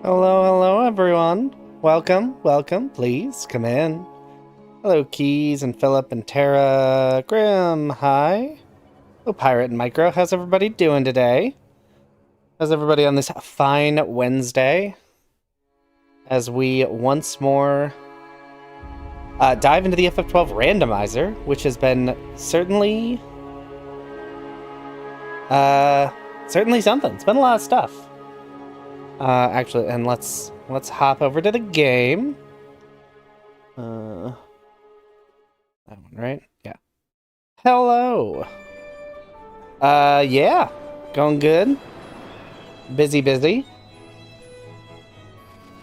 Hello, everyone. Welcome. Please come in. Hello, Keys and Philip and Tara. Grim, hi. Hello, Pirate and Micro. How's everybody doing today? How's everybody on this fine Wednesday? As we once more dive into the FF12 randomizer, which has been certainly something. It's been a lot of stuff. Actually, and let's hop over to the game. That one, right? Yeah. Hello. Yeah. Going good. Busy.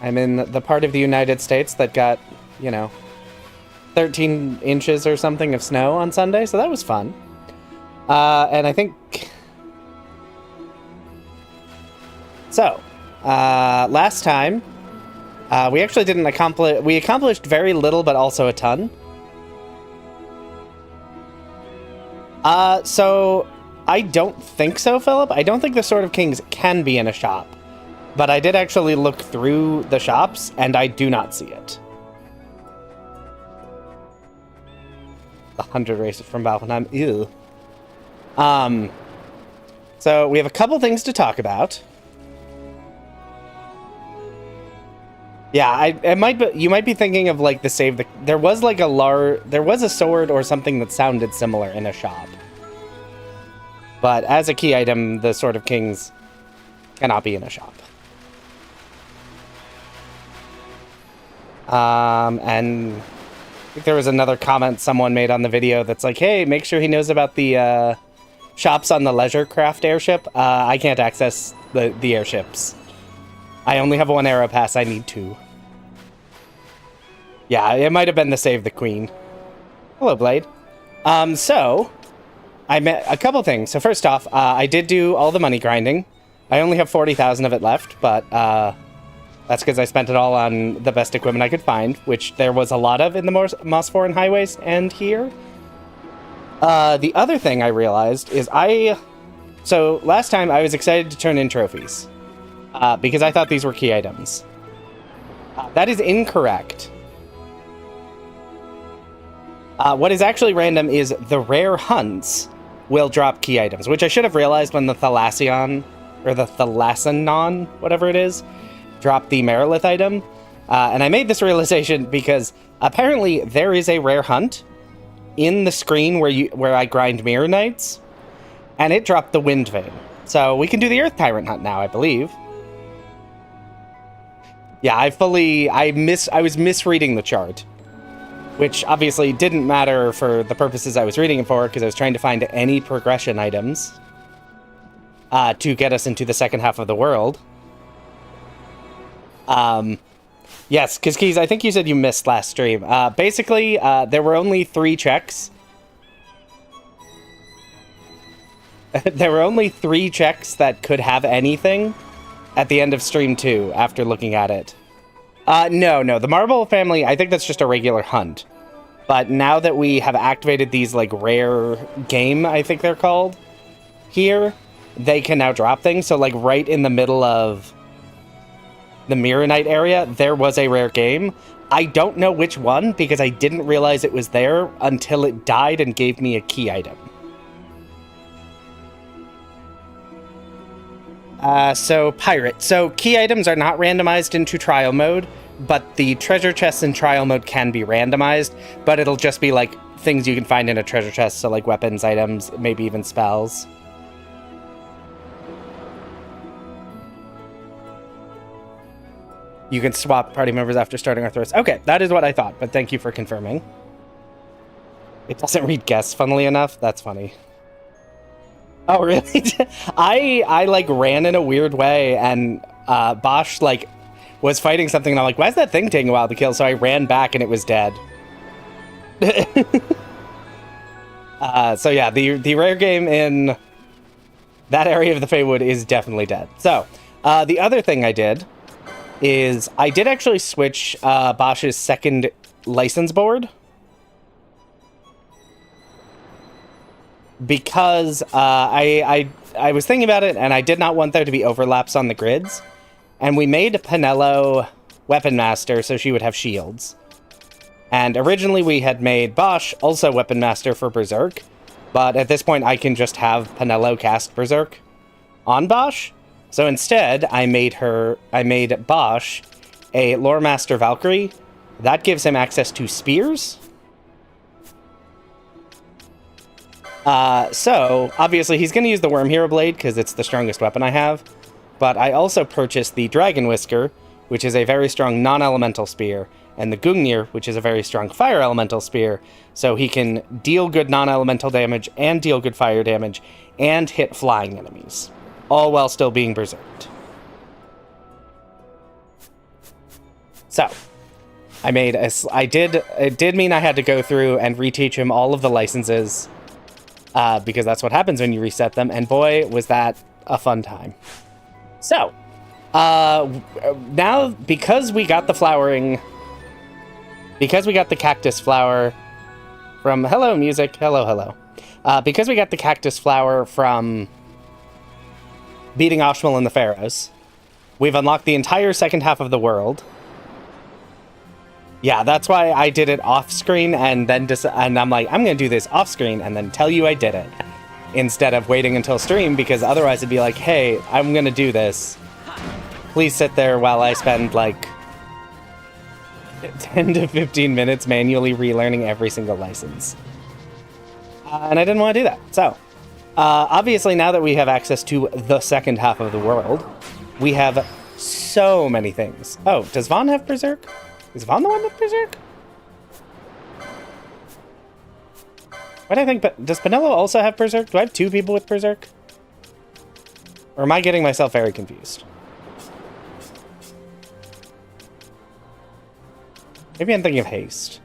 I'm in the part of the United States that got, 13 inches or something of snow on Sunday, so that was fun. And I think... So, last time, we actually didn't accomplish... We accomplished very little, but also a ton. So, I don't think so, Philip. I don't think the Sword of Kings can be in a shop. But I did actually look through the shops, and I do not see it. The 100 races from Valkenheim. Ew. So, we have a couple things to talk about. Yeah, it might be. You might be thinking of like there was like there was a sword or something that sounded similar in a shop. But as a key item, the Sword of Kings cannot be in a shop. And I think there was another comment someone made on the video that's like, hey, make sure he knows about the shops on the Leisure Craft airship. I can't access the airships. I only have one Aero Pass, I need two. Yeah, it might have been the Save the Queen. Hello, Blade. So, I met a couple things. So first off, I did do all the money grinding. I only have 40,000 of it left, but that's because I spent it all on the best equipment I could find, which there was a lot of in the Mossforeign highways and here. The other thing I realized is So, last time I was excited to turn in trophies. Because I thought these were key items. That is incorrect. What is actually random is the rare hunts will drop key items, which I should have realized when the Thalassion, or the Thalassanon, whatever it is, dropped the Merilith item. And I made this realization because apparently there is a rare hunt in the screen where I grind Mirror Knights, and it dropped the Wind Vein. So we can do the Earth Tyrant hunt now, I believe. Yeah, I was misreading the chart, which obviously didn't matter for the purposes I was reading it for, because I was trying to find any progression items to get us into the second half of the world. Yes, because Keys, I think you said you missed last stream. Basically, there were only 3 checks. There were only 3 checks that could have anything at the end of stream 2 after looking at it. No, the Marble family, I think that's just a regular hunt. But now that we have activated these, like, rare game, I think they're called, here, they can now drop things. So, like, right in the middle of the Mirror Knight area, there was a rare game. I don't know which one, because I didn't realize it was there until it died and gave me a key item. So, Pirate. So, key items are not randomized into trial mode, but the treasure chests in trial mode can be randomized, but it'll just be, like, things you can find in a treasure chest, so, like, weapons, items, maybe even spells. You can swap party members after starting our throws. Okay, that is what I thought, but thank you for confirming. It doesn't read guests, funnily enough. That's funny. Oh, really? I like, ran in a weird way, and Bosch, like, was fighting something, and I'm like, why is that thing taking a while to kill? So I ran back, and it was dead. So yeah, the rare game in that area of the Feywood is definitely dead. So, the other thing I did is I did actually switch Bosch's second license board. Because I was thinking about it, and I did not want there to be overlaps on the grids. And we made Penelo Weapon Master so she would have shields. And originally we had made Bosch also Weapon Master for Berserk, but at this point I can just have Penelo cast Berserk on Bosch. So instead, I made Bosch a Lore Master Valkyrie. That gives him access to spears. So, obviously, he's going to use the Worm Hero Blade, because it's the strongest weapon I have. But I also purchased the Dragon Whisker, which is a very strong non-elemental spear, and the Gungnir, which is a very strong fire elemental spear, so he can deal good non-elemental damage, and deal good fire damage, and hit flying enemies, all while still being berserked. So, it did mean I had to go through and reteach him all of the licenses, because that's what happens when you reset them, and boy, was that a fun time. So, now, because we got the cactus flower from, hello music, hello. Because we got the cactus flower from beating Ashmal and the Pharaohs, we've unlocked the entire second half of the world. Yeah, that's why I did it off-screen, and then and I'm like, I'm going to do this off-screen and then tell you I did it, instead of waiting until stream, because otherwise it'd be like, hey, I'm going to do this. Please sit there while I spend, like, 10 to 15 minutes manually relearning every single license. And I didn't want to do that. So, obviously, now that we have access to the second half of the world, we have so many things. Oh, does Vaughn have Berserk? Is Vaughn the one with Berserk? What do I think? But does Penelo also have Berserk? Do I have two people with Berserk? Or am I getting myself very confused? Maybe I'm thinking of Haste.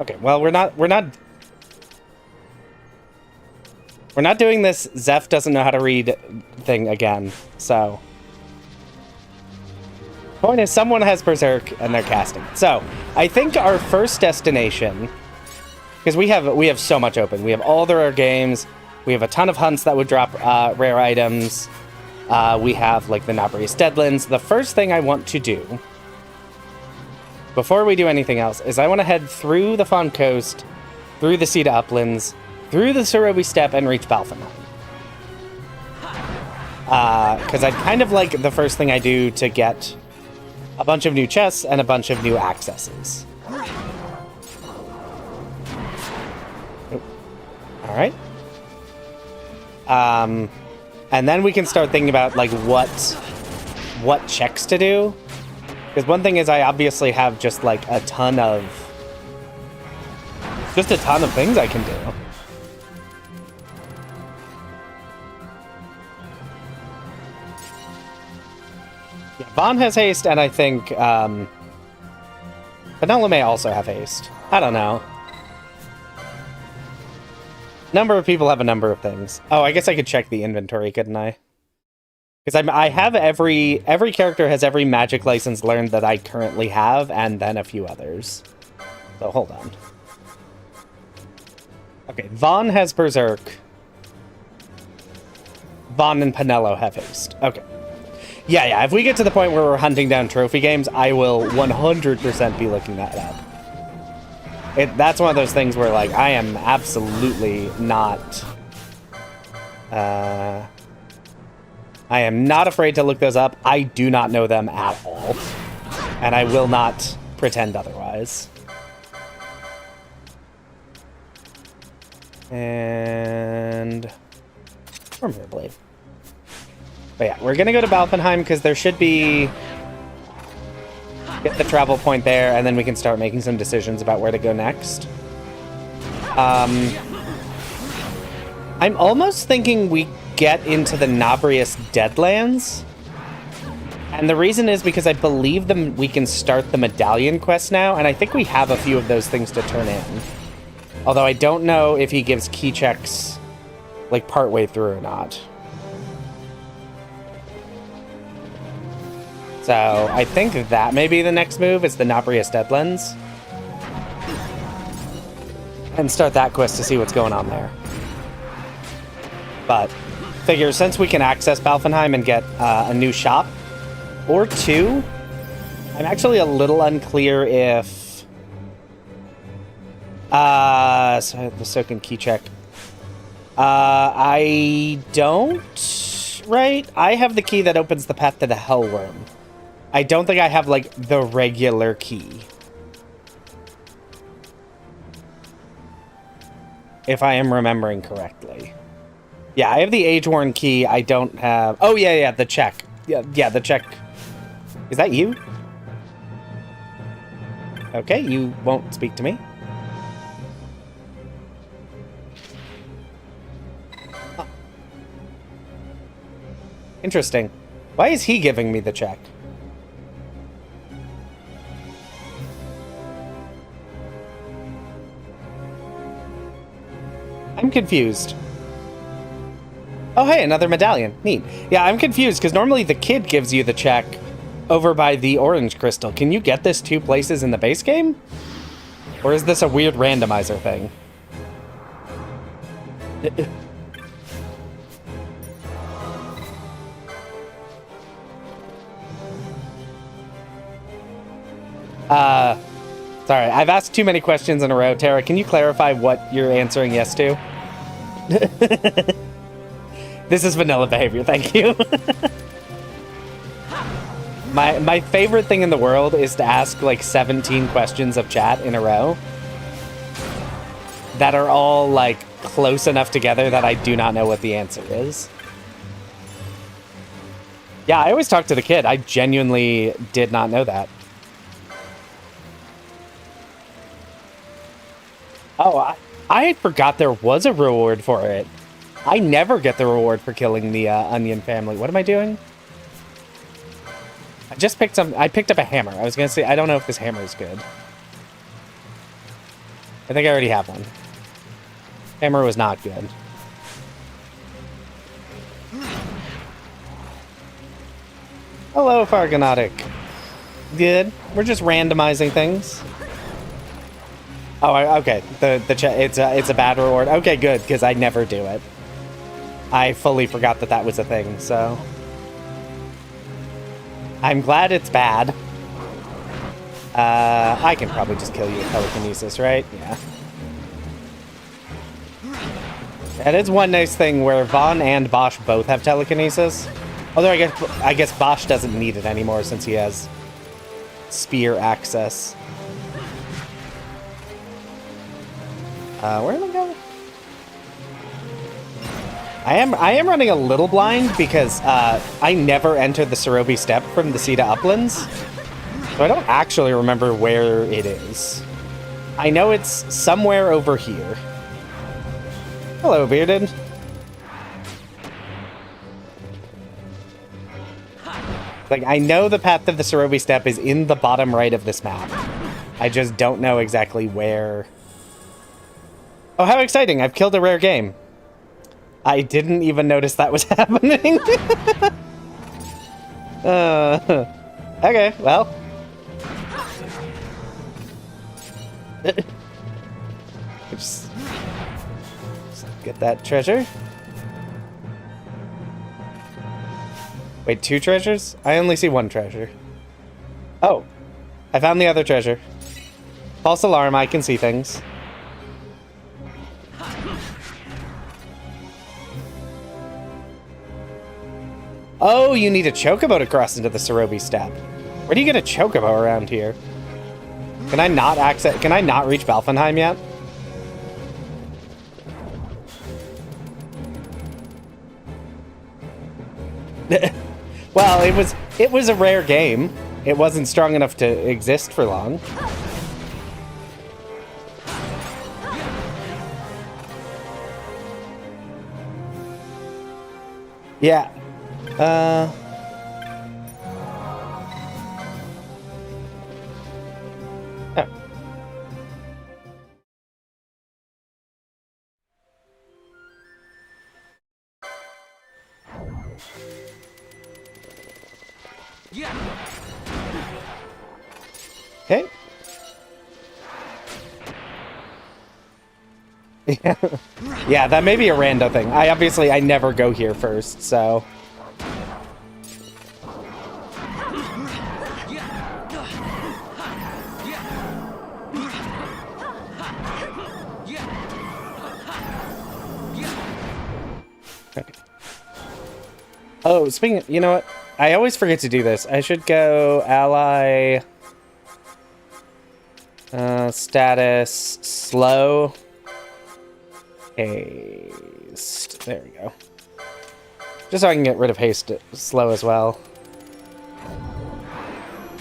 Okay, well, we're not doing this Zeph doesn't know how to read thing again, so. Point is, someone has Berserk and they're casting it. So, I think our first destination, because we have so much open. We have all the rare games. We have a ton of hunts that would drop rare items. We have, like, the Nabrius Deadlands. The first thing I want to do, before we do anything else, is I want to head through the Fawn Coast, through the Cedar Uplands, through the Sarobi Steppe, and reach Balfanheim. Because I'd kind of like the first thing I do to get a bunch of new chests and a bunch of new accesses. Alright. And then we can start thinking about, like, what checks to do. Because one thing is I obviously have just, like, a ton of things I can do. Yeah, Vaughn has haste, and I think Penelo may also have haste. I don't know. Number of people have a number of things. Oh, I guess I could check the inventory, couldn't I? Because I have every character has every magic license learned that I currently have, and then a few others. So hold on. Okay, Vaughn has Berserk. Vaughn and Penelo have haste. Okay. Yeah, if we get to the point where we're hunting down trophy games, I will 100% be looking that up. That's one of those things where, like, I am absolutely not... I am not afraid to look those up. I do not know them at all. And I will not pretend otherwise. And... Wormhole Blade. But yeah, we're gonna go to Balfanheim because there should be... Get the travel point there, and then we can start making some decisions about where to go next. I'm almost thinking we get into the Nabrius Deadlands. And the reason is because I believe we can start the medallion quest now, and I think we have a few of those things to turn in. Although I don't know if he gives key checks, like, partway through or not. So, I think that may be the next move, is the Nabrius Deadlands. And start that quest to see what's going on there. But, figure since we can access Balfenheim and get a new shop or two, I'm actually a little unclear if so the Soken key check. I don't, right? I have the key that opens the path to the Hellworm. I don't think I have like the regular key. If I am remembering correctly. Yeah, I have the age-worn key. I don't have... Oh, yeah, the check. Yeah, the check. Is that you? Okay, you won't speak to me. Huh. Interesting. Why is he giving me the check? I'm confused. Oh, hey, another medallion. Neat. Yeah, I'm confused, because normally the kid gives you the check over by the orange crystal. Can you get this 2 places in the base game? Or is this a weird randomizer thing? Sorry, I've asked too many questions in a row. Tara, can you clarify what you're answering yes to? This is vanilla behavior, thank you. My favorite thing in the world is to ask like 17 questions of chat in a row that are all like close enough together that I do not know what the answer is. Yeah, I always talk to the kid. I genuinely did not know that. Oh, I forgot there was a reward for it. I never get the reward for killing the onion family. What am I doing? I just picked some. I picked up a hammer. I was gonna say I don't know if this hammer is good. I think I already have one. Hammer was not good. Hello, Fargonatic. Good. We're just randomizing things. Oh, okay. It's a bad reward. Okay, good, because I never do it. I fully forgot that was a thing, so... I'm glad it's bad. I can probably just kill you with telekinesis, right? Yeah. That is one nice thing where Vaughn and Bosch both have telekinesis. Although I guess Bosch doesn't need it anymore since he has spear access. Where am I going? I am running a little blind because I never entered the Cerobi Steppe from the Cedar Uplands, so I don't actually remember where it is. I know it's somewhere over here. Hello, Bearded. Like, I know the path of the Cerobi Steppe is in the bottom right of this map. I just don't know exactly where... Oh, how exciting! I've killed a rare game. I didn't even notice that was happening. Okay, well. just get that treasure. Wait, 2 treasures? I only see 1 treasure. Oh, I found the other treasure. False alarm, I can see things. Oh, you need a chocobo to cross into the Cerobi Steppe. Where do you get a chocobo around here? Can I not reach Balfenheim yet? Well, it was a rare game. It wasn't strong enough to exist for long. Yeah. Oh. Yeah. Okay. Yeah. Yeah, that may be a rando thing. I never go here first, so. Okay. Oh, speaking of, you know what? I always forget to do this. I should go ally status slow. Haste. There we go. Just so I can get rid of haste slow as well.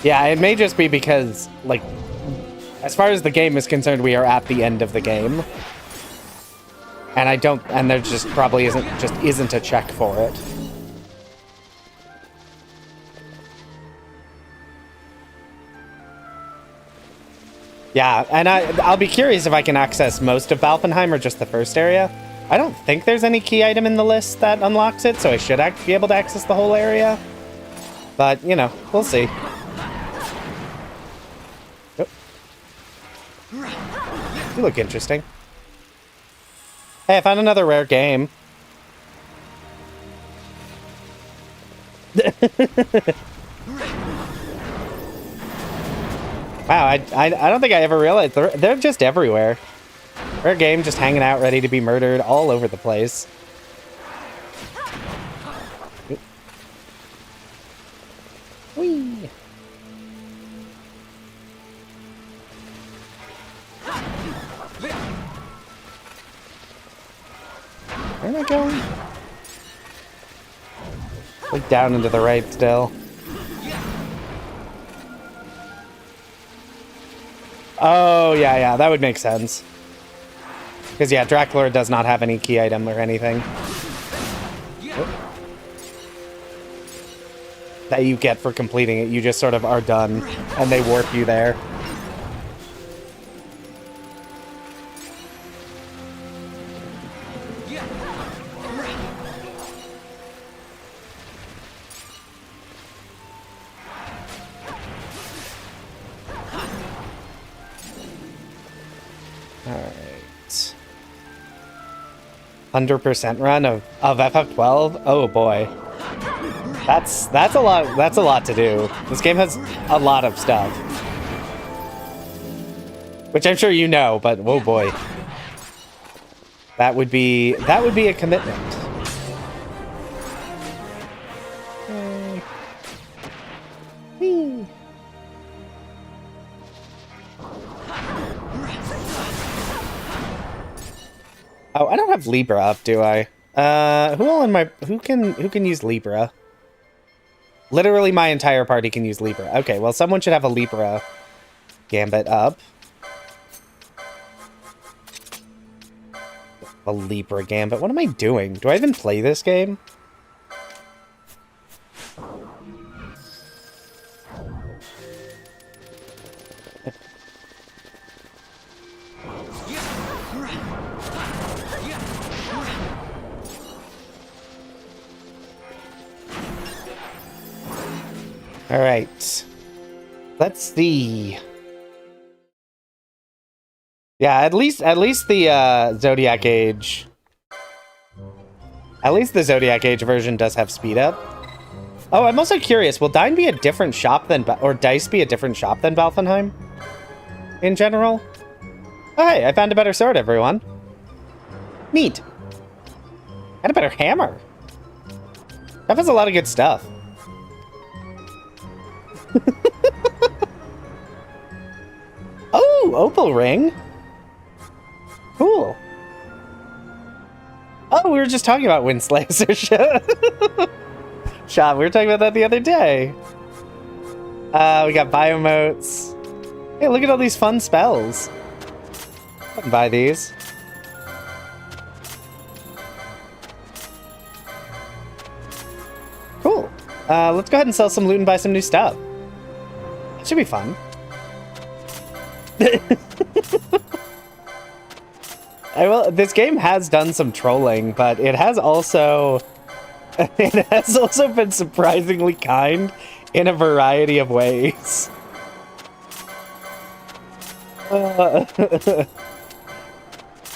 Yeah, it may just be because, like, as far as the game is concerned, we are at the end of the game. And there just probably isn't a check for it. Yeah, and I'll be curious if I can access most of Valfenheim or just the first area. I don't think there's any key item in the list that unlocks it, so I should be able to access the whole area. But, you know, we'll see. Oh. You look interesting. Hey, I found another rare game. Wow, I don't think I ever realized they're just everywhere. Rare game just hanging out, ready to be murdered all over the place. Whee! Where am I going? Look down into the right still. Oh, yeah, that would make sense. Because, yeah, Dracula does not have any key item or anything. Oh. That you get for completing it. You just sort of are done, and they warp you there. Alright. 100% run of FF12? Oh boy. That's a lot to do. This game has a lot of stuff. Which I'm sure you know, but oh boy. That would be a commitment. Whee. Oh, I don't have Libra up, do I? Who can use Libra? Literally my entire party can use Libra. Okay, well someone should have a Libra gambit up. A Libra gambit. What am I doing? Do I even play this game? All right. Let's see. Yeah, at least the Zodiac Age. At least the Zodiac Age version does have speed up. Oh, I'm also curious. Will Dine be a different shop than, or Dice be a different shop than Valfenheim? In general? Oh, hey, I found a better sword, everyone. Neat. And a better hammer. That has a lot of good stuff. Oh, opal ring. Cool. Oh, we were just talking about Winslaser shop. We were talking about that the other day. We got biomotes. Hey, look at all these fun spells. I can buy these. Cool. Let's go ahead and sell some loot and buy some new stuff. It should be fun. This game has done some trolling, but it has also been surprisingly kind in a variety of ways.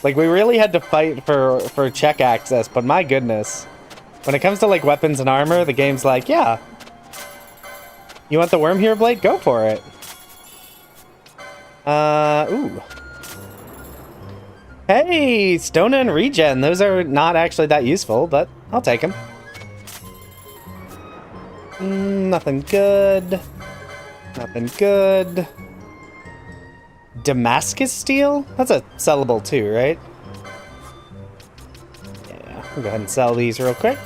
Like, we really had to fight for check access, but my goodness. When it comes to, like, weapons and armor, the game's like, yeah. You want the worm here, Blade? Go for it. Ooh. Hey, stone and regen. Those are not actually that useful, but I'll take them. Nothing good. Nothing good. Damascus steel? That's a sellable too, right? Yeah, we'll go ahead and sell these real quick.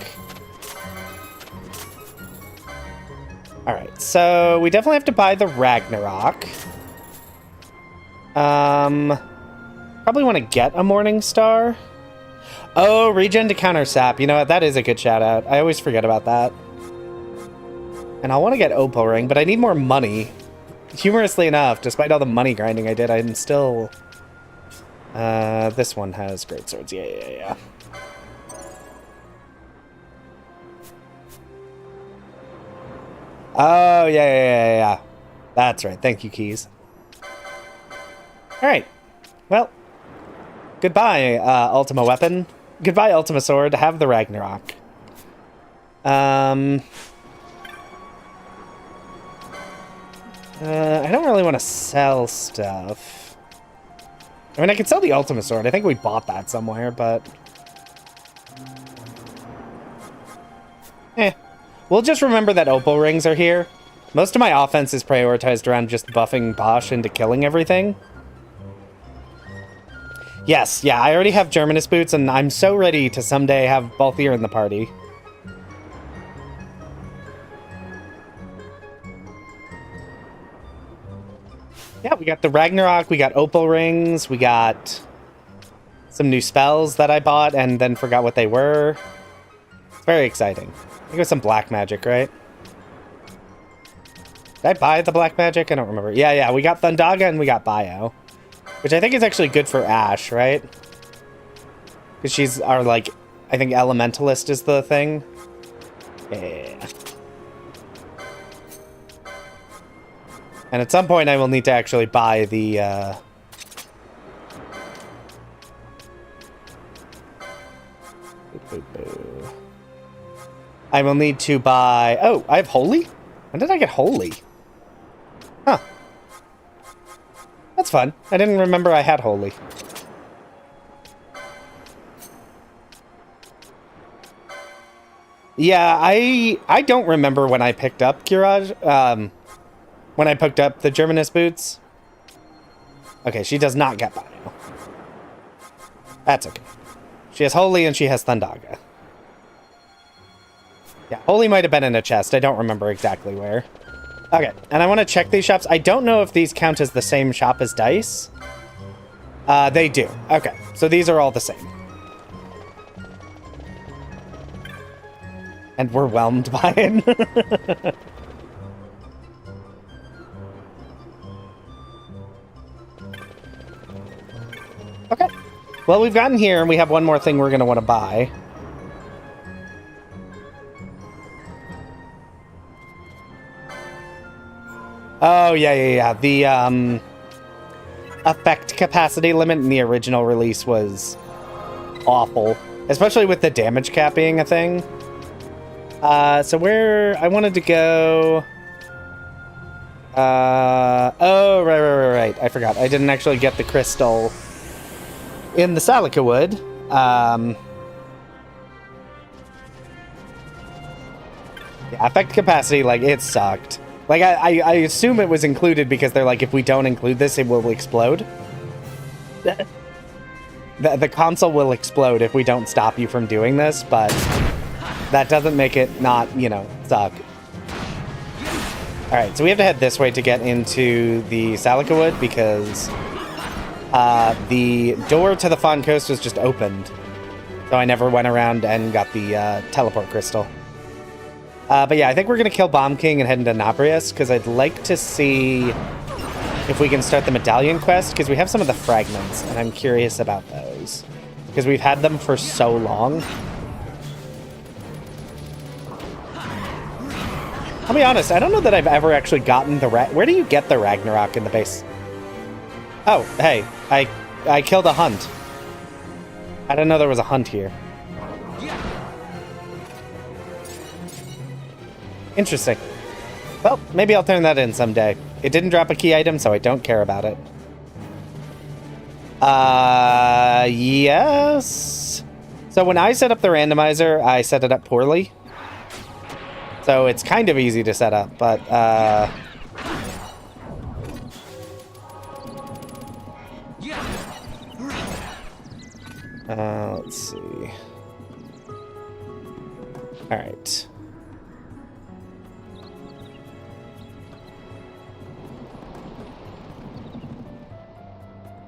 Alright, so we definitely have to buy the Ragnarok. Probably want to get a Morning Star. Oh, regen to counter sap. You know what? That is a good shout out. I always forget about that. And I want to get Opal Ring, but I need more money. Humorously enough, despite all the money grinding I did, I'm still... this one has great swords. Yeah. Oh, yeah. That's right. Thank you, Keys. Alright. Well, goodbye, Ultima Weapon. Goodbye, Ultima Sword. Have the Ragnarok. I don't really want to sell stuff. I mean, I could sell the Ultima Sword. I think we bought that somewhere, but... We'll just remember that Opal Rings are here. Most of my offense is prioritized around just buffing Bosch into killing everything. Yes, yeah, I already have Germanus boots, and I'm so ready to someday have Balthier in the party. Yeah, we got the Ragnarok, we got Opal Rings, we got some new spells that I bought and then forgot what they were. It's very exciting. I think it was some black magic, right? Did I buy the black magic? I don't remember. Yeah, we got Thundaga and we got Bio. Which I think is actually good for Ash, right? Because she's our, like, I think Elementalist is the thing. Yeah. And at some point I will need to actually buy the, I will need to buy... Oh, I have Holy? When did I get Holy? Huh. That's fun. I didn't remember I had Holy. Yeah, I don't remember when I picked up Courage. When I picked up the Germanus boots. Okay, she does not get Bio. That's okay. She has Holy and she has Thundaga. Yeah, Holy might have been in a chest. I don't remember exactly where. Okay, and I want to check these shops. I don't know if these count as the same shop as Dice. They do. Okay, so these are all the same. And we're whelmed by it. Okay. Well, we've gotten here, and we have one more thing we're going to want to buy. Oh, yeah. The, effect capacity limit in the original release was awful. Especially with the damage cap being a thing. So where... I wanted to go... oh, right. I forgot. I didn't actually get the crystal in the Salica Wood. Yeah, effect capacity, like, it sucked. Like, I assume it was included because they're like, if we don't include this, it will explode. The console will explode if we don't stop you from doing this, but that doesn't make it not, you know, suck. Alright, so we have to head this way to get into the Salica Wood because the door to the Fawn Coast was just opened. So I never went around and got the teleport crystal. But yeah, I think we're going to kill Bomb King and head into Nabrius, because I'd like to see if we can start the Medallion quest, because we have some of the fragments, and I'm curious about those. Because we've had them for so long. I'll be honest, I don't know that I've ever actually gotten the... Where do you get the Ragnarok in the base? Oh, hey, I killed a hunt. I didn't know there was a hunt here. Interesting. Well, maybe I'll turn that in someday. It didn't drop a key item, so I don't care about it. Yes. So when I set up the randomizer, I set it up poorly. So it's kind of easy to set up, but, let's see. All right.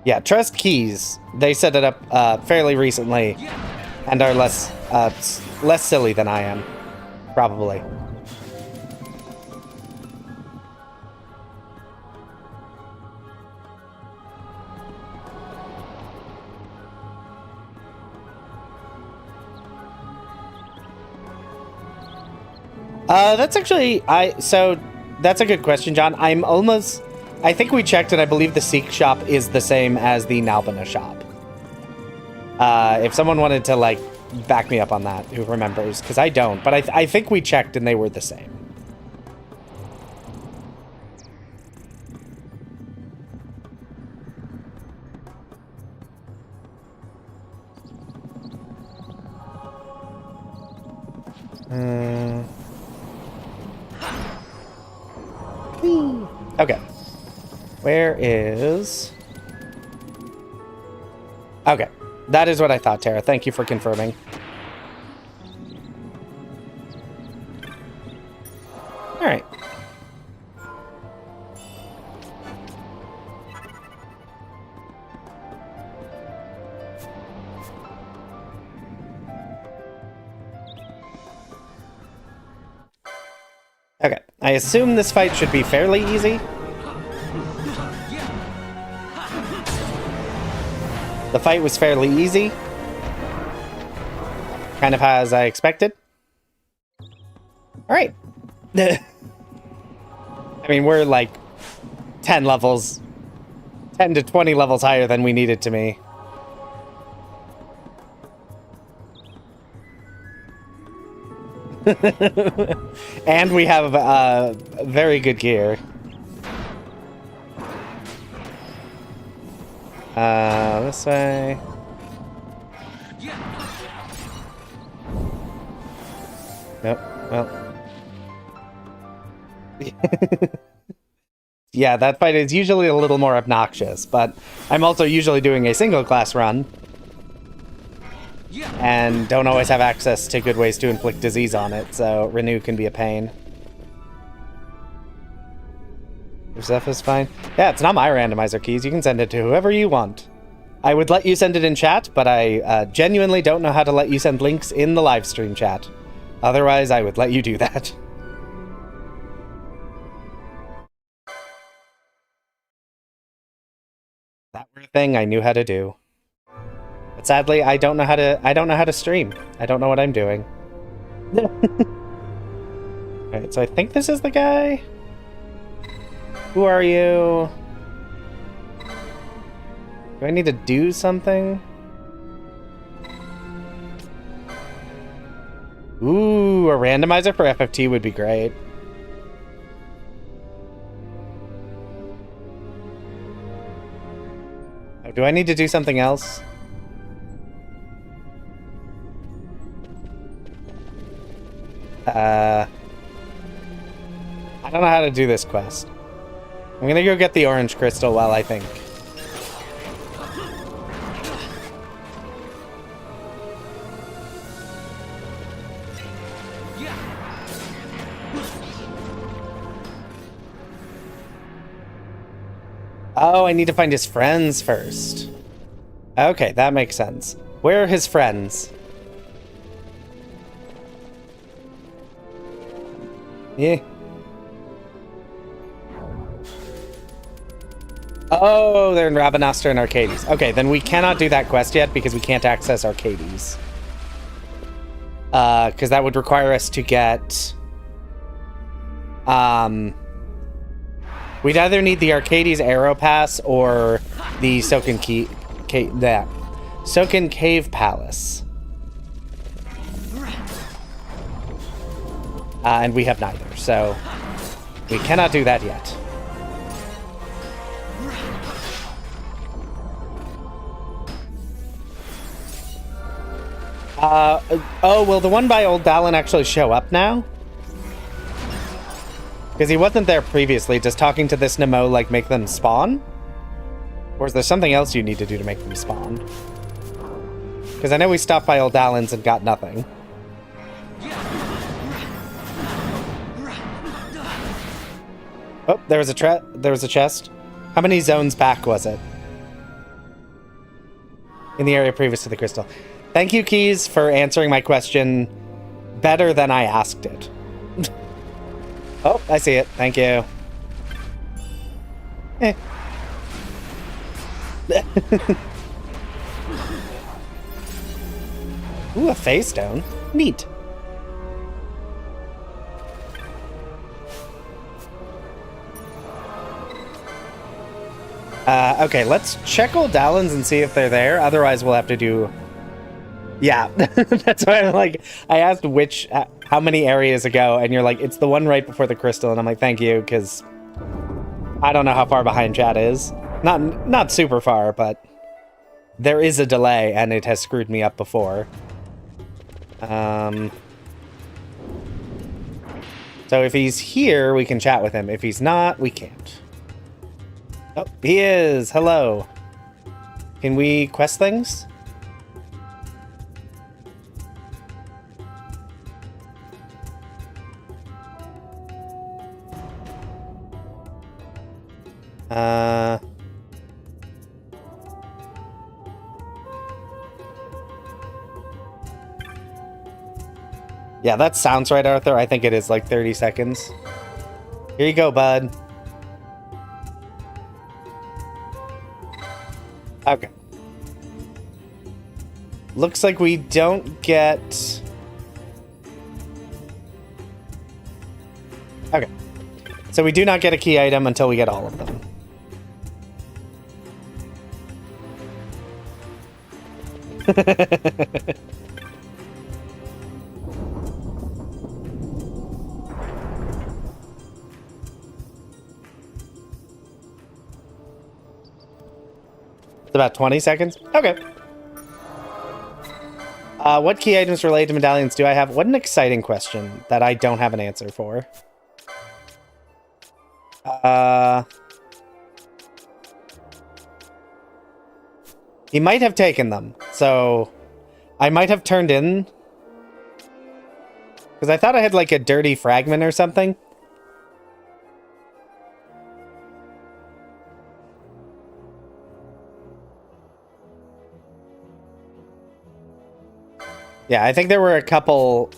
Yeah, trust keys. They set it up fairly recently and are less silly than I am, probably. That's actually so that's a good question, John. I think we checked, and I believe the Seek shop is the same as the Nalbina shop. If someone wanted to, like, back me up on that, who remembers, because I don't, but I think we checked and they were the same. Okay. Where is... Okay. That is what I thought, Tara. Thank you for confirming. Alright. Okay. I assume this fight should be fairly easy. The fight was fairly easy. Kind of as I expected. Alright. I mean, we're like 10 to 20 levels higher than we needed to be. And we have very good gear. This way. Nope. Well. Yeah, that fight is usually a little more obnoxious, but I'm also usually doing a single class run. And don't always have access to good ways to inflict disease on it, so renew can be a pain. Your stuff is fine. Yeah, it's not my randomizer keys. You can send it to whoever you want. I would let you send it in chat, but I genuinely don't know how to let you send links in the live stream chat. Otherwise, I would let you do that. That were a thing I knew how to do. But sadly, I don't know how to stream. I don't know what I'm doing. Alright, so I think this is the guy. Who are you? Do I need to do something? Ooh, a randomizer for FFT would be great. Oh, do I need to do something else? I don't know how to do this quest. I'm gonna go get the orange crystal while I think. Oh, I need to find his friends first. Okay, that makes sense. Where are his friends? Yeah. Oh, they're in Rabanastre and Arcades. Okay, then we cannot do that quest yet because we can't access Arcades. Because that would require us to get... We'd either need the Arcades Arrow Pass or the Soken Cave Palace. And we have neither, so we cannot do that yet. Oh, will the one by Old Dallin actually show up now? Because he wasn't there previously. Does talking to this Nemo, like, make them spawn? Or is there something else you need to do to make them spawn? Because I know we stopped by Old Dallin's and got nothing. Oh, there was a chest. How many zones back was it? In the area previous to the crystal. Thank you, Keys, for answering my question better than I asked it. Oh, I see it. Thank you. Eh. Ooh, a phase stone. Neat. Okay, let's check Old Dallin's and see if they're there. Otherwise, we'll have to do... Yeah, that's why I'm like... I asked how many areas ago, and you're like, it's the one right before the crystal, and I'm like, thank you, because I don't know how far behind chat is. Not super far, but there is a delay, and it has screwed me up before. So if he's here, we can chat with him. If he's not, we can't. Oh, he is! Hello! Can we quest things? Yeah, that sounds right, Arthur. I think it is like 30 seconds. Here you go, bud. Okay. Looks like we don't get... Okay. So we do not get a key item until we get all of them. It's about 20 seconds? Okay. What key items related to medallions do I have? What an exciting question that I don't have an answer for. He might have taken them, so I might have turned in, because I thought I had like a dirty fragment or something. Yeah, I think there were a couple...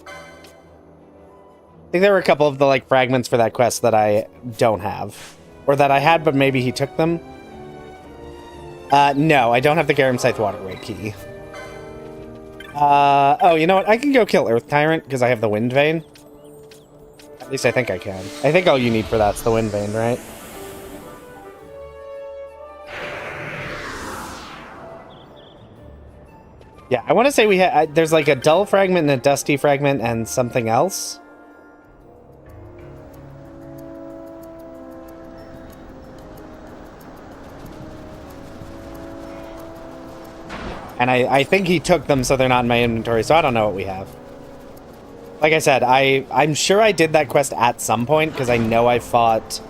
of the, like, fragments for that quest that I don't have. Or that I had, but maybe he took them. No, I don't have the Garum Scythe Waterway key. Oh, you know what? I can go kill Earth Tyrant, because I have the Wind Vein. At least I think I can. I think all you need for that's the Wind Vein, right? Yeah, I want to say we had... there's like a dull fragment and a dusty fragment and something else. And I think he took them, so they're not in my inventory, so I don't know what we have. Like I said, I'm sure I did that quest at some point, because I know I fought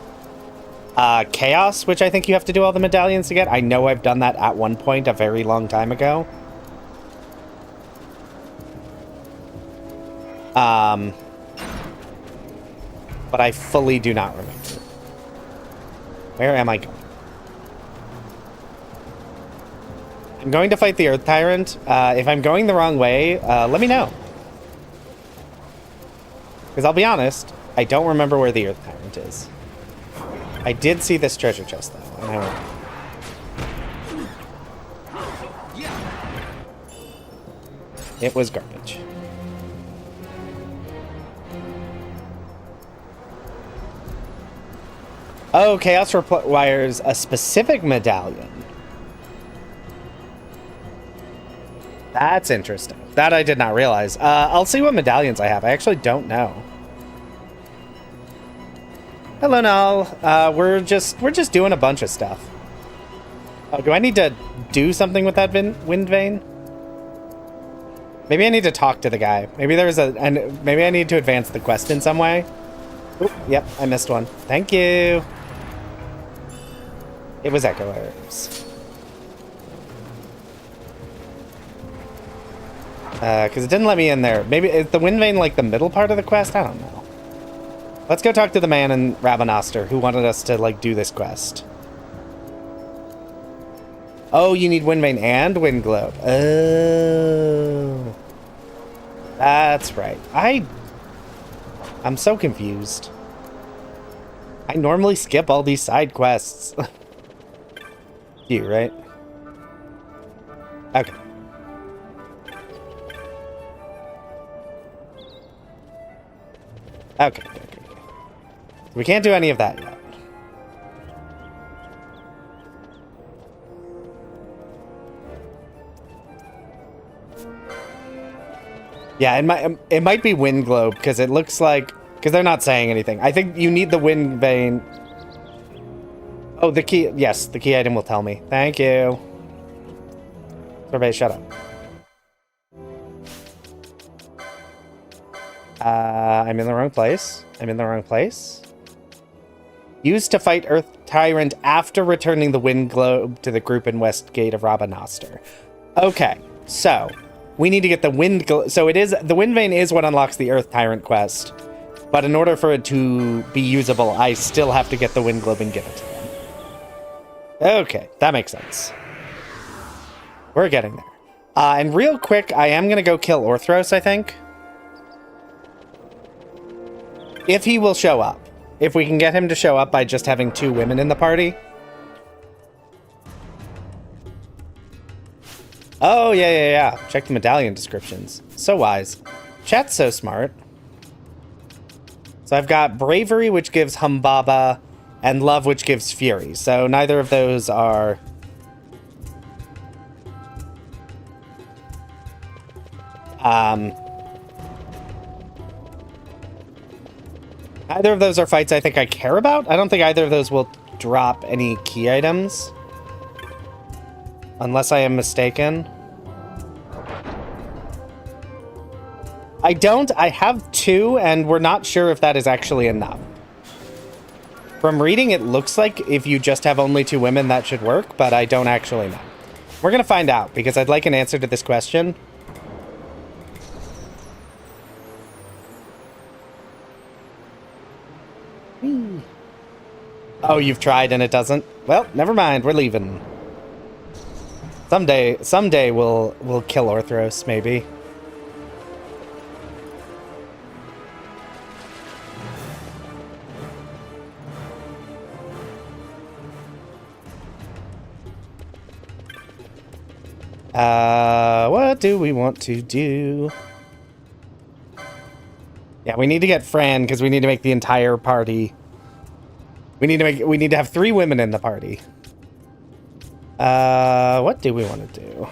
Chaos, which I think you have to do all the medallions to get. I know I've done that at one point a very long time ago. But I fully do not remember. Where am I going? I'm going to fight the Earth Tyrant. If I'm going the wrong way, let me know. Because I'll be honest, I don't remember where the Earth Tyrant is. I did see this treasure chest, though. And I went... It was garbage. Oh, Chaos requires a specific medallion. That's interesting. That I did not realize. I'll see what medallions I have. I actually don't know. Hello, Null. We're just doing a bunch of stuff. Oh, do I need to do something with that wind vein? Maybe I need to talk to the guy. Maybe maybe I need to advance the quest in some way. Oop, yep, I missed one. Thank you. It was echo herbs. Because it didn't let me in there. Maybe is the wind vein like the middle part of the quest? I don't know. Let's go talk to the man in Rabanastre who wanted us to like do this quest. Oh, you need wind vein and wind globe. Oh, that's right. I'm so confused. I normally skip all these side quests. You, right? Okay. Okay. We can't do any of that yet. Yeah, it might be wind globe because it looks like they're not saying anything. I think you need the wind vein. Oh, the key. Yes, the key item will tell me. Thank you. Sorbet, shut up. I'm in the wrong place. Used to fight Earth Tyrant after returning the wind globe to the group in West Gate of Rabanastre. Okay, so we need to get the wind globe. So the wind vein is what unlocks the Earth Tyrant quest. But in order for it to be usable, I still have to get the wind globe and give it to them. Okay, that makes sense. We're getting there. And real quick, I am going to go kill Orthros, I think. If he will show up. If we can get him to show up by just having 2 women in the party. Oh, yeah. Check the medallion descriptions. So wise. Chat's so smart. So I've got Bravery, which gives Humbaba, and Love, which gives Fury. So neither of those are... Either of those are fights I think I care about. I don't think either of those will drop any key items. Unless I am mistaken. I don't. I have 2, and we're not sure if that is actually enough. From reading, it looks like if you just have only 2 women, that should work, but I don't actually know. We're going to find out, because I'd like an answer to this question. Oh, you've tried and it doesn't? Well, never mind. We're leaving. Someday we'll kill Orthros, maybe. What do we want to do? Yeah, we need to get Fran because we need to make the entire party. We need to have 3 women in the party. What do we want to do?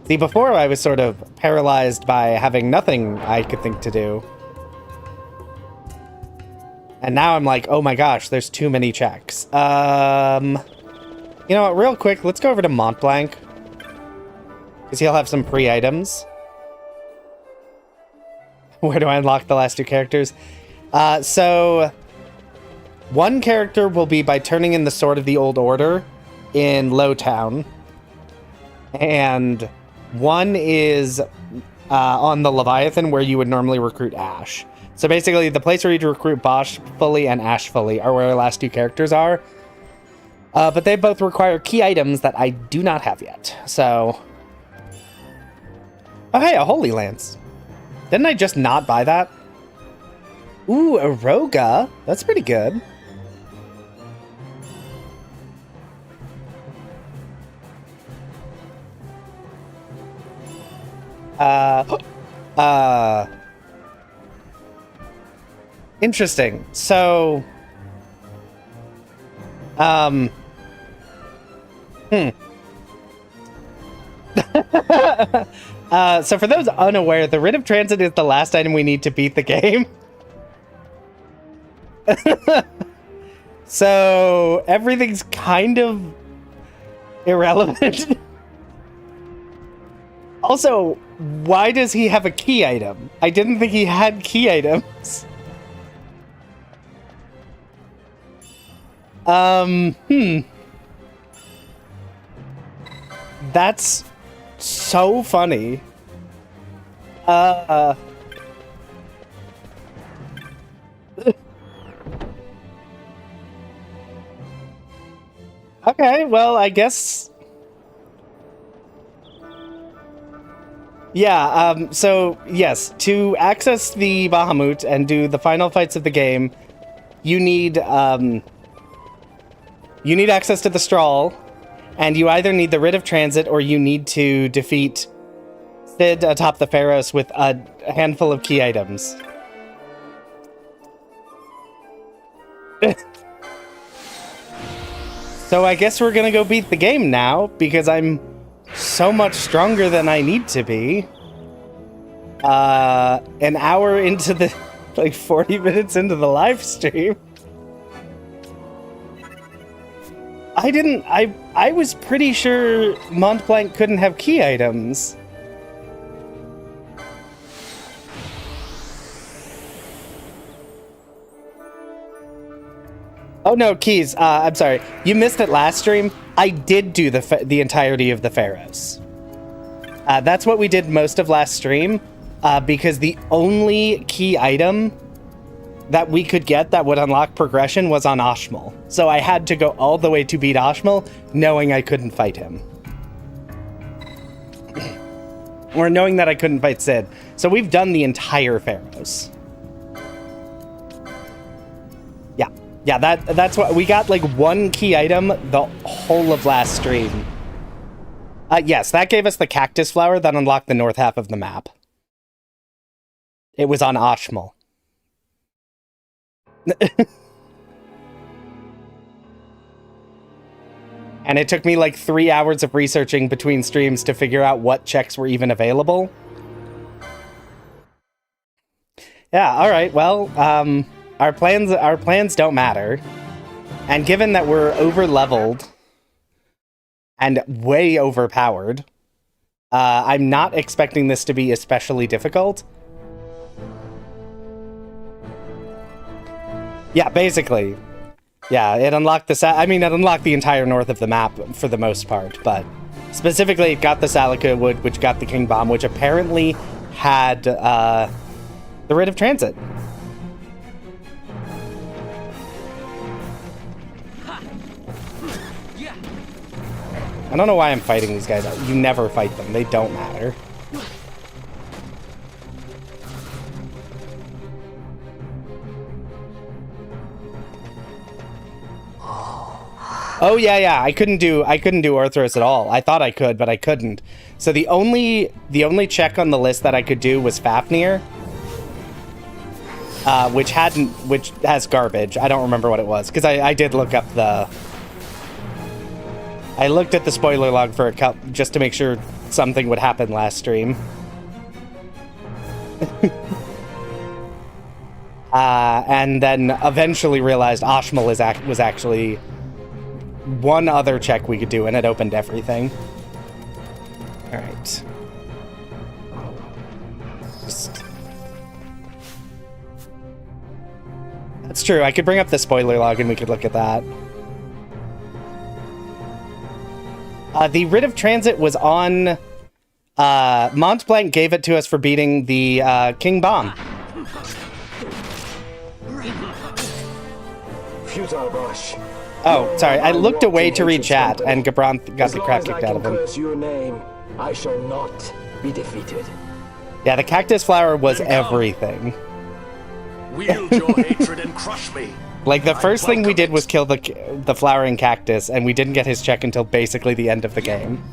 See, before I was sort of paralyzed by having nothing I could think to do. And now I'm like, oh my gosh, there's too many checks. You know what, real quick, let's go over to Mont Blanc. Because he'll have some pre-items. Where do I unlock the last 2 characters? So, one character will be by turning in the Sword of the Old Order in Lowtown. And one is on the Leviathan where you would normally recruit Ash. So basically, the place where you recruit Bosch fully and Ash fully are where our last 2 characters are. But they both require key items that I do not have yet. So... Oh, hey, a Holy Lance. Didn't I just not buy that? Ooh, a Roga. That's pretty good. Interesting. So Hmm. So for those unaware, the Writ of Transit is the last item we need to beat the game. So everything's kind of irrelevant. Also, why does he have a key item? I didn't think he had key items. That's so funny. Okay, well, I guess... Yeah, so, yes, to access the Bahamut and do the final fights of the game, you need access to the Strahl, and you either need the Writ of Transit or you need to defeat Sid atop the Pharos with a handful of key items. So I guess we're gonna go beat the game now, because I'm so much stronger than I need to be. An hour into the... like 40 minutes into the live stream. I was pretty sure Mont Blanc couldn't have key items. Oh no, keys. I'm sorry. You missed it last stream. I did do the entirety of the Pharos. That's what we did most of last stream, because the only key item that we could get that would unlock progression was on Ashmal. So I had to go all the way to beat Ashmal, knowing I couldn't fight him. Or knowing that I couldn't fight Sid. So we've done the entire Pharos. Yeah, that's what we got, like one key item the whole of last stream. Yes, that gave us the cactus flower that unlocked the north half of the map. It was on Ashmal. And it took me like 3 hours of researching between streams to figure out what checks were even available. Yeah, alright, well, our plans don't matter. And given that we're over-leveled and way overpowered, I'm not expecting this to be especially difficult. Yeah, basically. Yeah, it unlocked it unlocked the entire north of the map for the most part, but specifically it got the Salika Wood, which got the King Bomb, which apparently had the Writ of Transit. I don't know why I'm fighting these guys. You never fight them. They don't matter. Oh yeah. I couldn't do Orthros at all. I thought I could, but I couldn't. So the only check on the list that I could do was Fafnir, which has garbage. I don't remember what it was because I did look up the. I looked at the spoiler log for a cup just to make sure something would happen last stream. And then eventually realized Ashmal was actually one other check we could do, and it opened everything. All right. That's true. I could bring up the spoiler log and we could look at that. The Writ of Transit was on... Mont Blanc gave it to us for beating the King Bomb. Futile Bosch. Oh, sorry. I looked away to read chat, and Gabranth got the crap kicked out of him. Your name, I shall not be defeated. Yeah, the cactus flower was everything. Wield your hatred and crush me. Like, the first thing we did was kill the flowering cactus, and we didn't get his check until basically the end of the game.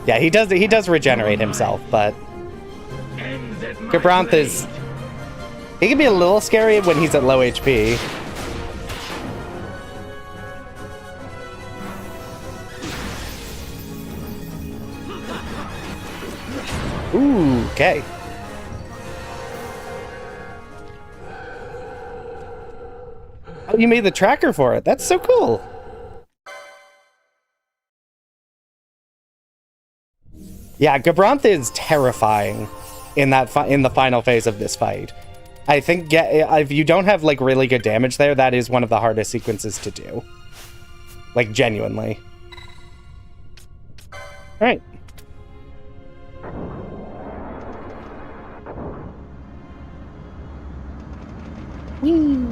Yeah, he does regenerate himself, but... Gabranth is... He can be a little scary when he's at low HP. Ooh, okay. Oh, you made the tracker for it. That's so cool. Yeah, Gabranth is terrifying in the final phase of this fight. I think if you don't have like really good damage there, that is one of the hardest sequences to do. Like genuinely. All right. Whee.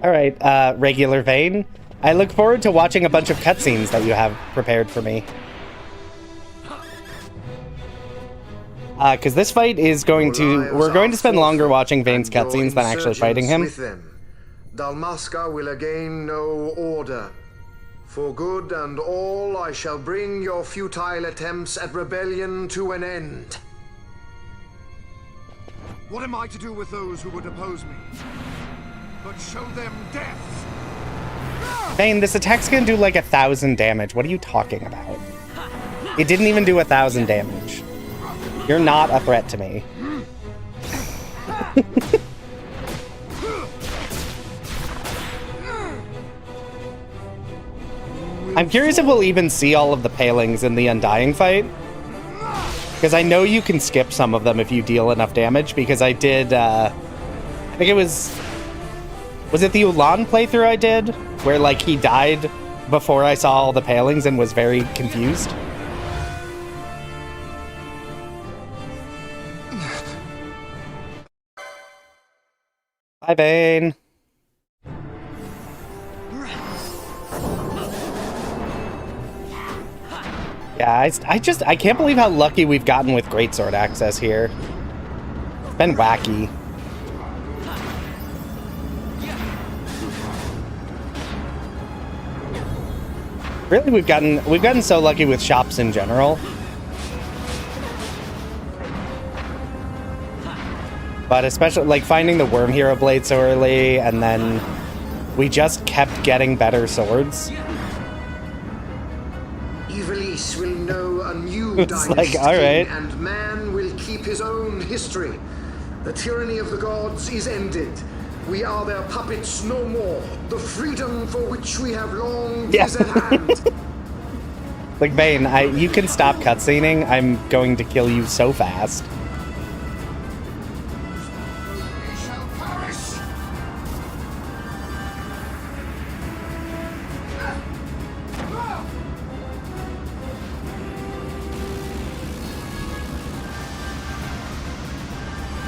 All right, regular Vane. I look forward to watching a bunch of cutscenes that you have prepared for me. Because this fight is going to... We're going to spend longer watching Vane's cutscenes than actually fighting him. Dalmasca will again know order. For good and all, I shall bring your futile attempts at rebellion to an end. What am I to do with those who would oppose me? But show them death! Vane, this attack's gonna do like 1,000 damage. What are you talking about? It didn't even do 1,000 damage. You're not a threat to me. I'm curious if we'll even see all of the palings in the Undying fight. Because I know you can skip some of them if you deal enough damage, because I did, I think it was it the Ulan playthrough I did? Where, like, he died before I saw all the palings and was very confused? Bye, Vane. Yeah, I can't believe how lucky we've gotten with greatsword access here. It's been wacky. Really, we've gotten so lucky with shops in general. But especially, like, finding the Worm Hero Blade so early, and then we just kept getting better swords. Ivalice will know a new It's dynasty, like, all right. and man will keep his own history. The tyranny of the gods is ended. We are their puppets no more. The freedom for which we have longed is at hand. Like, Vane, you can stop cutscening. I'm going to kill you so fast. We shall perish!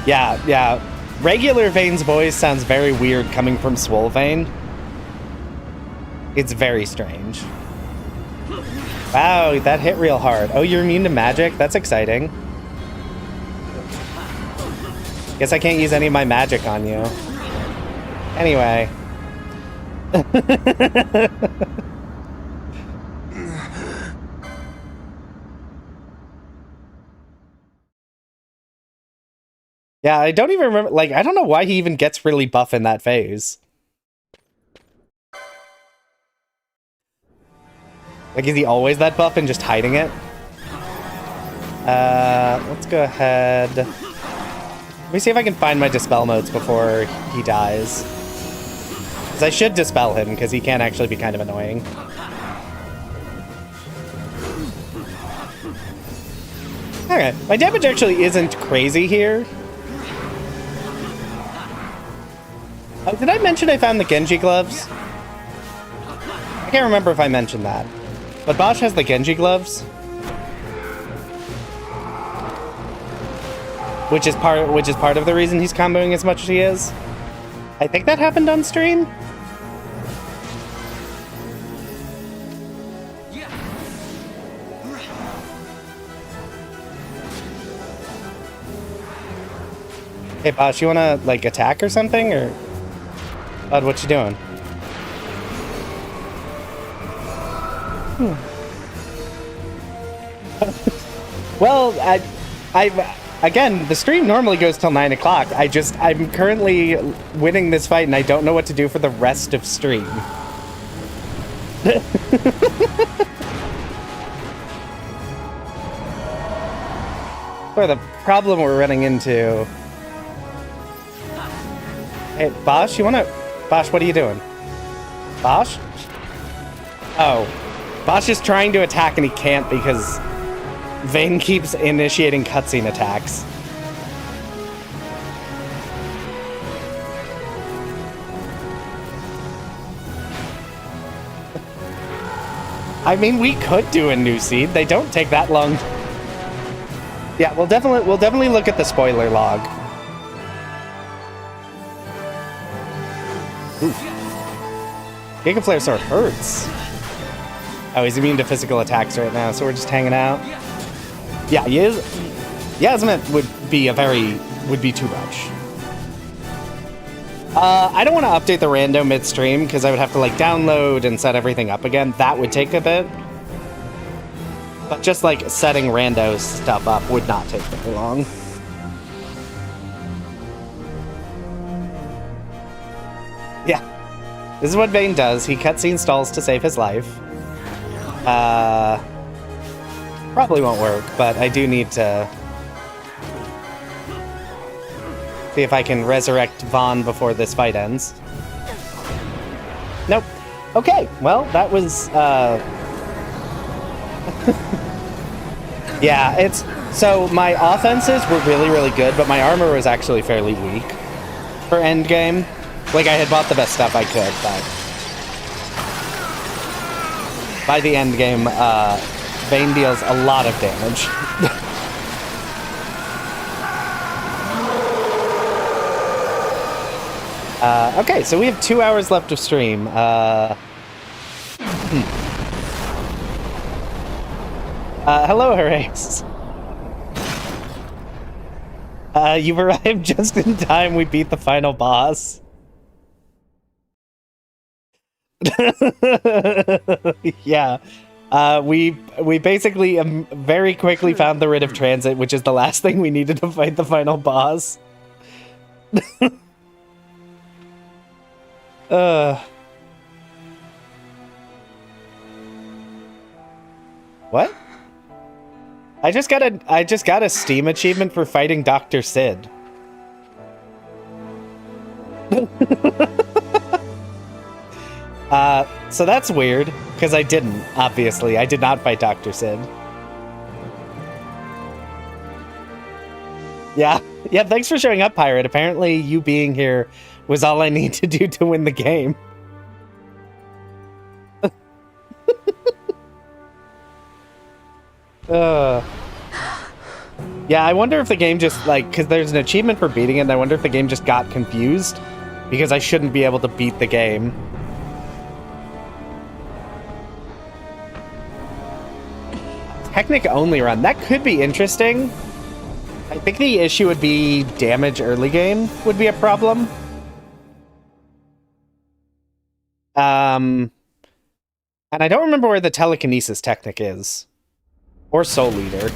Yeah. Regular Vane's voice sounds very weird coming from Swole Vane. It's very strange. Wow, that hit real hard. Oh, you're immune to magic? That's exciting. Guess I can't use any of my magic on you. Anyway. Yeah, I don't even remember, like, I don't know why he even gets really buff in that phase. Like, is he always that buff and just hiding it? Let's go ahead. Let me see if I can find my Dispel modes before he dies. Because I should Dispel him, because he can actually be kind of annoying. Okay, my damage actually isn't crazy here. Oh, did I mention I found the Genji gloves? I can't remember if I mentioned that. But Bosch has the Genji gloves. Which is part of the reason he's comboing as much as he is. I think that happened on stream. Hey Bosch, you wanna like attack or something, or Bud, what you doing? Well, again, the stream normally goes till 9 o'clock. I'm currently winning this fight and I don't know what to do for the rest of stream. Or the problem we're running into. Hey, Bosch, Bosch, what are you doing? Bosch? Oh. Bosch is trying to attack and he can't because Vayne keeps initiating cutscene attacks. I mean, we could do a new seed. They don't take that long. Yeah, we'll definitely look at the spoiler log. Ooh. Giga Flare Sword hurts. Oh, he's immune to physical attacks right now, so we're just hanging out. Yeah, Yasmet would be too much. I don't want to update the rando midstream because I would have to like download and set everything up again. That would take a bit. But just like setting rando stuff up would not take very long. Yeah. This is what Vayne does. He cutscene stalls to save his life. Probably won't work, but I do need to see if I can resurrect Vaughn before this fight ends. Nope. Okay, well, that was, yeah, so my offenses were really, really good, but my armor was actually fairly weak for endgame. Like, I had bought the best stuff I could, but by the endgame, Vayne deals a lot of damage. Okay, so we have 2 hours left of stream. Hello, Horace. You've arrived just in time. We beat the final boss. Yeah. We basically very quickly found the Writ of Transit, which is the last thing we needed to fight the final boss. What? I just got a Steam achievement for fighting Dr. Sid. So that's weird, because I didn't, obviously. I did not fight Dr. Sid. Yeah, thanks for showing up, Pirate. Apparently you being here was all I need to do to win the game. Yeah, I wonder if the game just, like, because there's an achievement for beating it, and I wonder if the game just got confused, because I shouldn't be able to beat the game. Technic only run. That could be interesting. I think the issue would be damage early game would be a problem. And I don't remember where the telekinesis technic is. Or Soul Eater.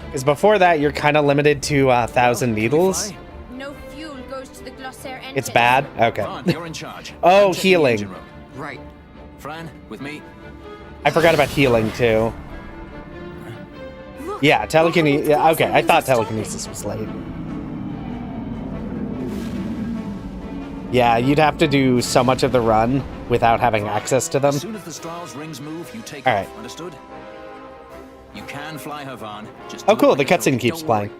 Because before that, you're kind of limited to 1,000 needles. No fuel goes to the Glossaire engine. It's bad? Okay. Fran, you're in charge. Oh, Check the healing. engine room. Right. Fran, with me. I forgot about healing, too. Yeah, telekinesis. Yeah, okay, I thought telekinesis was late. Yeah, you'd have to do so much of the run without having access to them. As soon as the Strahls rings move, you take All off. right. Understood? You can fly her, Vaughn. Just Oh, do it cool, like the I told cutscene you. keeps Don't playing.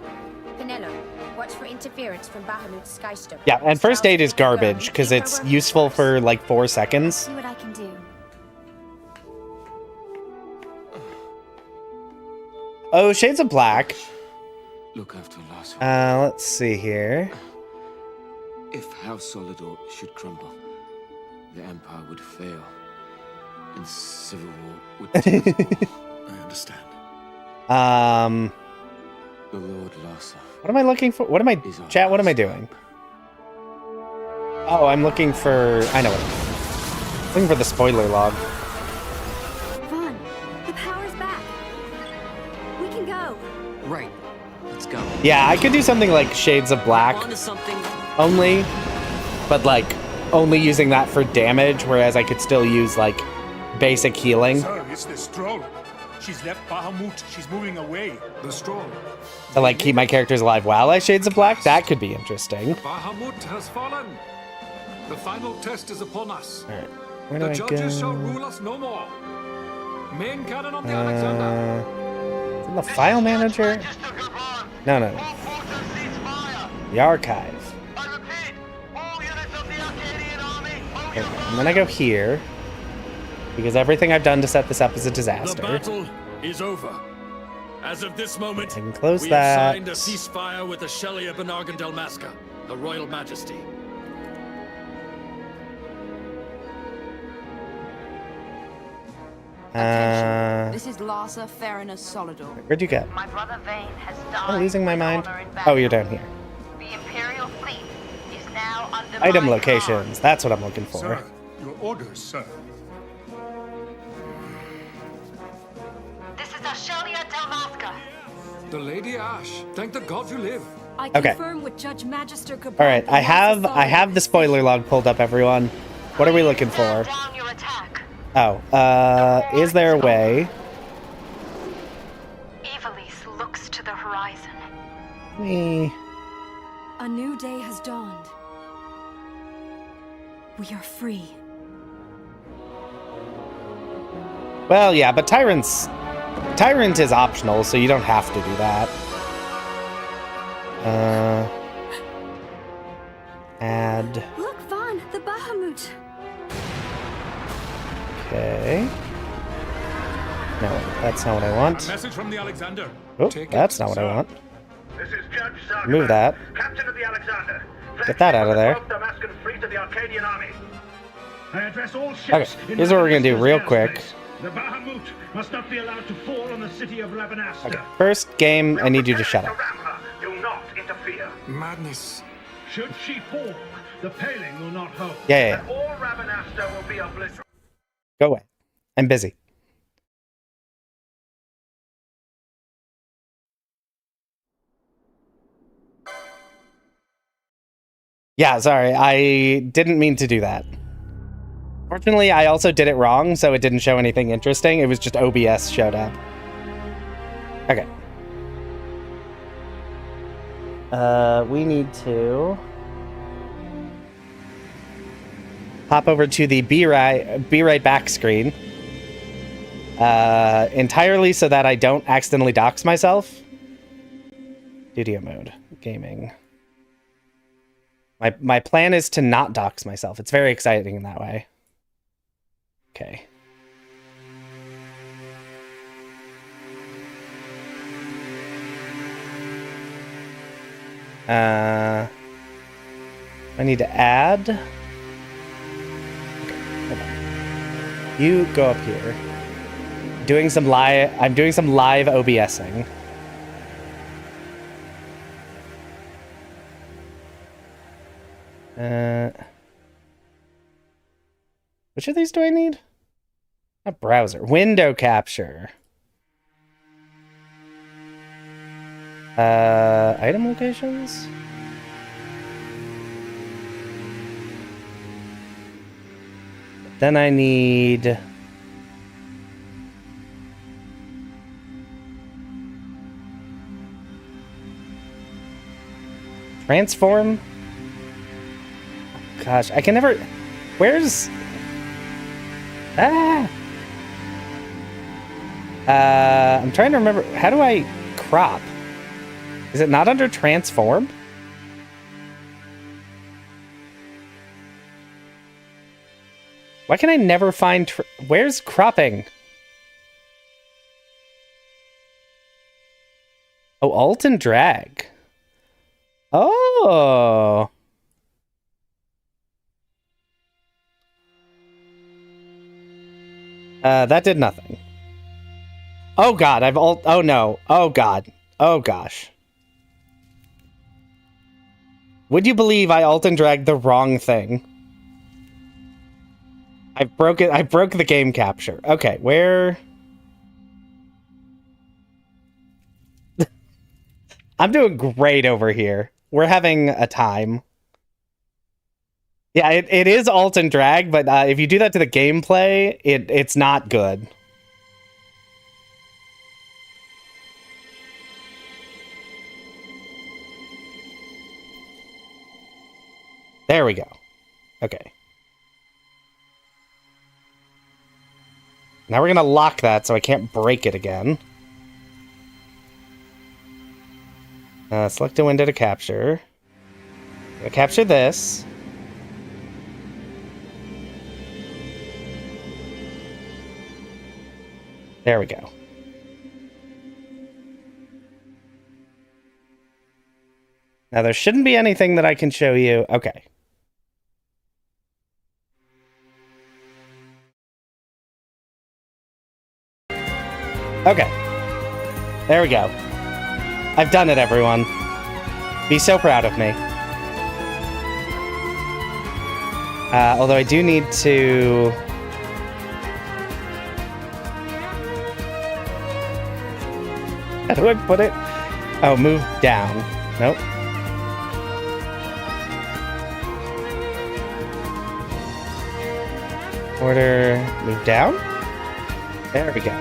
worry. Penelo, watch for interference from Bahamut's Skystone. Yeah, and first aid is garbage, because it's useful for like 4 seconds. See what I can do. Oh, Shades of Black. Look after Lars. Let's see here. If House Solidor should crumble, the Empire would fail, and civil war would take us all. I understand. The Lord Larsa. What am I looking for? What am I... Chat, what am I doing? Oh, I'm looking for... I know what I'm looking for the spoiler log. Vaughn, the power's back. We can Yeah, I could do something like Shades of Black On to something. only, but like only using that for damage, whereas I could still use like basic healing Sir, it's the Stroll. She's left Bahamut. She's moving away. The Stroll. to like keep my characters alive while I Shades of Black. That could be interesting. Bahamut has fallen. The final test is upon us. All right, where do The I judges shall go? rule us no more. Main cannon on the Alexander. Is it the file manager? No. The archive. Okay, and then I go here because everything I've done to set this up is a The disaster. battle is over. As of this moment, I can close we that. have signed a ceasefire with the Shelia Benargan Delmasca, the Royal Majesty. This is Larsa Farinus Solidor. Where'd you go? My brother Vane has died. I'm losing my with mind. honor in Oh, you're battle. down here. The Imperial fleet is now under Item my locations. command. That's what I'm looking for. Sir, your orders, sir. This is Ashelia Delmasca. The Lady Ash. Thank the gods you live. I Okay. confirm with Judge Magister Cabal. All right, I have the spoiler log pulled up, everyone. What are we looking for? Down your attack. Oh, is there a way? Evilise looks to the horizon. Me. A new day has dawned. We are free. Well, yeah, but Tyrant is optional, so you don't have to do that. Add. Look, Vaughn, the Bahamut. Okay. No, that's not what I want. Message from the Alexander. Oh, Take that's it, not what I sir. want. This is Judge Sargon, Move that. Captain of the Alexander. Get that out of there. Damascus fleet of the Arcadian army. I address all ships. Okay, here's what we're gonna do real quick. The Bahamut must not be allowed to fall on the city of Rabanastre. Okay, first game, I need you to shut up. Ram her. Do not interfere. Madness. Should she fall, the paling will not hold. Yeah. And all Rabanastre will be obliterated. Go away. I'm busy. Yeah, sorry. I didn't mean to do that. Fortunately, I also did it wrong, so it didn't show anything interesting. It was just OBS showed up. Okay. We need to hop over to the be right back screen. Entirely so that I don't accidentally dox myself. Studio mode. Gaming. My plan is to not dox myself. It's very exciting in that way. Okay. I need to add. Okay, hold on. You go up here. I'm doing some live OBSing. Which of these do I need? A browser. Window capture. Item locations? Then I need... Transform? Gosh, I can never... Where's... Ah! I'm trying to remember... How do I crop? Is it not under transform? Why can I never find... Where's cropping? Oh, alt and drag. Oh. That did nothing. Oh god, oh no. Oh god. Oh gosh. Would you believe I alt and dragged the wrong thing? I broke the game capture. Okay, where... I'm doing great over here. We're having a time. Yeah, it is alt and drag, but if you do that to the gameplay, it's not good. There we go. Okay. Now we're gonna lock that so I can't break it again. Select a window to capture. Gonna capture this. There we go. Now there shouldn't be anything that I can show you. Okay. Okay. There we go. I've done it, everyone. Be so proud of me. Although I do need to... How do I put it? Oh, move down. Nope. Order, move down? There we go.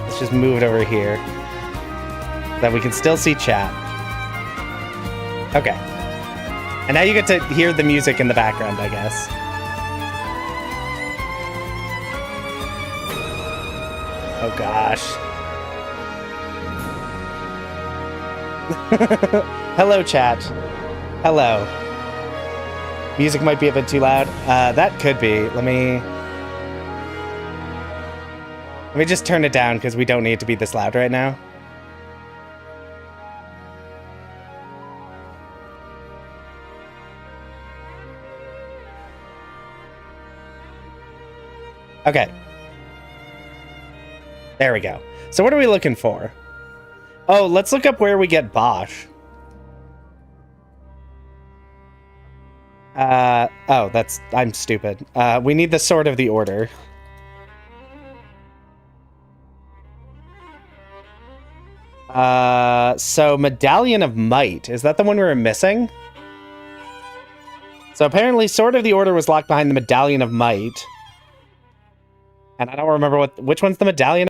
Let's just move it over here. So that we can still see chat. Okay. And now you get to hear the music in the background, I guess. Oh gosh. Hello, chat. Hello. Music might be a bit too loud. That could be. Let me just turn it down because we don't need it to be this loud right now. Okay. There we go. So what are we looking for? Oh, let's look up where we get Bosch. Oh, I'm stupid. We need the Sword of the Order. So Medallion of Might. Is that the one we were missing? So apparently Sword of the Order was locked behind the Medallion of Might. And I don't remember which one's the Medallion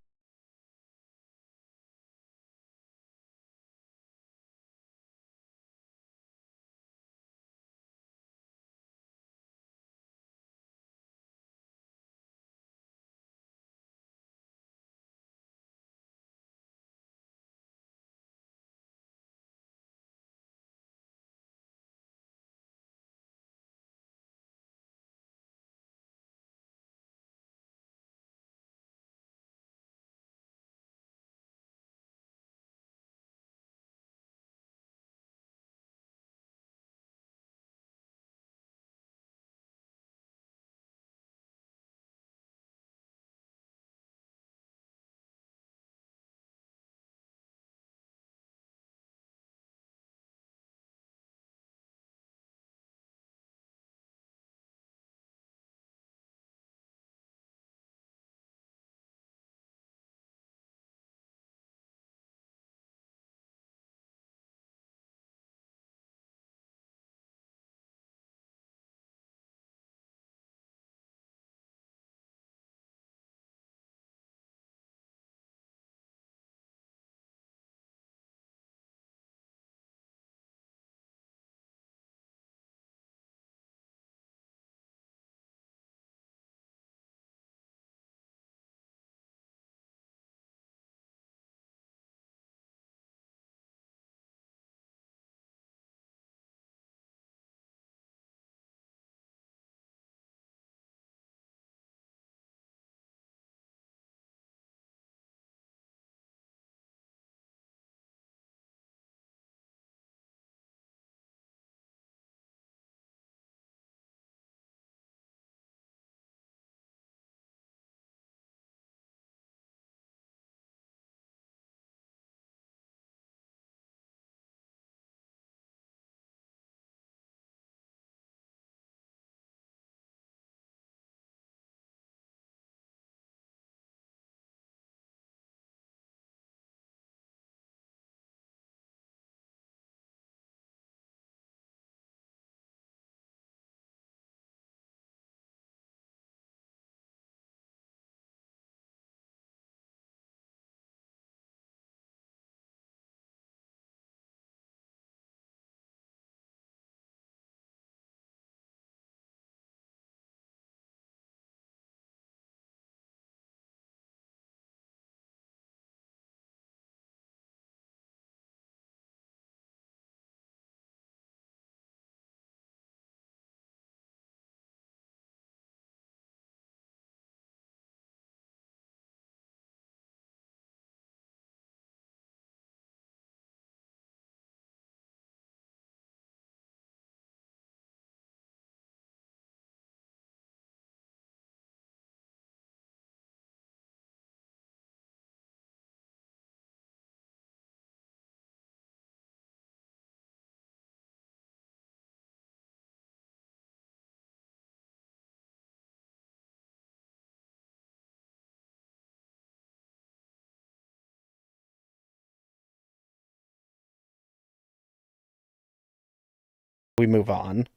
we move on.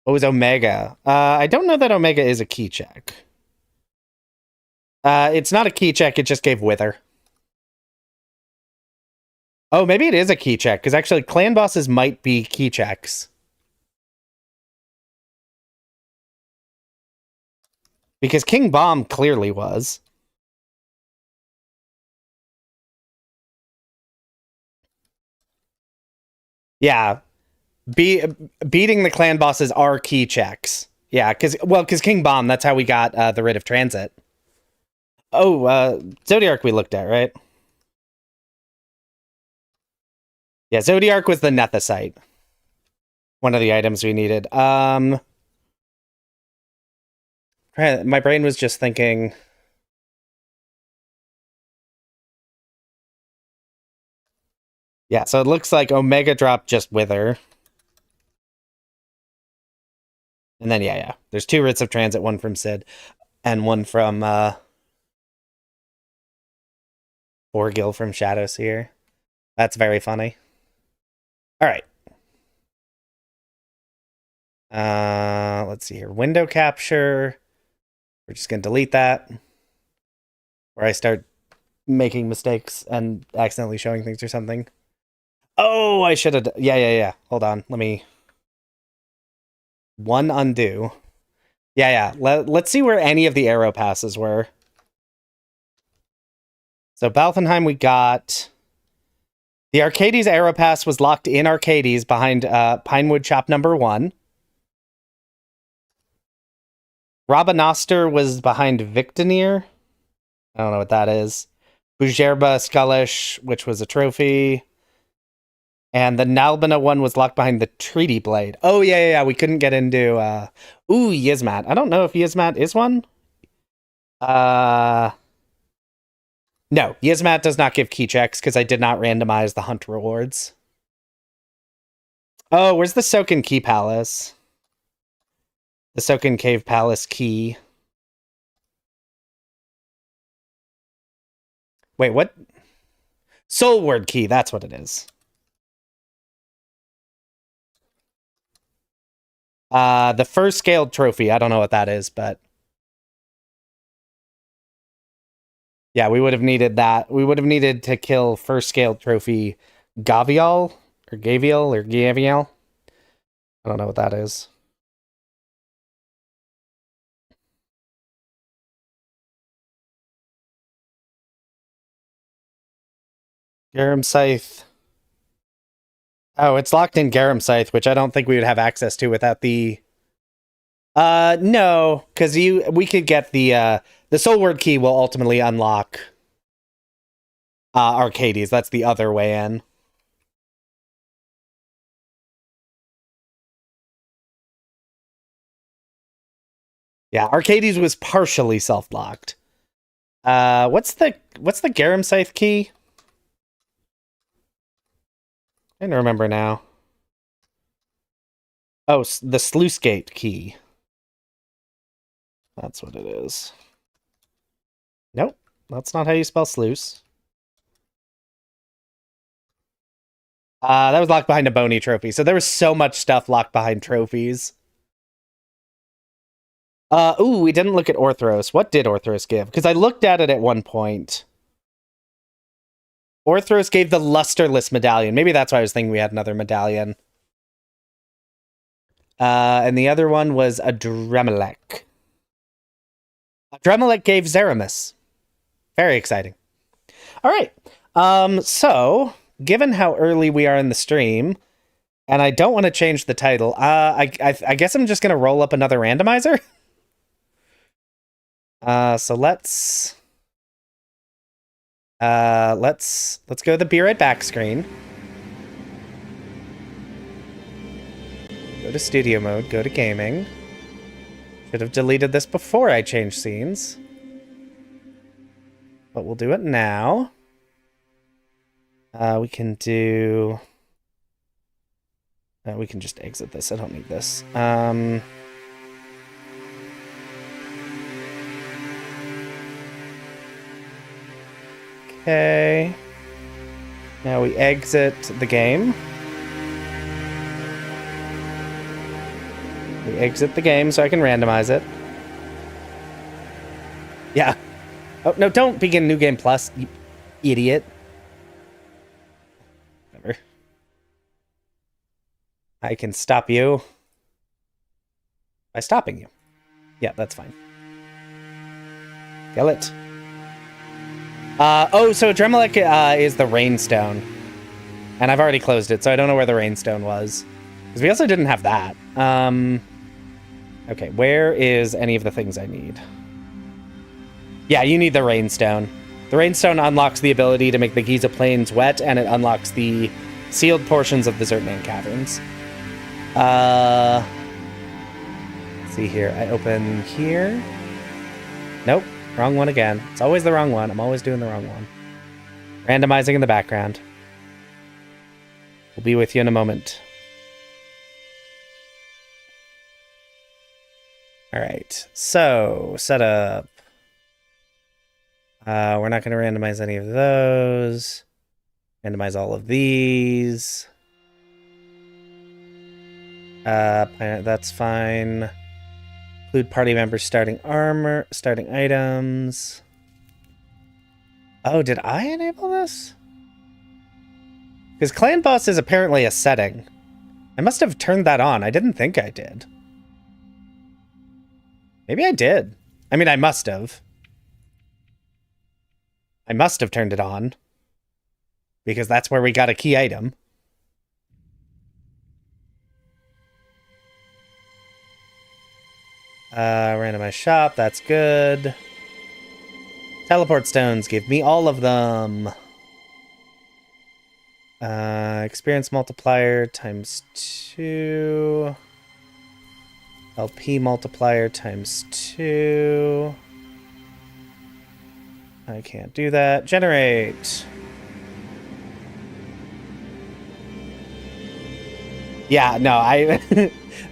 What was Omega? I don't know that Omega is a key check. It's not a key check, it just gave Wither. Oh, maybe it is a key check, because actually clan bosses might be key checks. Because King Bomb clearly was. Yeah. Beating the clan bosses are key checks. Yeah, because King Bomb, that's how we got the Writ of Transit. Oh, Zodiark we looked at, right? Yeah, Zodiark was the Nethicite. One of the items we needed. My brain was just thinking... Yeah, so it looks like Omega dropped just Wither. And then, yeah. There's 2 Writs of Transit, one from Sid, and one from, Borgil from Shadowseer. That's very funny. Alright. Let's see here. Window capture. We're just gonna delete that. Where I start making mistakes and accidentally showing things or something. Oh, I should have... Yeah. Hold on. Let me... One undo. Yeah. Let's see where any of the arrow passes were. So Balfenheim we got... The Arcades arrow pass was locked in Arcades behind Pinewood Chop number 1. Rabanastre was behind Victonir. I don't know what that is. Bujerba Skullish, which was a trophy. And the Nalbina one was locked behind the Treaty Blade. Oh, yeah. We couldn't get into... Ooh, Yizmat. I don't know if Yizmat is one. No, Yizmat does not give key checks because I did not randomize the hunt rewards. Oh, where's the Soken Key Palace? The Soken Cave Palace key. Wait, what? Soulward Key, that's what it is. The first scaled trophy, I don't know what that is, but... Yeah, we would have needed that. We would have needed to kill first scaled trophy Gavial, or Gavial. I don't know what that is. Garum Scythe. Oh, it's locked in Garum Scythe, which I don't think we would have access to without the... No, because we could get the Soulward Key will ultimately unlock Arcades. That's the other way in. Yeah, Arcades was partially self-locked. What's the Garum Scythe key? I don't remember now. Oh, the Sluice Gate key. That's what it is. Nope, that's not how you spell sluice. That was locked behind a bony trophy. So there was so much stuff locked behind trophies. Ooh, we didn't look at Orthros. What did Orthros give? Because I looked at it at one point. Orthros gave the Lusterless medallion. Maybe that's why I was thinking we had another medallion. And the other one was a Dremelech. Dremelech gave Zeramis. Very exciting. All right. So, given how early we are in the stream, and I don't want to change the title, I guess I'm just going to roll up another randomizer. So let's go to the Be Right Back screen. Go to studio mode, go to gaming. Should have deleted this before I changed scenes. But we'll do it now. We can do... we can just exit this, I don't need this. Okay. Now we exit the game. We exit the game so I can randomize it. Yeah. Oh, no, don't begin New Game Plus, you idiot. Whatever. I can stop you by stopping you. Yeah, that's fine. Kill it. Oh, so Dremelec is the Rainstone. And I've already closed it, so I don't know where the Rainstone was. Because we also didn't have that. Okay, where is any of the things I need? Yeah, you need the Rainstone. The Rainstone unlocks the ability to make the Giza Plains wet, and it unlocks the sealed portions of the Zertman Caverns. Let's see here. I open here. Nope. Wrong one again. It's always the wrong one. I'm always doing the wrong one. Randomizing in the background. We'll be with you in a moment. Alright. So, setup. We're not going to randomize any of those. Randomize all of these. That's fine. Include party members starting armor, starting items. Oh, did I enable this? Because clan boss is apparently a setting. I must have turned that on. I didn't think I did. Maybe I did. I mean, I must have. I must have turned it on. Because that's where we got a key item. Randomize shop, that's good. Teleport stones, give me all of them. Experience multiplier times 2. LP multiplier times 2. I can't do that. Generate. Yeah, no, I...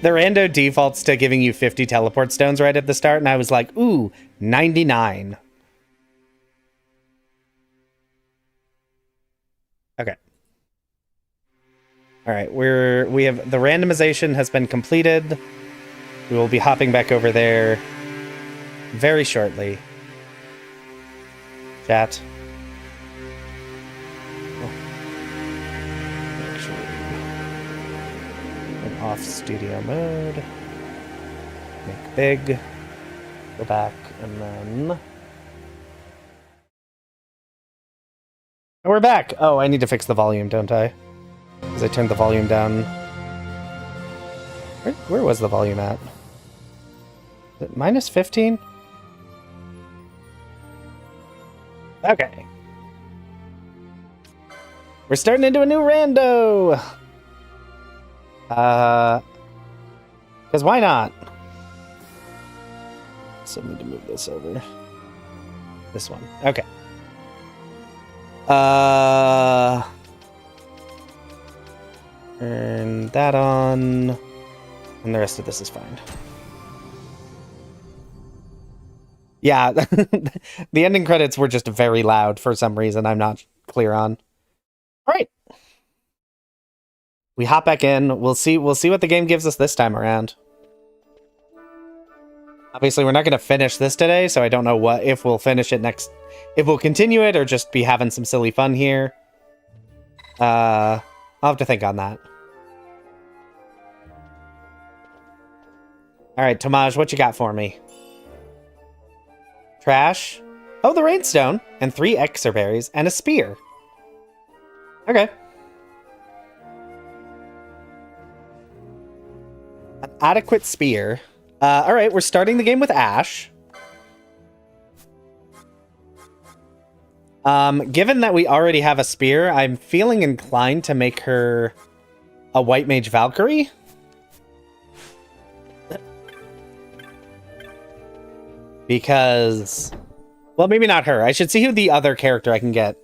The rando defaults to giving you 50 teleport stones right at the start, and I was like, ooh, 99. Okay. Alright, we have... The randomization has been completed. We will be hopping back over there very shortly. Chat. Off studio mode. Make big. Go back and then... Oh, we're back! Oh, I need to fix the volume, don't I? Because I turned the volume down. Where was the volume at? Is it minus 15? Okay. We're starting into a new rando! Because why not? So I need to move this over. This one. Okay. Turn that on. And the rest of this is fine. Yeah, the ending credits were just very loud for some reason I'm not clear on. All right. We hop back in. We'll see what the game gives us this time around. Obviously, we're not going to finish this today, so I don't know if we'll finish it next. If we'll continue it or just be having some silly fun here. I'll have to think on that. All right, Tomaj, what you got for me? Trash. Oh, the Rainstone. And 3 Exorberries and a spear. Okay. An adequate spear. All right, we're starting the game with Ash. Given that we already have a spear, I'm feeling inclined to make her a White Mage Valkyrie. Because... Well, maybe not her. I should see who the other character I can get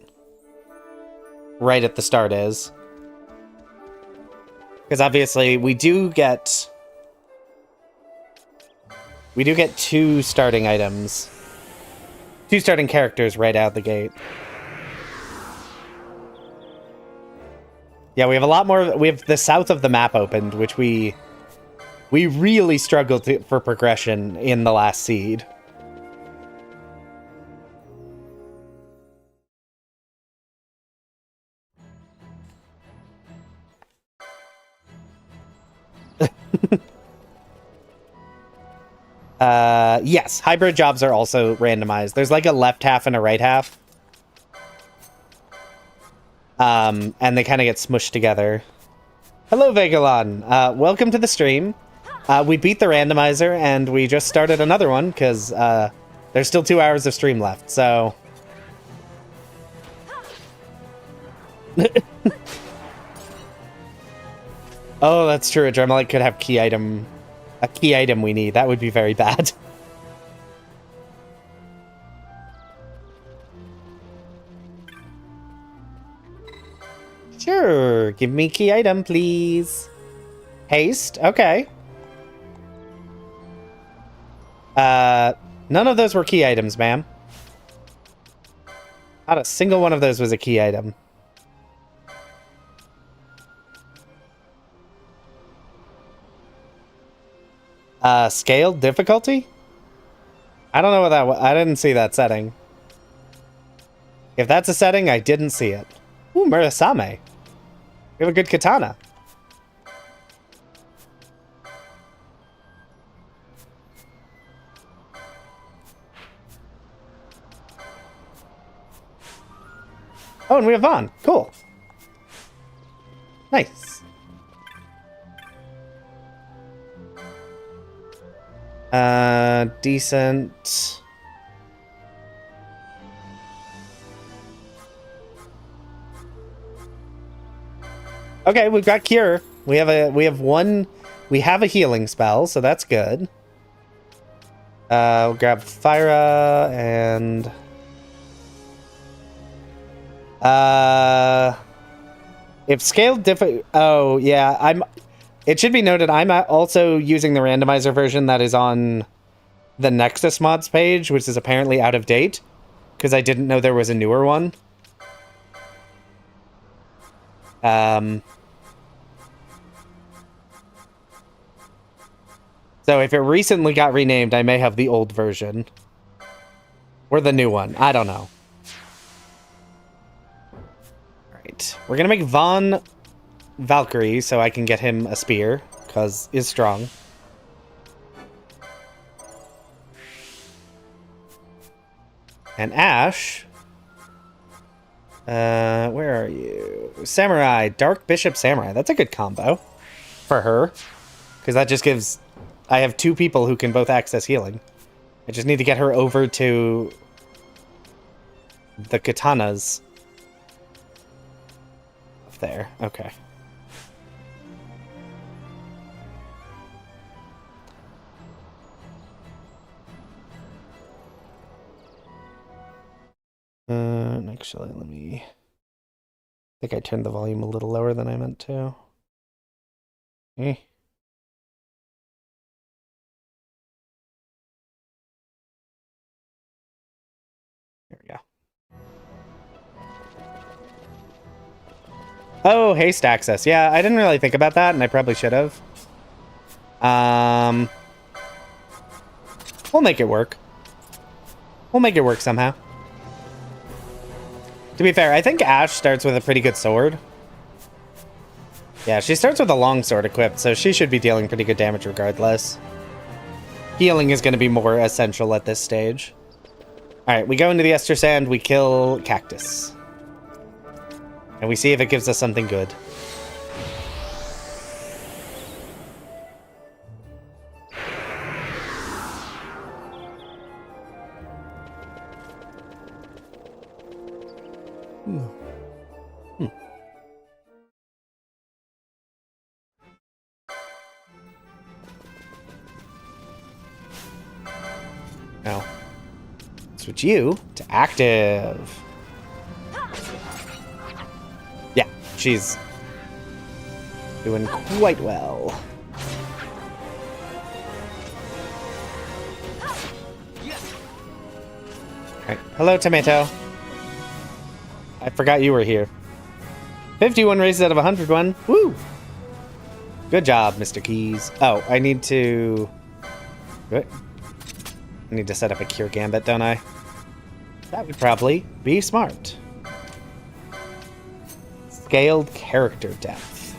right at the start is. Because obviously, we do get 2 starting items. 2 starting characters right out the gate. Yeah, we have a lot more. We have the south of the map opened, which we really struggled for progression in the last seed. Yes, hybrid jobs are also randomized. There's like a left half and a right half. And they kind of get smushed together. Hello, Vegalon. Welcome to the stream. We beat the randomizer, and we just started another one, because there's still 2 hours of stream left, so... Oh, that's true. A Dremelic could have a key item we need. That would be very bad. Sure, give me key item, please. Haste, okay. None of those were key items, ma'am. Not a single one of those was a key item. Scaled difficulty? I don't know what that was. I didn't see that setting. If that's a setting, I didn't see it. Ooh, Murasame. We have a good katana. Oh, and we have Vaughn. Cool. Nice. Decent. Okay, we've got cure. We have a healing spell, so that's good. We'll grab Thyra and if scaled oh yeah, it should be noted I'm also using the randomizer version that is on the Nexus mods page, which is apparently out of date because I didn't know there was a newer one. So if it recently got renamed, I may have the old version. Or the new one. I don't know. Alright. We're gonna make Vaughn Valkyrie so I can get him a spear, because he's strong. And Ash... where are you? Samurai. Dark Bishop Samurai. That's a good combo for her. Because that just gives... I have two people who can both access healing. I just need to get her over to the katanas. Up there. Okay. Actually, let me... I think I turned the volume a little lower than I meant to. Eh. There we go. Oh, haste access. Yeah, I didn't really think about that, and I probably should have. We'll make it work. We'll make it work somehow. To be fair, I think Ash starts with a pretty good sword. Yeah, she starts with a long sword equipped, so she should be dealing pretty good damage regardless. Healing is going to be more essential at this stage. Alright, we go into the Ester Sand, we kill Cactus. And we see if it gives us something good. Now, switch you to active. Yeah, she's doing quite well. Alright, hello, Tomato. I forgot you were here. 51 races out of 101. Woo! Good job, Mr. Keys. Oh, I need to... What? I need to set up a cure gambit, don't I? That would probably be smart. Scaled character depth.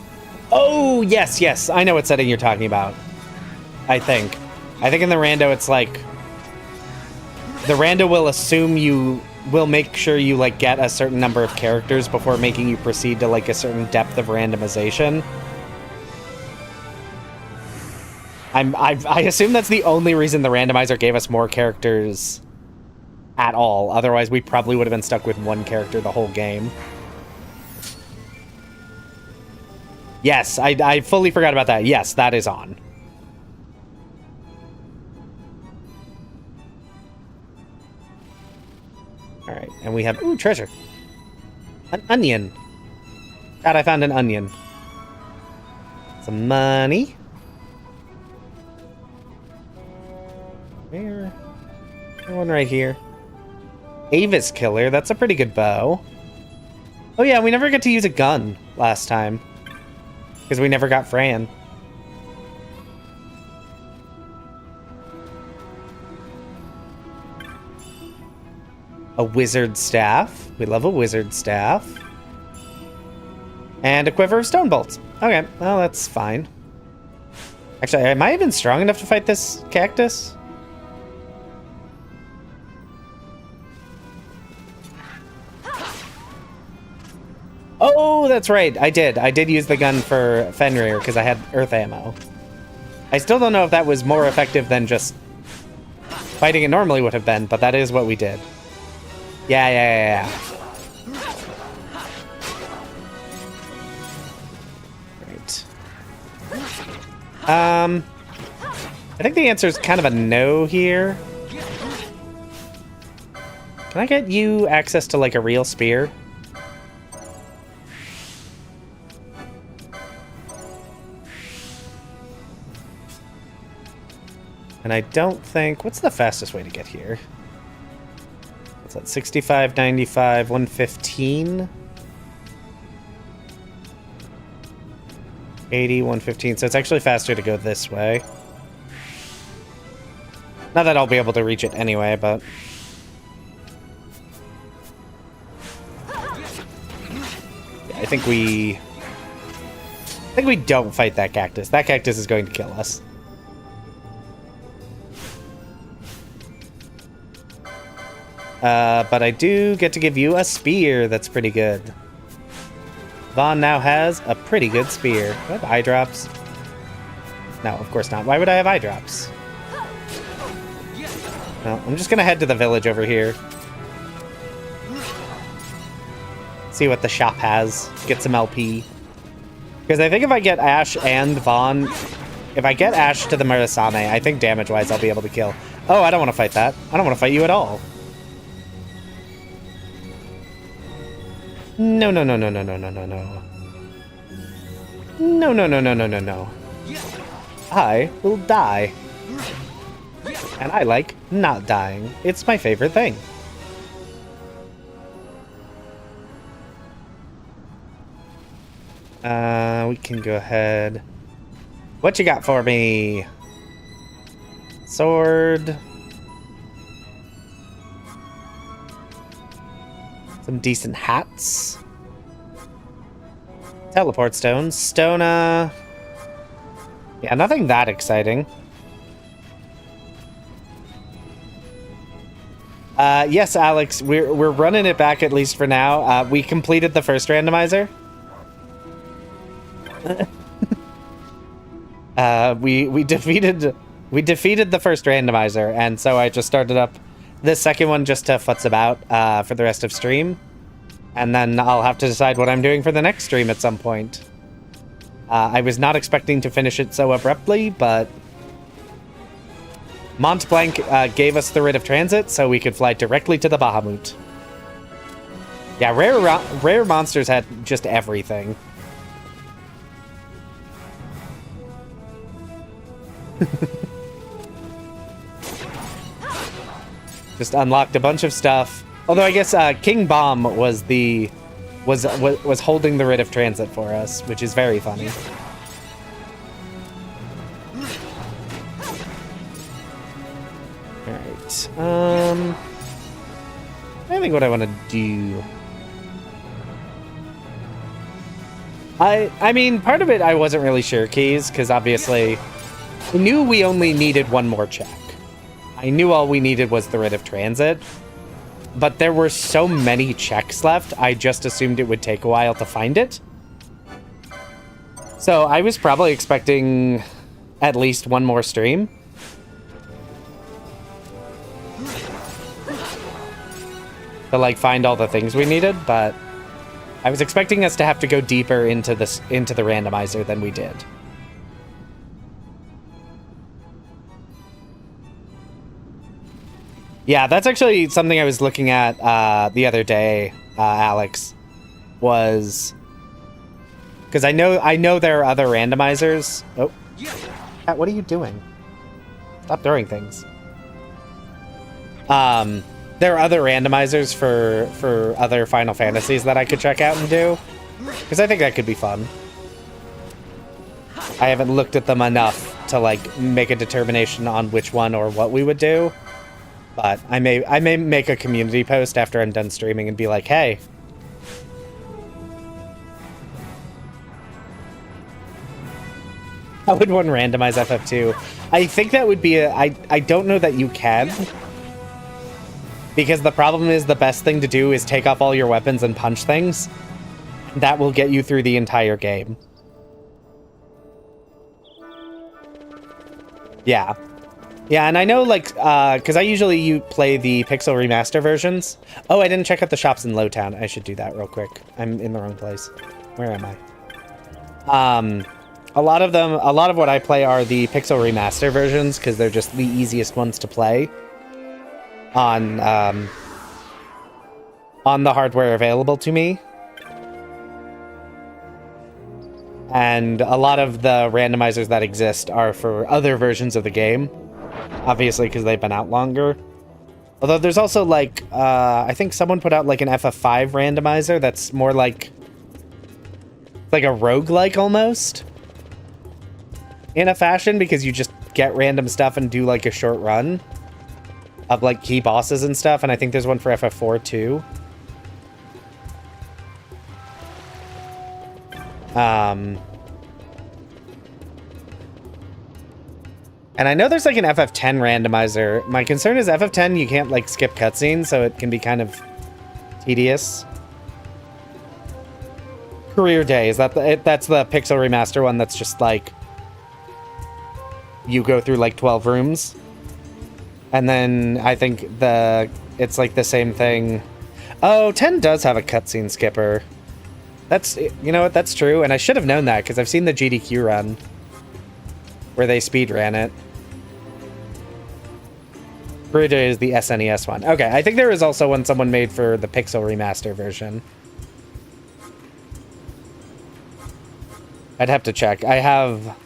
Oh, yes, yes. I know what setting you're talking about. I think in the rando, it's like... The rando will assume you... will make sure you, like, get a certain number of characters before making you proceed to, like, a certain depth of randomization. I assume that's the only reason the randomizer gave us more characters at all. Otherwise, we probably would have been stuck with one character the whole game. Yes, I fully forgot about that. Yes, that is on. Alright, and we have... Ooh, treasure. An onion. God, I found an onion. Some money. Where? One right here. Avis Killer, that's a pretty good bow. Oh yeah, we never got to use a gun last time. Because we never got Fran. A wizard staff. We love a wizard staff. And a quiver of stone bolts. Okay, well, that's fine. Actually, am I even strong enough to fight this cactus? Oh, that's right. I did use the gun for Fenrir because I had earth ammo. I still don't know if that was more effective than just fighting it normally would have been, but that is what we did. Yeah. Right. I think the answer is kind of a no here. Can I get you access to, like, a real spear? And I don't think... What's the fastest way to get here? What's that? 65, 95, 115? 80, 115. So it's actually faster to go this way. Not that I'll be able to reach it anyway, but... Yeah, I think we don't fight that cactus. That cactus is going to kill us. But I do get to give you a spear that's pretty good. Vaughn now has a pretty good spear. Do I have eye drops? No, of course not. Why would I have eye drops? No, I'm just gonna head to the village over here. See what the shop has. Get some LP. Because I think if I get Ash and Vaughn... If I get Ash to the Marasane, I think damage-wise I'll be able to kill. Oh, I don't want to fight that. I don't want to fight you at all. No. No. I will die. And I like not dying. It's my favorite thing. We can go ahead. What you got for me? Sword. Some decent hats. Teleport stones. Stona. Yeah, nothing that exciting. Yes, Alex, we're running it back at least for now. We completed the first randomizer. We defeated the first randomizer, and so I just started up the second one just to futz about for the rest of stream, and then I'll have to decide what I'm doing for the next stream at some point. I was not expecting to finish it so abruptly, but Mont Blanc gave us the writ of transit so we could fly directly to the Bahamut. Yeah, rare monsters had just everything. Just unlocked a bunch of stuff. Although I guess King Bomb was the was holding the writ of transit for us, which is very funny. All right. I think what I want to do. I mean, part of it I wasn't really sure, Keys, because obviously I knew we only needed one more check. I knew all we needed was the writ of transit, but there were so many checks left, I just assumed it would take a while to find it. So I was probably expecting at least one more stream. To like find all the things we needed, but I was expecting us to have to go deeper into the randomizer than we did. Yeah, that's actually something I was looking at the other day, Alex, was because I know there are other randomizers. Oh, Kat, what are you doing? Stop throwing things. There are other randomizers for other Final Fantasies that I could check out and do, because I think that could be fun. I haven't looked at them enough to like make a determination on which one or what we would do, but I may make a community post after I'm done streaming and be like, hey, how would one randomize FF2? I think that would be I don't know that you can. Because the problem is the best thing to do is take off all your weapons and punch things. That will get you through the entire game. Yeah. Yeah, and I know, like, because I usually play the Pixel Remaster versions. Oh, I didn't check out the shops in Lowtown. I should do that real quick. I'm in the wrong place. Where am I? A lot of what I play are the Pixel Remaster versions, because they're just the easiest ones to play on the hardware available to me. And a lot of the randomizers that exist are for other versions of the game, obviously because they've been out longer. Although there's also like I think someone put out like an FF5 randomizer that's more like a roguelike almost in a fashion, because you just get random stuff and do like a short run of like key bosses and stuff, and I think there's one for FF4 too. And I know there's like an FF10 randomizer. My concern is FF10 you can't like skip cutscenes, so it can be kind of tedious. Career Day, is that that's the Pixel Remaster one that's just like you go through like 12 rooms. And then I think it's like the same thing. Oh, 10 does have a cutscene skipper. That's, you know what, that's true. And I should have known that because I've seen the GDQ run where they speed ran it. Burrito is the SNES one. Okay, I think there is also one someone made for the Pixel Remaster version. I'd have to check. I have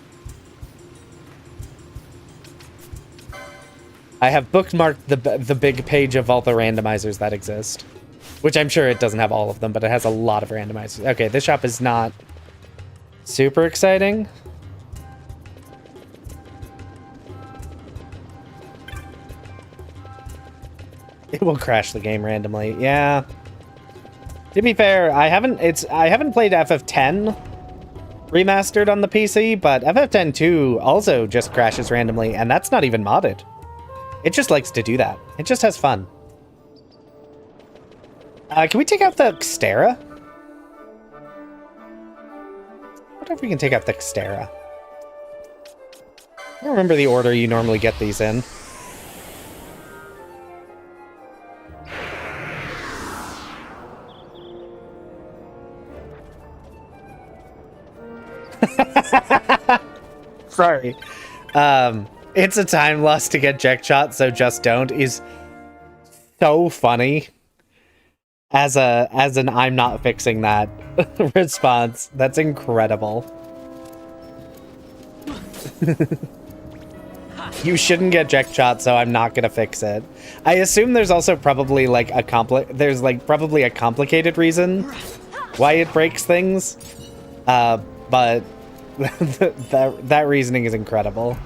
bookmarked the big page of all the randomizers that exist, which I'm sure it doesn't have all of them, but it has a lot of randomizers. Okay, this shop is not super exciting. It will crash the game randomly. Yeah. To be fair, I haven't played FF10 remastered on the PC, but FF10 2 also just crashes randomly, and that's not even modded. It just likes to do that. It just has fun. Can we take out the Xterra? I wonder if we can take out the Xterra. I don't remember the order you normally get these in. Sorry. It's a time loss to get Jack shot, so just don't is so funny as an I'm not fixing that response. That's incredible. You shouldn't get Jack shot, so I'm not gonna fix it. I assume there's also probably like probably a complicated reason why it breaks things, but that reasoning is incredible.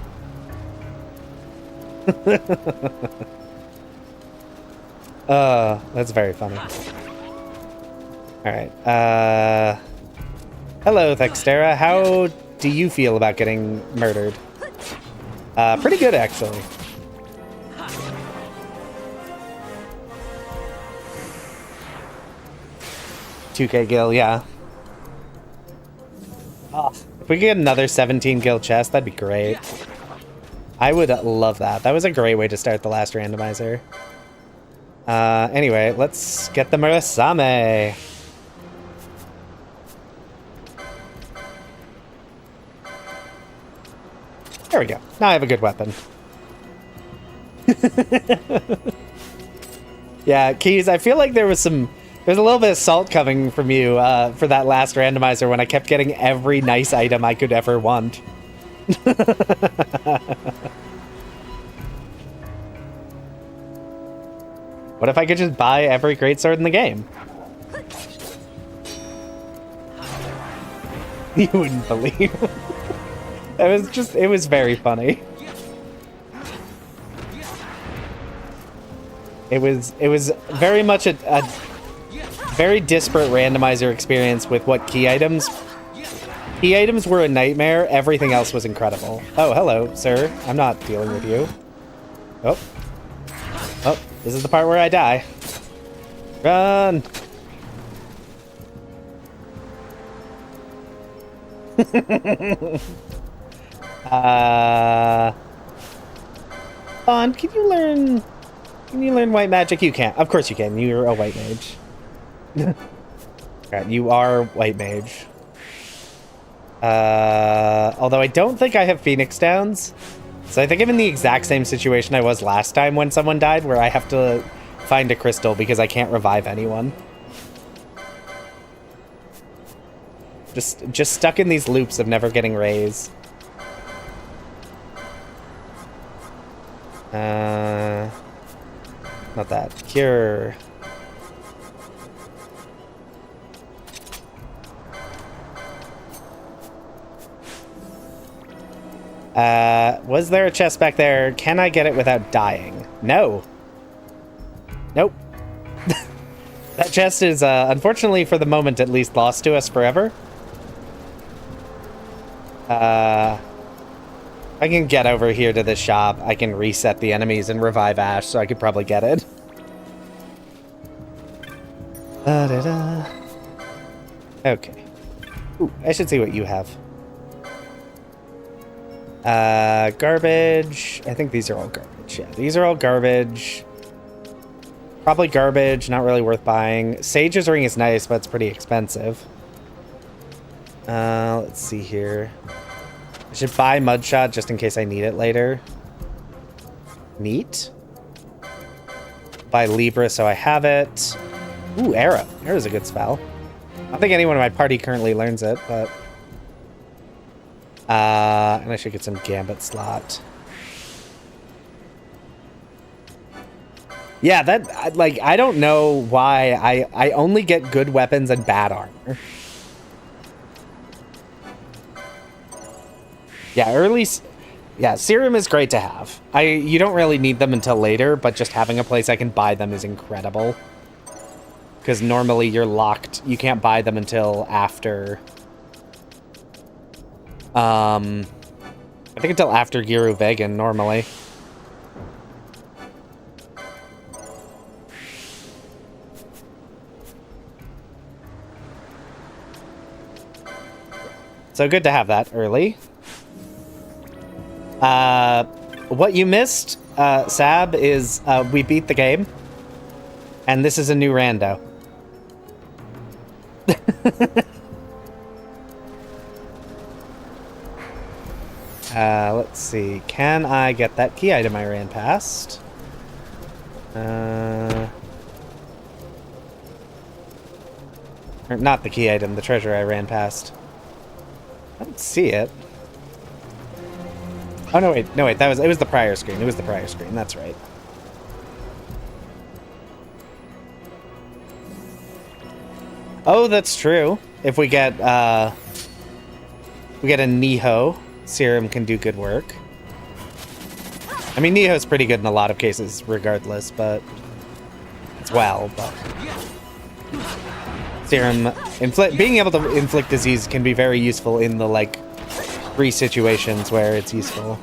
That's very funny. Alright, hello, Thextera. How do you feel about getting murdered? Pretty good, actually. $2K gil, yeah. Oh, if we could get another 17 gil chest, that'd be great. I would love that. That was a great way to start the last randomizer. Anyway, let's get the Murasame. There we go. Now I have a good weapon. Yeah, Keys, I feel like there's a little bit of salt coming from you for that last randomizer when I kept getting every nice item I could ever want. What if I could just buy every greatsword in the game? You wouldn't believe. It was very funny. It was very much a very disparate randomizer experience with what key items. Key items were a nightmare, everything else was incredible. Oh, hello, sir. I'm not dealing with you. Oh. Oh, this is the part where I die. Run! Bond, can you learn white magic? You can. Of course you can. You're a white mage. Right, you are white mage. Although I don't think I have Phoenix Downs. So I think I'm in the exact same situation I was last time when someone died, where I have to find a crystal because I can't revive anyone. Just stuck in these loops of never getting rays. Not that. Cure. Was there a chest back there? Can I get it without dying? No. Nope. That chest is, unfortunately for the moment at least, lost to us forever. I can get over here to the shop. I can reset the enemies and revive Ash, so I could probably get it. Okay. Ooh, I should see what you have. Garbage. I think these are all garbage. Yeah, these are all garbage. Probably garbage, not really worth buying. Sage's ring is nice, but it's pretty expensive. Let's see here. I should buy Mudshot just in case I need it later. Neat. Buy Libra so I have it. Ooh, Arrow. Arrow's a good spell. I don't think anyone in my party currently learns it, but... and I should get some Gambit slot. Yeah, that, like, I don't know why I only get good weapons and bad armor. Yeah, yeah, Serum is great to have. You don't really need them until later, but just having a place I can buy them is incredible. Because normally you're locked, you can't buy them until after... I think until after Giru Vegan, normally. So good to have that early. What you missed, Sab, is we beat the game. And this is a new rando. Let's see. Can I get that key item I ran past? Or not the key item, the treasure I ran past. I don't see it. Oh, no, wait. No, wait. It was the prior screen. It was the prior screen. That's right. Oh, that's true. If we get a Niho, serum can do good work. I mean, Niho's pretty good in a lot of cases, regardless, but as well. But serum being able to inflict disease can be very useful in the like 3 situations where it's useful.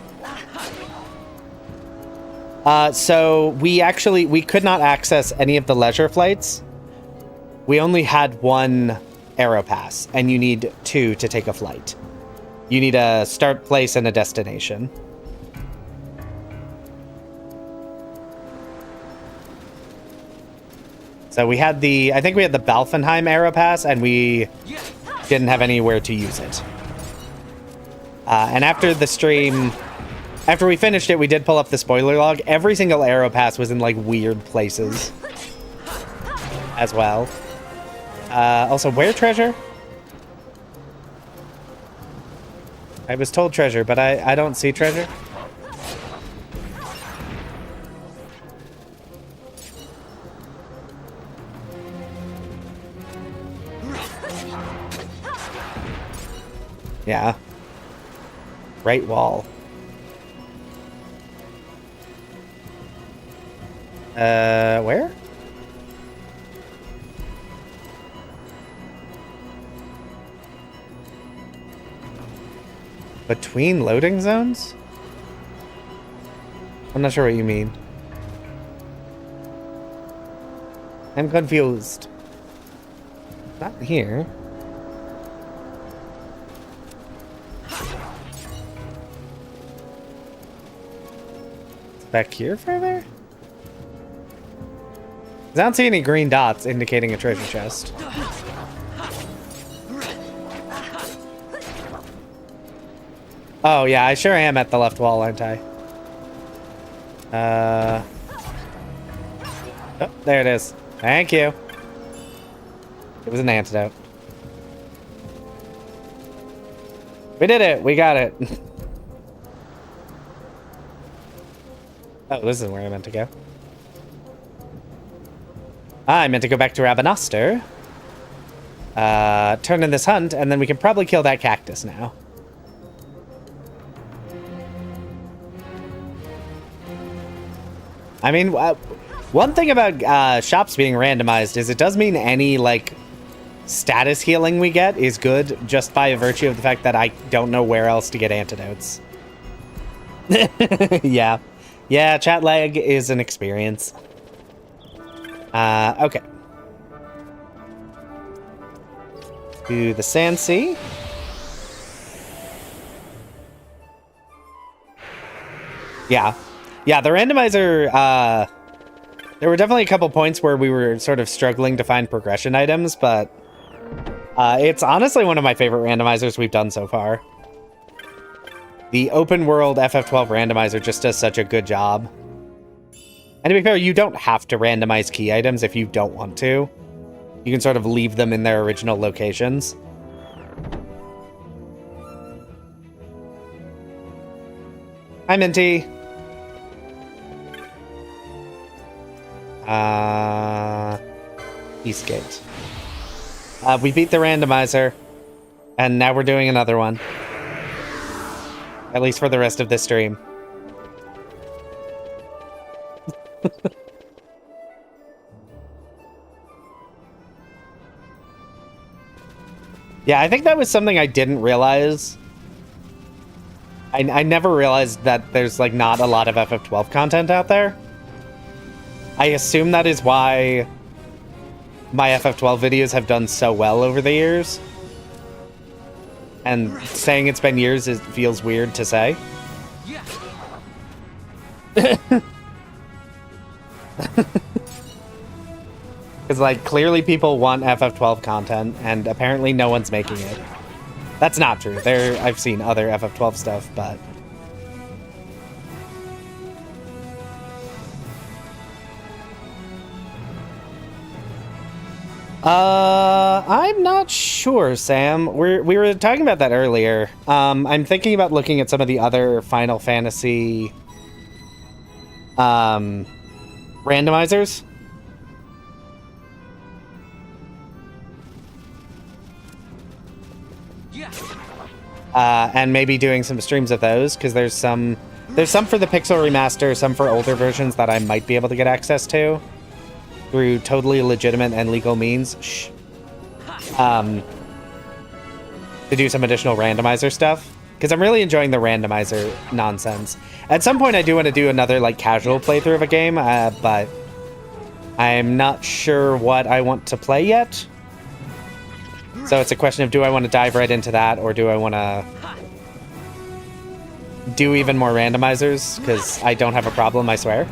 So we could not access any of the leisure flights. We only had 1 aero pass, and you need 2 to take a flight. You need a start place and a destination. So we had I think we had the Balfenheim aero pass, and we didn't have anywhere to use it. And after the stream, after we finished it, we did pull up the spoiler log. Every single aero pass was in like weird places as well. Also, where treasure? I was told treasure, but I don't see treasure. Yeah. Right wall. Where? Between loading zones? I'm not sure what you mean. I'm confused. Not here. It's back here further? 'Cause I don't see any green dots indicating a treasure chest. Oh, yeah, I sure am at the left wall, aren't I? Oh, there it is. Thank you. It was an antidote. We did it. We got it. Oh, this is where I meant to go. I meant to go back to Rabanastre. Turn in this hunt, and then we can probably kill that cactus now. I mean, one thing about shops being randomized is it does mean any, like, status healing we get is good just by virtue of the fact that I don't know where else to get antidotes. Yeah. Yeah, chat lag is an experience. Okay. To the Sand Sea. Yeah. Yeah, the randomizer, there were definitely a couple points where we were sort of struggling to find progression items, but it's honestly one of my favorite randomizers we've done so far. The open world FF12 randomizer just does such a good job. And to be fair, you don't have to randomize key items if you don't want to. You can sort of leave them in their original locations. Hi, Minty. Eastgate. We beat the randomizer, and now we're doing another one. At least for the rest of this stream. Yeah, I think that was something I didn't realize. I never realized that there's, like, not a lot of FF12 content out there. I assume that is why my FF12 videos have done so well over the years. And saying it's been years feels weird to say. Because, like, clearly people want FF12 content, and apparently no one's making it. That's not true. I've seen other FF12 stuff, but... I'm not sure, Sam. We were talking about that earlier. I'm thinking about looking at some of the other Final Fantasy randomizers. And maybe doing some streams of those, because there's some for the Pixel Remaster, some for older versions that I might be able to get access to through totally legitimate and legal means. Shh. To do some additional randomizer stuff, because I'm really enjoying the randomizer nonsense. At some point, I do want to do another like casual playthrough of a game, but I'm not sure what I want to play yet. So it's a question of, do I want to dive right into that, or do I want to do even more randomizers? Because I don't have a problem, I swear.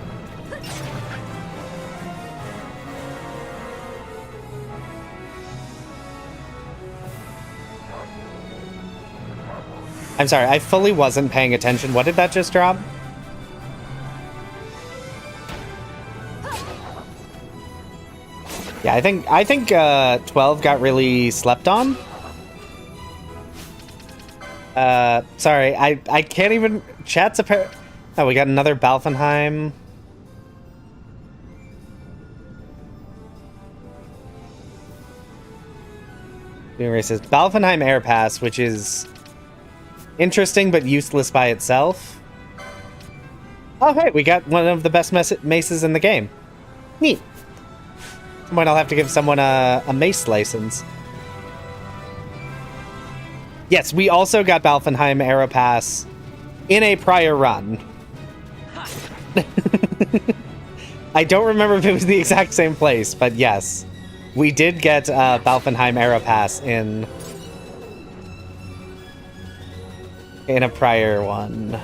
I'm sorry, I fully wasn't paying attention. What did that just drop? Yeah, I think 12 got really slept on. Sorry, I can't even... Chat's Oh, we got another Balfenheim. Being racist. Balfenheim Air Pass, which is interesting but useless by itself. Oh, hey, we got one of the best maces in the game. Neat. Some point I'll have to give someone a mace license. Yes, we also got Balfenheim Aeropass in a prior run. I don't remember if it was the exact same place, but yes. We did get Balfenheim Aeropass in a prior one.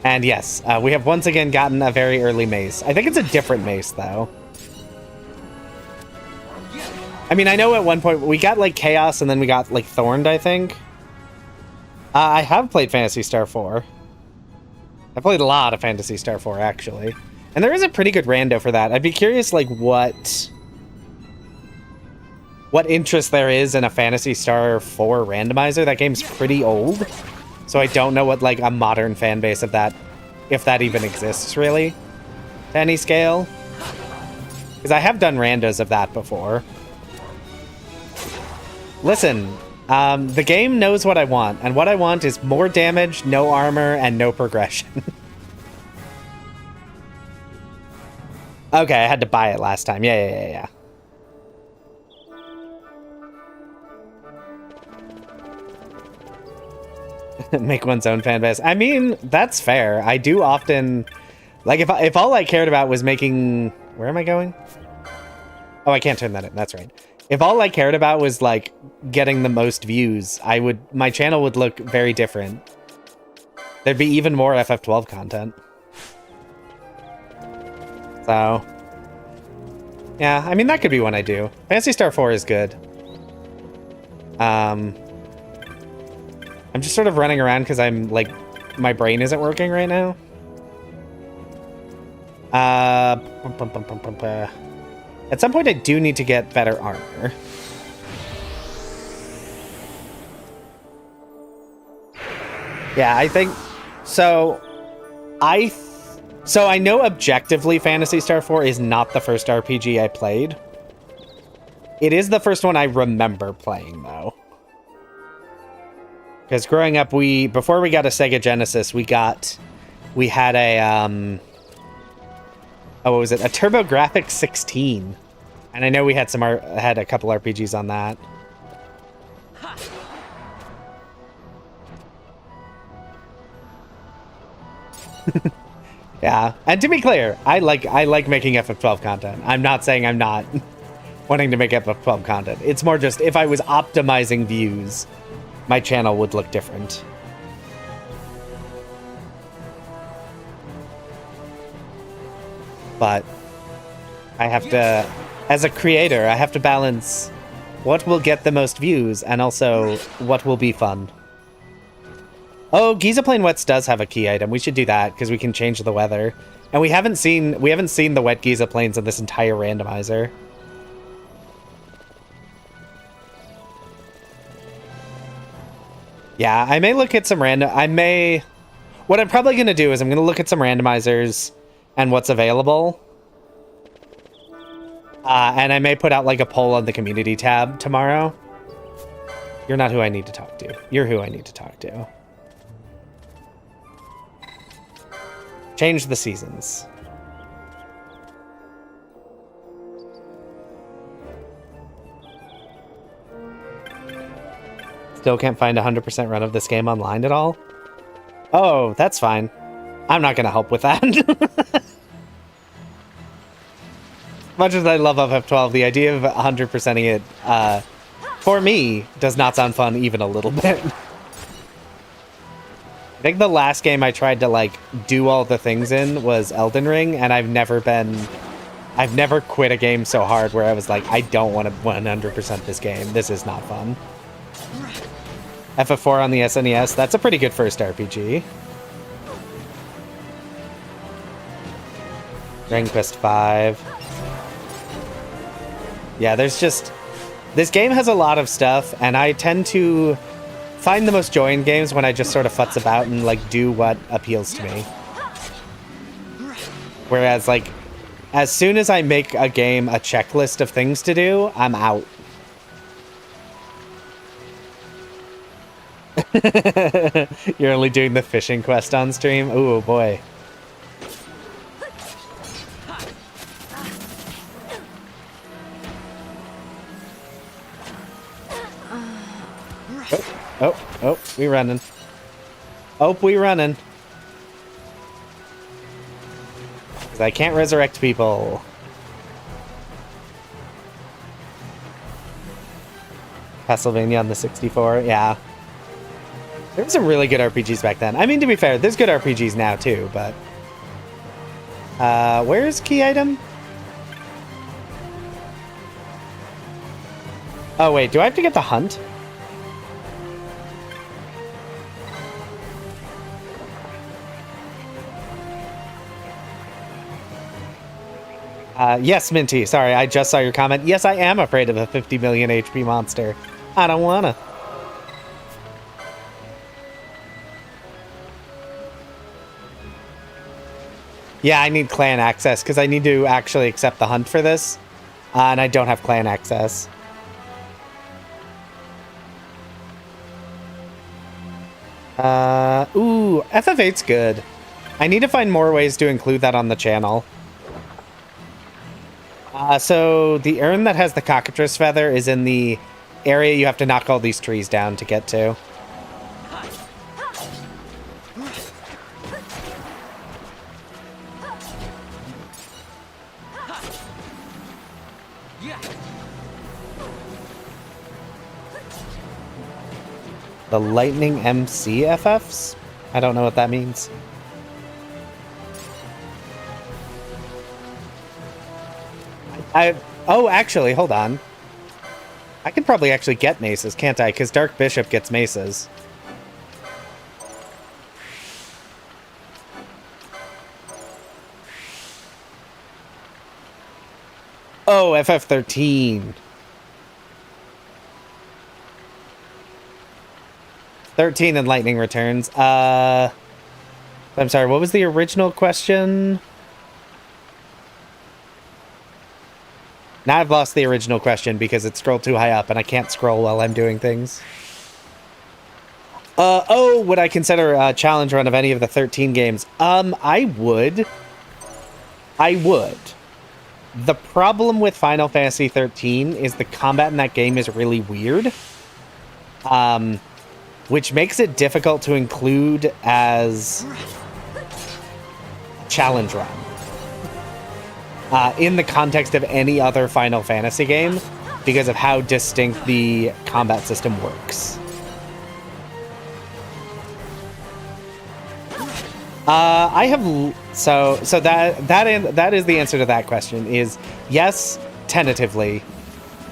And yes, we have once again gotten a very early mace. I think it's a different mace, though. I mean, I know at one point we got, like, Chaos, and then we got, like, Thorned, I think. I have played Phantasy Star 4. I played a lot of Phantasy Star 4, actually. And there is a pretty good rando for that. I'd be curious, like, what interest there is in a Phantasy Star 4 randomizer. That game's pretty old. So I don't know what, like, a modern fan base of that, if that even exists, really, to any scale. Because I have done randos of that before. Listen, the game knows what I want, and what I want is more damage, no armor, and no progression. Okay, I had to buy it last time. Yeah. Make one's own fan base. I mean, that's fair. I do often... Like, if all I cared about was making... Where am I going? Oh, I can't turn that in. That's right. If all I cared about was, like, getting the most views, my channel would look very different. There'd be even more FF12 content. So... Yeah, I mean, that could be one I do. Phantasy Star 4 is good. I'm just sort of running around because I'm, like, my brain isn't working right now. At some point, I do need to get better armor. Yeah, I think... So, I know objectively Phantasy Star 4 is not the first RPG I played. It is the first one I remember playing, though. Because growing up, before we got a Sega Genesis, we had a, what was it? A TurboGrafx 16. And I know we had had a couple RPGs on that. Yeah, and to be clear, I like making FF12 content. I'm not saying I'm not wanting to make FF12 content. It's more just, if I was optimizing views, my channel would look different. But I have to, as a creator, I have to balance what will get the most views and also what will be fun. Oh, Giza Plain Wets does have a key item. We should do that because we can change the weather. And we haven't seen the wet Giza Plains in this entire randomizer. Yeah, I may look at some what I'm probably going to do is I'm going to look at some randomizers and what's available. And I may put out like a poll on the community tab tomorrow. You're not who I need to talk to. You're who I need to talk to. Change the seasons. Still can't find a 100% run of this game online at all? Oh, that's fine. I'm not going to help with that. Much as I love FF12, the idea of 100%ing it, for me, does not sound fun even a little bit. I think the last game I tried to, like, do all the things in was Elden Ring, and I've never quit a game so hard where I was like, I don't want to 100% this game. This is not fun. FF4 on the SNES, that's a pretty good first RPG. Dragon Quest V. Yeah, there's just... This game has a lot of stuff, and I tend to find the most joy in games when I just sort of futz about and, like, do what appeals to me. Whereas, like, as soon as I make a game a checklist of things to do, I'm out. You're only doing the fishing quest on stream? Ooh, boy. Oh, we running. Oh, we running. 'Cause I can't resurrect people. Castlevania on the 64, yeah. There were some really good RPGs back then. I mean, to be fair, there's good RPGs now too, but... where's key item? Oh wait, do I have to get the hunt? Yes, Minty. Sorry, I just saw your comment. Yes, I am afraid of a 50 million HP monster. I don't wanna. Yeah, I need clan access because I need to actually accept the hunt for this. And I don't have clan access. Ooh, FF8's good. I need to find more ways to include that on the channel. So the urn that has the cockatrice feather is in the area you have to knock all these trees down to get to. The Lightning MC FFs? I don't know what that means. Oh, actually, hold on. I could probably actually get maces, can't I? Because Dark Bishop gets maces. Oh, FF13. 13 and Lightning Returns. I'm sorry, what was the original question? Now I've lost the original question because it scrolled too high up and I can't scroll while I'm doing things. Oh, would I consider a challenge run of any of the 13 games? I would. I would. The problem with Final Fantasy 13 is the combat in that game is really weird. Which makes it difficult to include as challenge run. In the context of any other Final Fantasy game, because of how distinct the combat system works. So that is the answer to that question. Is yes, tentatively.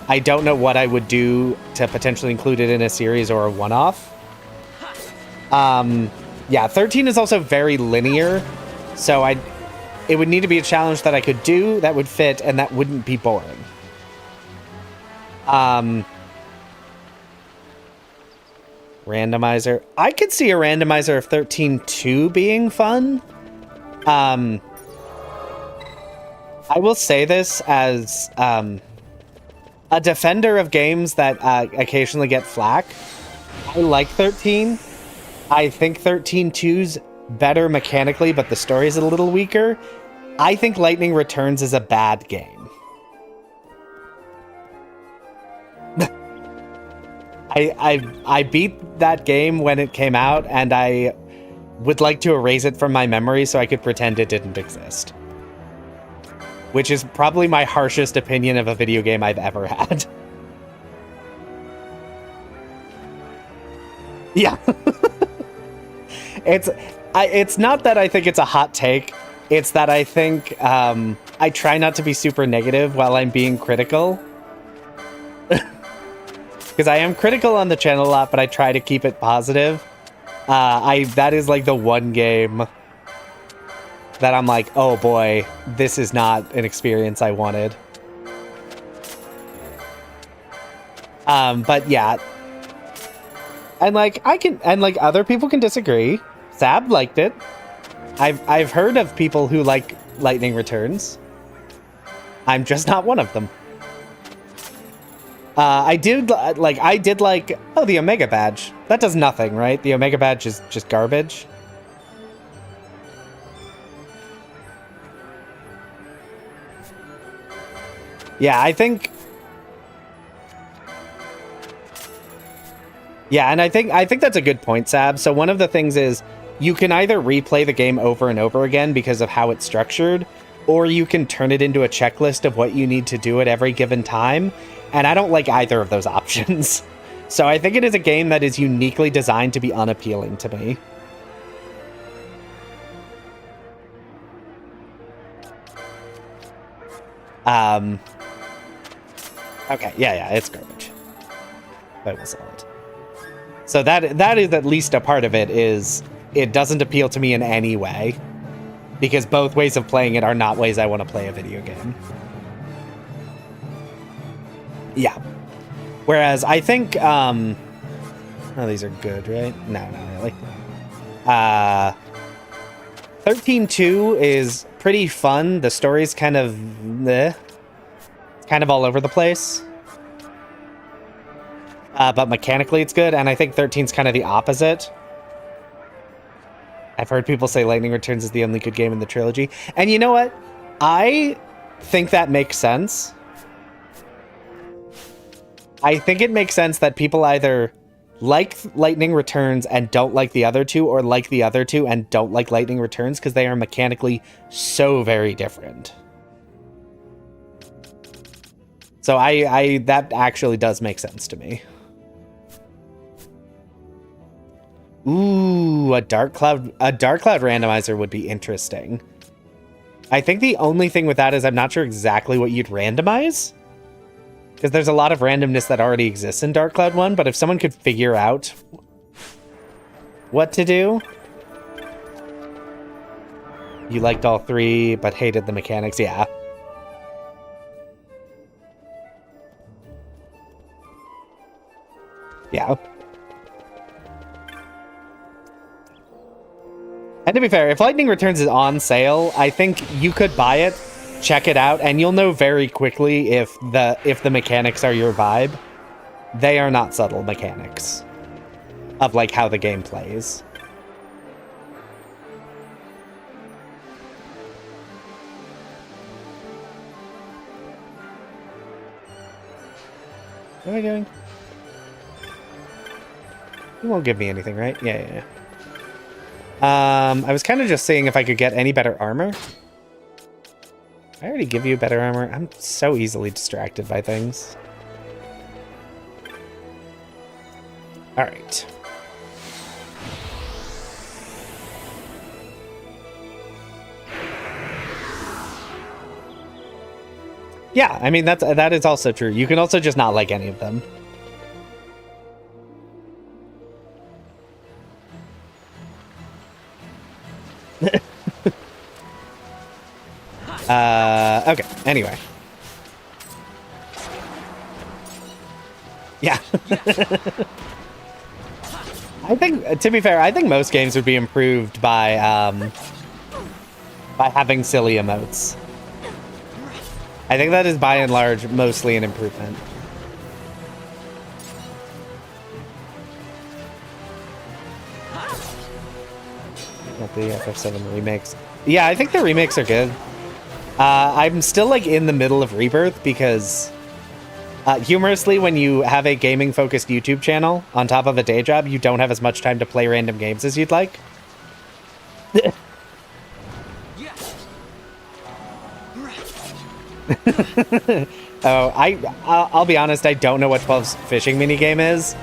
I don't know what I would do to potentially include it in a series or a one-off. Yeah, 13 is also very linear, so it would need to be a challenge that I could do, that would fit, and that wouldn't be boring. Randomizer. I could see a randomizer of 13-2 being fun. I will say this as a defender of games that occasionally get flack. I like 13. I think 13-2's better mechanically, but the story's a little weaker. I think Lightning Returns is a bad game. I beat that game when it came out, and I would like to erase it from my memory so I could pretend it didn't exist. Which is probably my harshest opinion of a video game I've ever had. Yeah. It's not that I think it's a hot take. It's that I think I try not to be super negative while I'm being critical. Because I am critical on the channel a lot, but I try to keep it positive. That is like the one game that I'm like, oh boy, this is not an experience I wanted. But yeah. And like other people can disagree. Sab liked it. I've heard of people who like Lightning Returns. I'm just not one of them. I did like the Omega Badge. That does nothing, right? The Omega Badge is just garbage. Yeah, I think. Yeah, and I think that's a good point, Sab. So one of the things is you can either replay the game over and over again because of how it's structured, or you can turn it into a checklist of what you need to do at every given time. And I don't like either of those options. So I think it is a game that is uniquely designed to be unappealing to me. Okay, yeah, it's garbage. But we'll sell it. So that is at least a part of it, is it doesn't appeal to me in any way. Because both ways of playing it are not ways I want to play a video game. Yeah. Whereas I think, oh, these are good, right? No, not really. 13-2 is pretty fun. The story's kind of, it's kind of all over the place. But mechanically it's good, and I think 13's kind of the opposite. I've heard people say Lightning Returns is the only good game in the trilogy. And you know what? I think that makes sense. I think it makes sense that people either like Lightning Returns and don't like the other two, or like the other two and don't like Lightning Returns, because they are mechanically so very different. So that actually does make sense to me. Ooh, a Dark Cloud randomizer would be interesting. I think the only thing with that is I'm not sure exactly what you'd randomize. Because there's a lot of randomness that already exists in Dark Cloud 1, but if someone could figure out what to do. You liked all three, but hated the mechanics, yeah. Yeah. And to be fair, if Lightning Returns is on sale, I think you could buy it, check it out, and you'll know very quickly if the mechanics are your vibe. They are not subtle mechanics of like how the game plays. What am I doing? You won't give me anything, right? Yeah. I was kind of just seeing if I could get any better armor. I already give you better armor. I'm so easily distracted by things. All right. Yeah, I mean, that is also true. You can also just not like any of them. Okay, anyway. Yeah. I think, to be fair, I think most games would be improved by having silly emotes. I think that is by and large mostly an improvement. Not the FF7 remakes. Yeah, I think the remakes are good. I'm still like in the middle of Rebirth because humorously, when you have a gaming focused YouTube channel on top of a day job, you don't have as much time to play random games as you'd like. I'll be honest, I don't know what 12's fishing minigame is.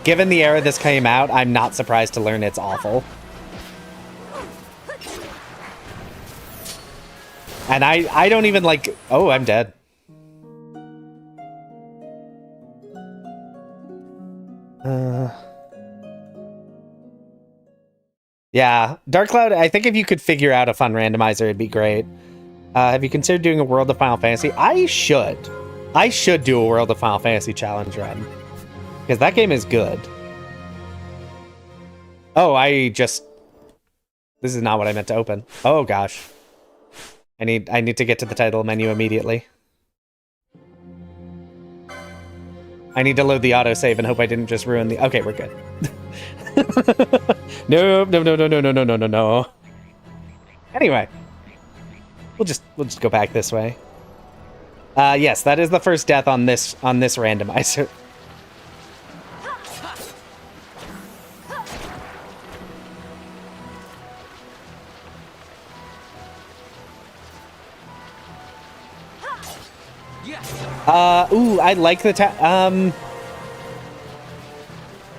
Given the era this came out, I'm not surprised to learn it's awful. And I don't even like... Oh, I'm dead. Yeah, Dark Cloud, I think if you could figure out a fun randomizer, it'd be great. Have you considered doing a World of Final Fantasy? I should. I should do a World of Final Fantasy challenge run. Because that game is good. Oh, This is not what I meant to open. Oh, gosh. I need to get to the title menu immediately. I need to load the autosave and hope I didn't just ruin the... Okay, we're good. No. Anyway. We'll just go back this way. Yes, that is the first death on this randomizer. Ooh, I like the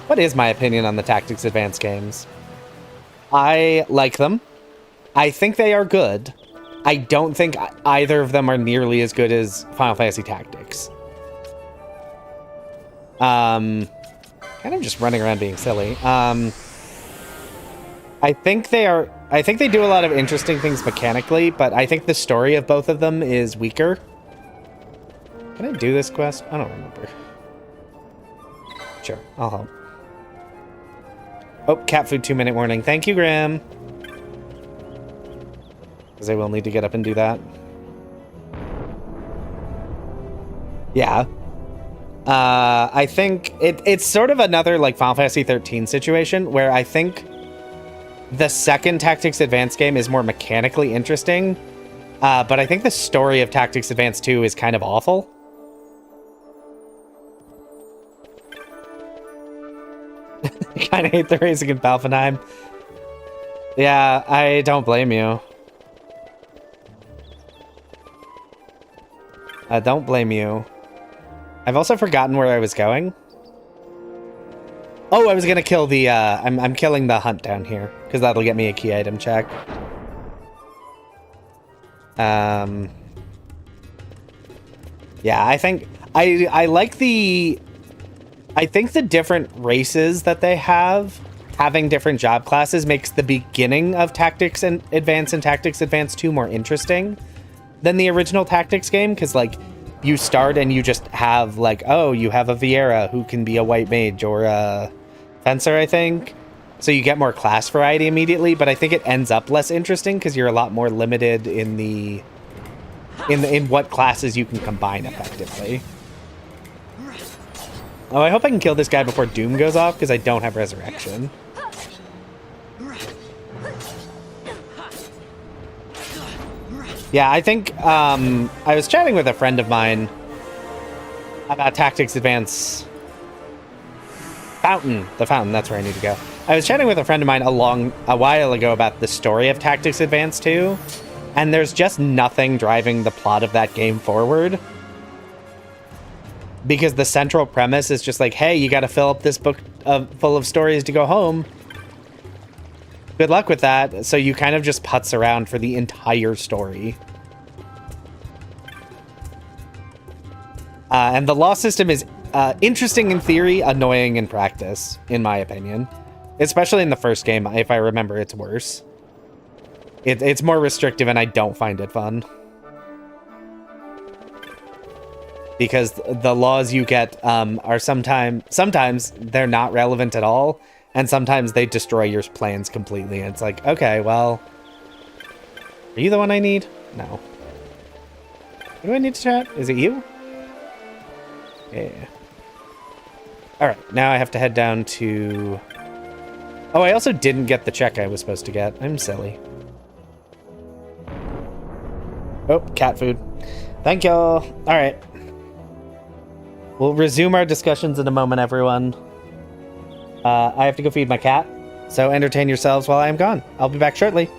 what is my opinion on the Tactics Advance games? I like them. I think they are good. I don't think either of them are nearly as good as Final Fantasy Tactics. Kind of just running around being silly. I think they do a lot of interesting things mechanically, but I think the story of both of them is weaker. Can I do this quest? I don't remember. Sure, I'll help. Oh, cat food 2-minute warning. Thank you, Graham. Because I will need to get up and do that. Yeah. I think it's sort of another like Final Fantasy 13 situation where I think the second Tactics Advance game is more mechanically interesting, but I think the story of Tactics Advance 2 is kind of awful. I kind of hate the racing in Balfenheim. Yeah, I don't blame you. I don't blame you. I've also forgotten where I was going. Oh, I was gonna kill the, I'm killing the hunt down here, because that'll get me a key item check. Yeah, I think, I like the... I think the different races that they have, having different job classes, makes the beginning of Tactics and Tactics Advance 2 more interesting than the original Tactics game, because, like, you start and you just have, like, oh, you have a Viera who can be a white mage or a fencer, I think. So you get more class variety immediately, but I think it ends up less interesting because you're a lot more limited in in what classes you can combine effectively. Oh, I hope I can kill this guy before Doom goes off, because I don't have Resurrection. Yeah, I think, I was chatting with a friend of mine about Tactics Advance Fountain. The Fountain, that's where I need to go. I was chatting with a friend of mine a while ago about the story of Tactics Advance 2, and there's just nothing driving the plot of that game forward. Because the central premise is just like, hey, you gotta fill up this book full of stories to go home. Good luck with that. So you kind of just putz around for the entire story. And the law system is interesting in theory, annoying in practice, in my opinion. Especially in the first game, if I remember, it's worse. It's more restrictive and I don't find it fun. Because the laws you get are sometimes they're not relevant at all, and sometimes they destroy your plans completely. And it's like, okay, well, are you the one I need? No. What do I need to chat? Is it you? Yeah. Alright, now I have to head down to... Oh, I also didn't get the check I was supposed to get. I'm silly. Oh, cat food. Thank y'all. Alright. We'll resume our discussions in a moment, everyone. I have to go feed my cat, so entertain yourselves while I am gone. I'll be back shortly.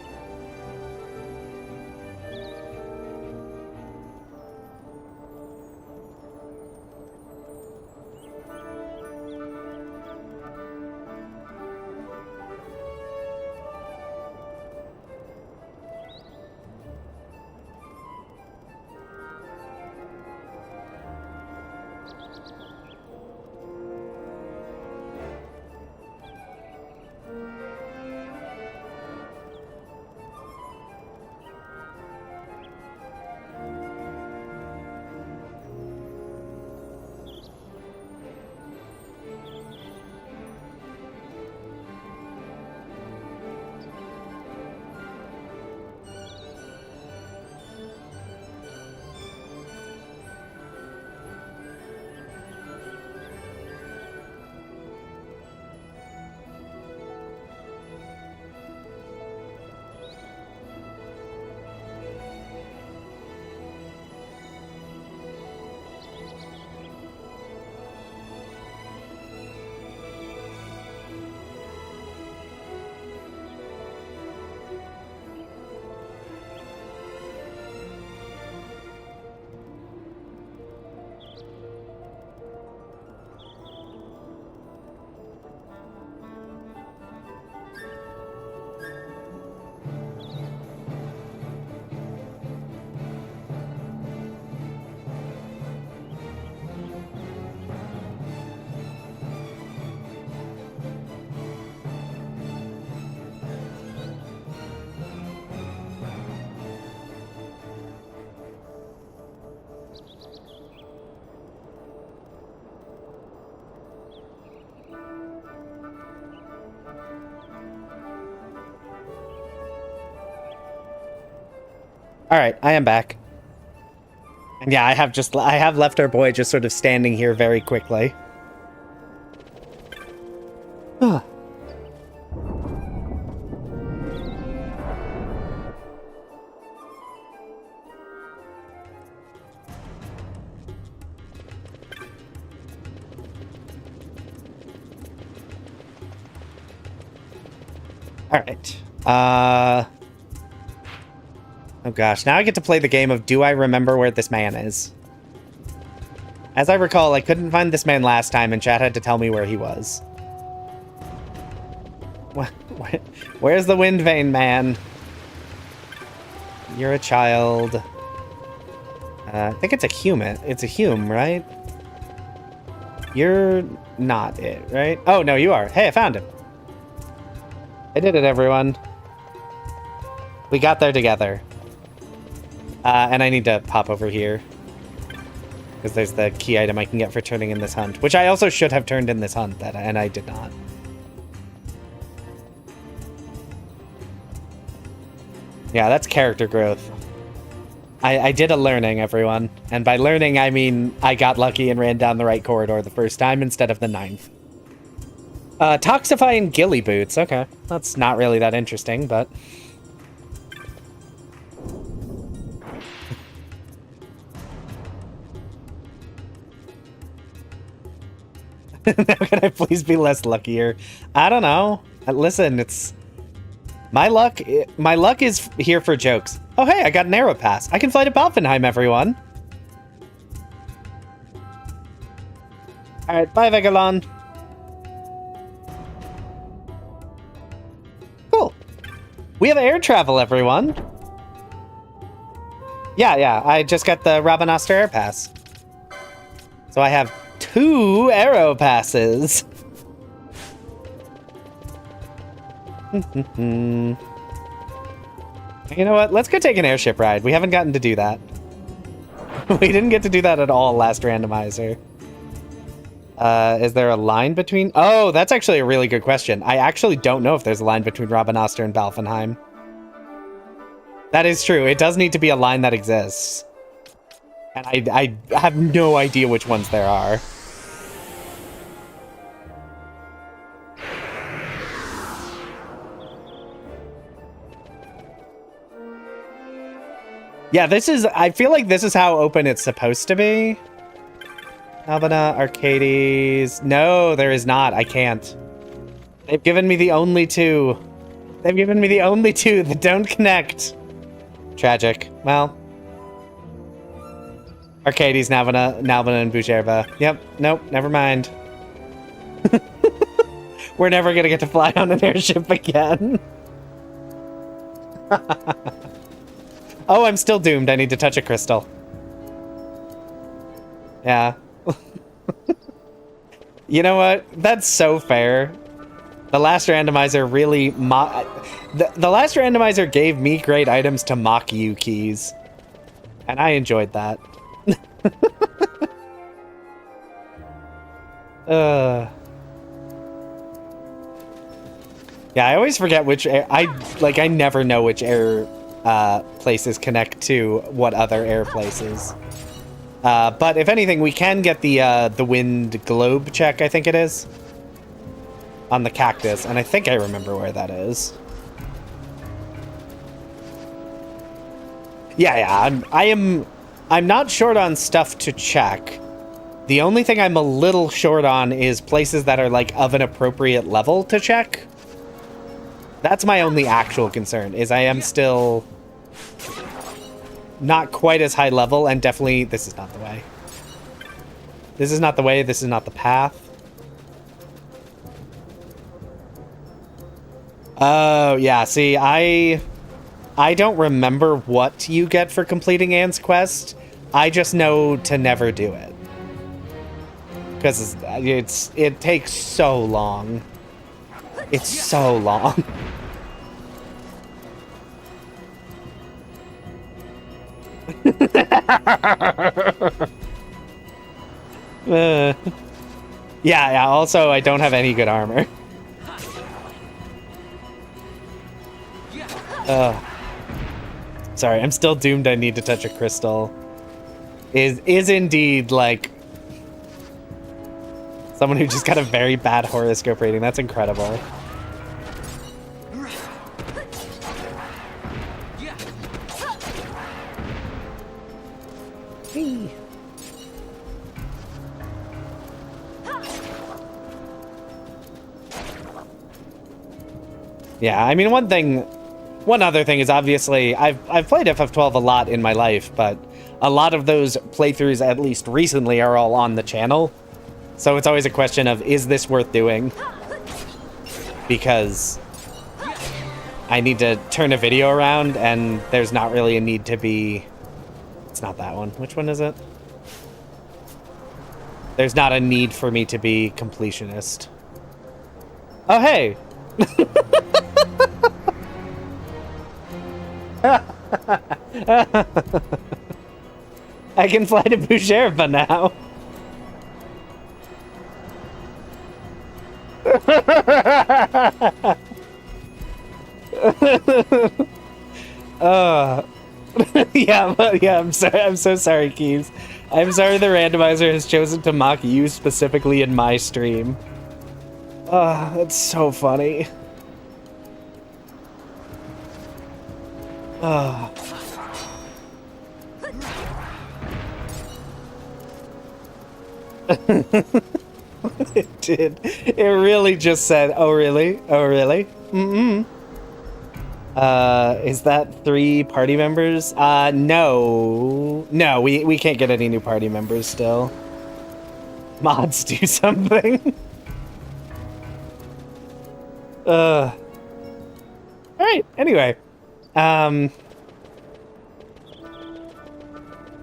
Alright, I am back. And yeah, I have left our boy just sort of standing here very quickly. Alright. Oh gosh, now I get to play the game of do I remember where this man is? As I recall, I couldn't find this man last time and chat had to tell me where he was. Where's the wind vane man? You're a child. I think it's a human. It's a hume, right? You're not it, right? Oh, no, you are. Hey, I found him. I did it, everyone. We got there together. And I need to pop over here. Because there's the key item I can get for turning in this hunt. Which I also should have turned in this hunt, and I did not. Yeah, that's character growth. I did a learning, everyone. And by learning, I mean I got lucky and ran down the right corridor the first time instead of the 9th. Toxifying ghillie boots. Okay, that's not really that interesting, but... Now can I please be less luckier? I don't know. Listen, it's... My luck is here for jokes. Oh, hey, I got an arrow pass. I can fly to Balfenheim, everyone. Alright, bye, Vegalon. Cool. We have air travel, everyone. Yeah, I just got the Rabanastre air pass. So I have 2 arrow passes. You know what? Let's go take an airship ride. We haven't gotten to do that. We didn't get to do that at all last randomizer. Is there a line between... Oh, that's actually a really good question. I actually don't know if there's a line between Rabanastre and Balfenheim. That is true. It does need to be a line that exists. And I have no idea which ones there are. Yeah, I feel like this is how open it's supposed to be. Albana, Arcades. No, there is not. I can't. They've given me the only two. They've given me the only two that don't connect. Tragic. Well. Arcades, Nalbana, and Bujerba. Yep. Nope. Never mind. We're never gonna get to fly on an airship again. Oh, I'm still doomed. I need to touch a crystal. Yeah. You know what? That's so fair. The last randomizer really the last randomizer gave me great items to mock you keys. And I enjoyed that. Yeah, I always forget which air I never know which air places connect to what other air places. But if anything, we can get the wind globe check, I think it is. On the cactus, and I think I remember where that is. Yeah, I'm not short on stuff to check. The only thing I'm a little short on is places that are like of an appropriate level to check. That's my only actual concern, is I am still not quite as high level, and definitely this is not the way. This is not the way, this is not the path. Oh, yeah, see, I don't remember what you get for completing Anne's quest. I just know to never do it. Because it takes so long. It's so long. Yeah, also, I don't have any good armor. Sorry, I'm still doomed. I need to touch a crystal. Is indeed like someone who just got a very bad horoscope rating. That's incredible. Yeah, I mean, one other thing is obviously I've played FF12 a lot in my life, but a lot of those playthroughs, at least recently, are all on the channel. So it's always a question of, is this worth doing? Because I need to turn a video around, and there's not really a need to be... It's not that one. Which one is it? There's not a need for me to be completionist. Oh, hey! I can fly to Bujerba now. Yeah, I'm sorry. I'm so sorry, Keeves. I'm sorry the randomizer has chosen to mock you specifically in my stream. That's so funny. It did. It really just said, "Oh really? Oh really?" Is that 3 party members? No, we can't get any new party members still. Mods do something. All right. Anyway,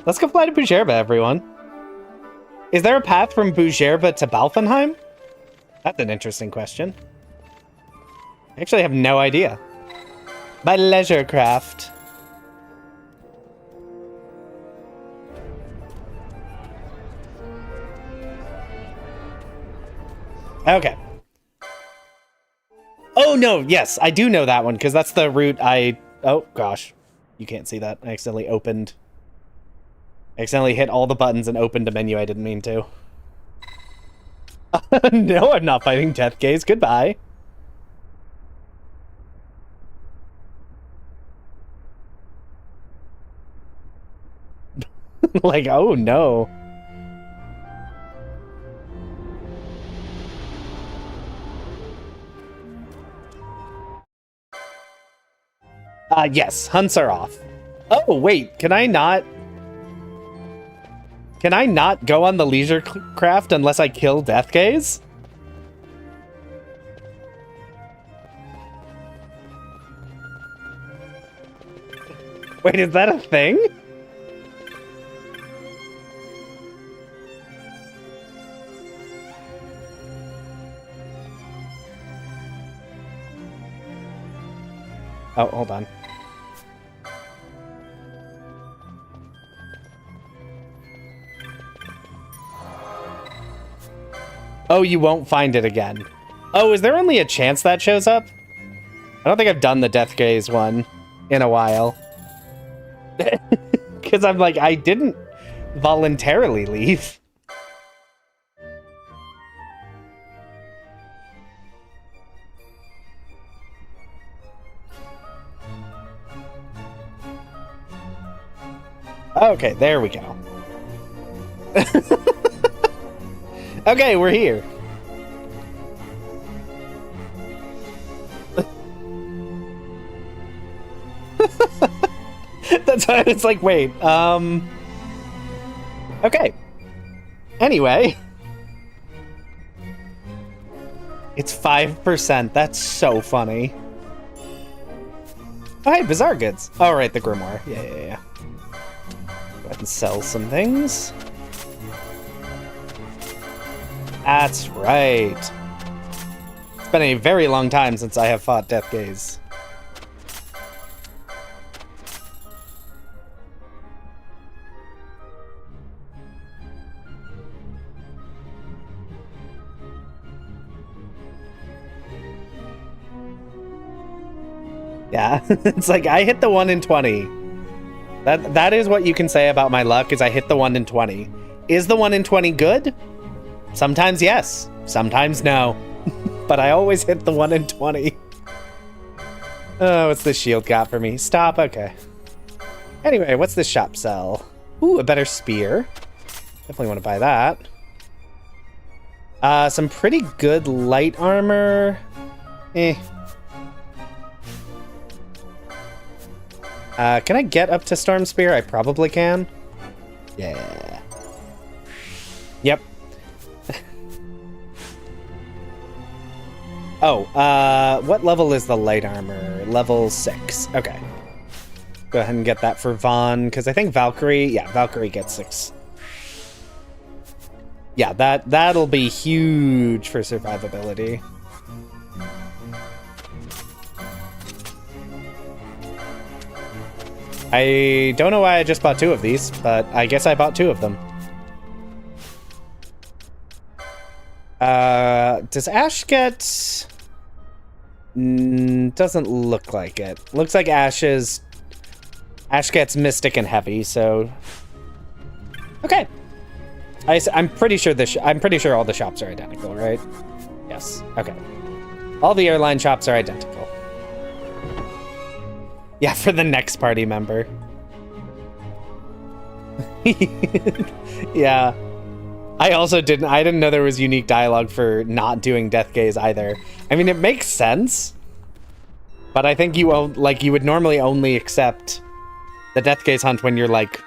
let's go fly to Bujerba, everyone. Is there a path from Bujerba to Balfenheim? That's an interesting question. I actually have no idea. By leisure craft. Okay. Oh, no, yes, I do know that one, because that's the route I... Oh, gosh. You can't see that. I accidentally opened I accidentally hit all the buttons and opened a menu I didn't mean to. No, I'm not fighting Death Gaze. Goodbye. Like, oh no. Yes, hunts are off. Oh, wait, can I not go on the leisure craft unless I kill Death Gaze? Wait, is that a thing? Oh, hold on. Oh, you won't find it again. Oh, is there only a chance that shows up? I don't think I've done the Death Gaze one in a while. Because I'm like, I didn't voluntarily leave. Okay, there we go. Okay, we're here. That's why it's like, wait, okay. Anyway. It's 5%. That's so funny. Oh, hey, Bizarre Goods. Oh, right, the Grimoire. Yeah. Go ahead and sell some things. That's right. It's been a very long time since I have fought Death Gaze. Yeah, it's like I hit the 1 in 20. That is what you can say about my luck, is I hit the 1 in 20. Is the 1 in 20 good? Sometimes yes, sometimes no. But I always hit the 1 in 20. Oh, what's this shield got for me? Stop, okay. Anyway, what's this shop sell? Ooh, a better spear. Definitely want to buy that. Some pretty good light armor. Can I get up to Storm Spear? I probably can. Yeah. Yep. Oh, what level is the light armor? Level 6. Okay. Go ahead and get that for Vaughn, because I think Valkyrie... Yeah, Valkyrie gets 6. Yeah, that'll be huge for survivability. I don't know why I just bought 2 of these, but I guess I bought 2 of them. Does Ash get... doesn't look like it. Looks like Ash gets Mystic and Heavy, so... Okay. I'm pretty sure all the shops are identical, right? Yes. Okay. All the airline shops are identical. Yeah, for the next party member. Yeah. I didn't know there was unique dialogue for not doing Death Gaze either. I mean, it makes sense. But I think you would normally only accept the Death Gaze hunt when you're like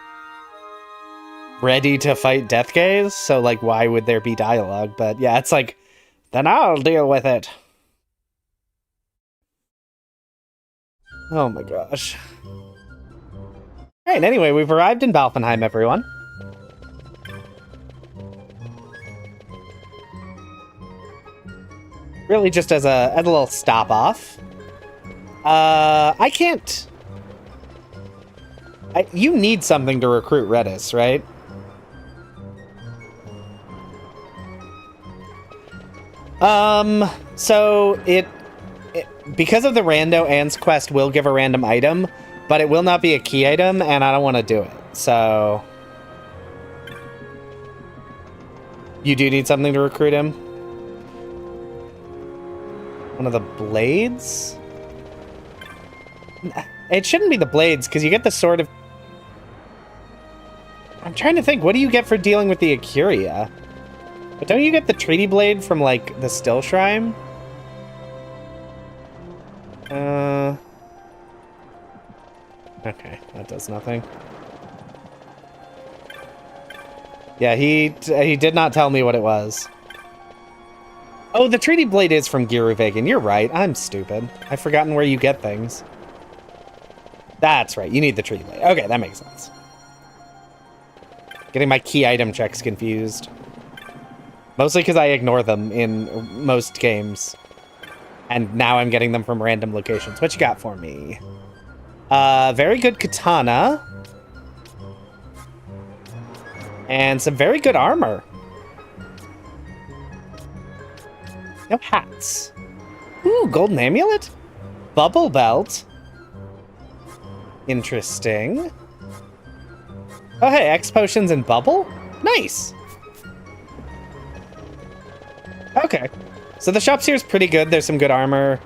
ready to fight Death Gaze. So like, why would there be dialogue? But yeah, it's like, then I'll deal with it. Oh my gosh. Alright, anyway, we've arrived in Valfenheim, everyone. Really just as a little stop-off. I can't... you need something to recruit Redis, right? So because of the rando, Anne's quest will give a random item, but it will not be a key item, and I don't want to do it. So You do need something to recruit him? One of the blades? It shouldn't be the blades, because you get the sword of... I'm trying to think, what do you get for dealing with the Acuria? But don't you get the treaty blade from, like, the Still Shrine? Okay, that does nothing. Yeah, he did not tell me what it was. Oh, the treaty blade is from Giruvegan. You're right. I'm stupid. I've forgotten where you get things. That's right. You need the treaty blade. Okay, that makes sense. Getting my key item checks confused. Mostly because I ignore them in most games. And now I'm getting them from random locations. What you got for me? Very good katana. And some very good armor. No hats. Ooh, golden amulet? Bubble belt. Interesting. Oh, hey, X potions and bubble? Nice. Okay. So the shops here is pretty good. There's some good armor,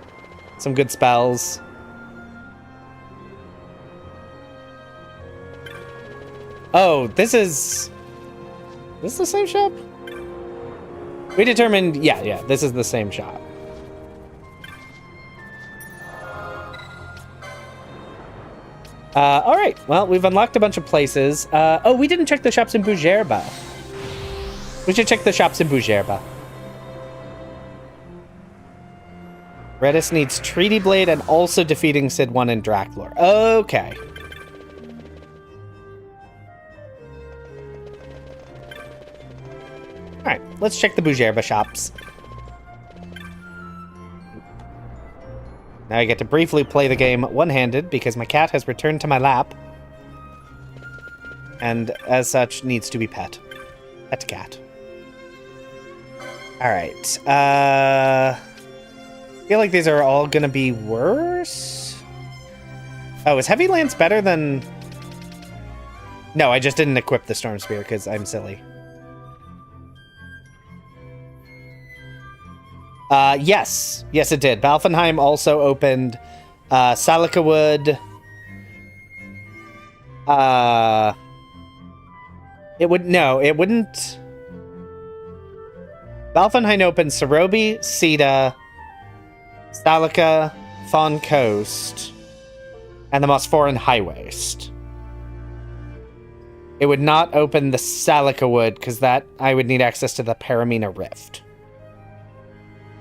some good spells. Oh, this is the same shop? We determined, yeah, this is the same shop. All right, well, we've unlocked a bunch of places. Oh, we didn't check the shops in Bujerba. We should check the shops in Bujerba. Redis needs Treaty Blade and also defeating Sid 1 and Draclor. Okay. Alright, let's check the Bujerba shops. Now I get to briefly play the game one-handed because my cat has returned to my lap. And as such, needs to be pet. Pet cat. Alright, I feel like these are all gonna be worse. Oh, is Heavy Lance better than... No, I just didn't equip the Storm Spear because I'm silly. Yes, it did. Balfenheim also opened Salika Wood. It wouldn't. Balfenheim opened Sarobi, Sita, Salika, Fawn Coast, and the Mosforan High Waste. It would not open the Salika Wood because that I would need access to the Paramina Rift.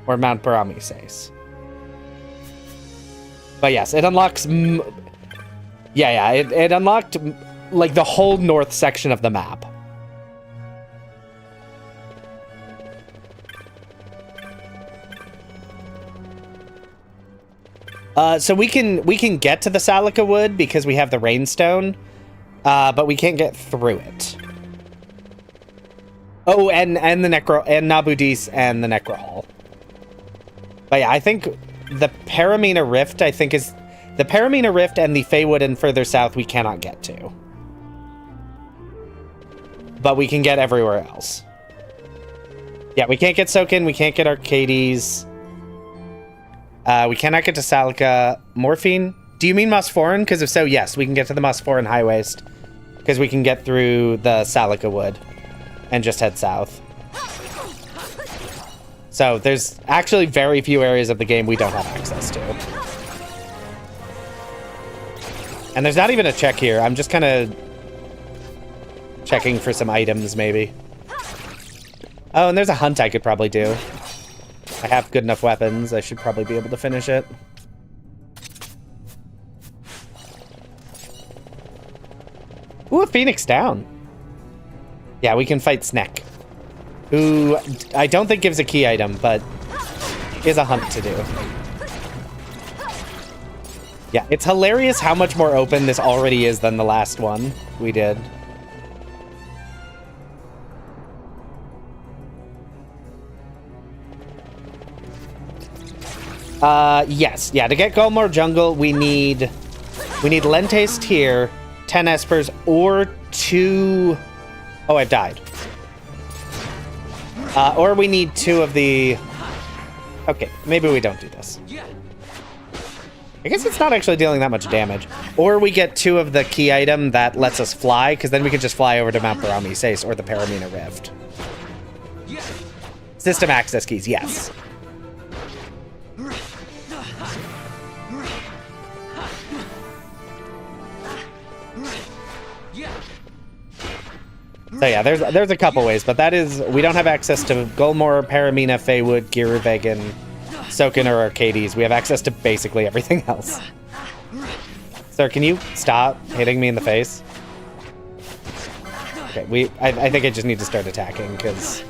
Or Mount Baramises. But yes, it unlocks... It unlocked, like, the whole north section of the map. So we can get to the Salika Wood because we have the Rainstone, but we can't get through it. Oh, and the Nabudis and the Necro Hall. But yeah, I think the Paramina Rift, is... The Paramina Rift and the Feywood and further south we cannot get to. But we can get everywhere else. Yeah, we can't get Sokin, we can't get Arcades. We cannot get to Salika. Morphine? Do you mean Mosforan? Because if so, yes, we can get to the Mosforan High Waste. Because we can get through the Salika Wood. And just head south. So there's actually very few areas of the game we don't have access to. And there's not even a check here. I'm just kind of checking for some items, maybe. Oh, and there's a hunt I could probably do. I have good enough weapons. I should probably be able to finish it. Ooh, a Phoenix down. Yeah, we can fight Sneck. Who I don't think gives a key item, but is a hunt to do. Yeah, it's hilarious how much more open this already is than the last one we did. Yes. Yeah, to get Golmore Jungle, we need Lentaste here, 10 Espers, or 2... Oh, I've died. Or we need 2 of the... Okay, maybe we don't do this. I guess it's not actually dealing that much damage. Or we get 2 of the key item that lets us fly, because then we can just fly over to Mount Barami or the Paramina Rift. System access keys, yes. So yeah, there's a couple ways, but that is, we don't have access to Gulmore, Paramina, Feywood, Giruvegan, Soken, or Arcades. We have access to basically everything else. Sir, can you stop hitting me in the face? Okay, I think I just need to start attacking, because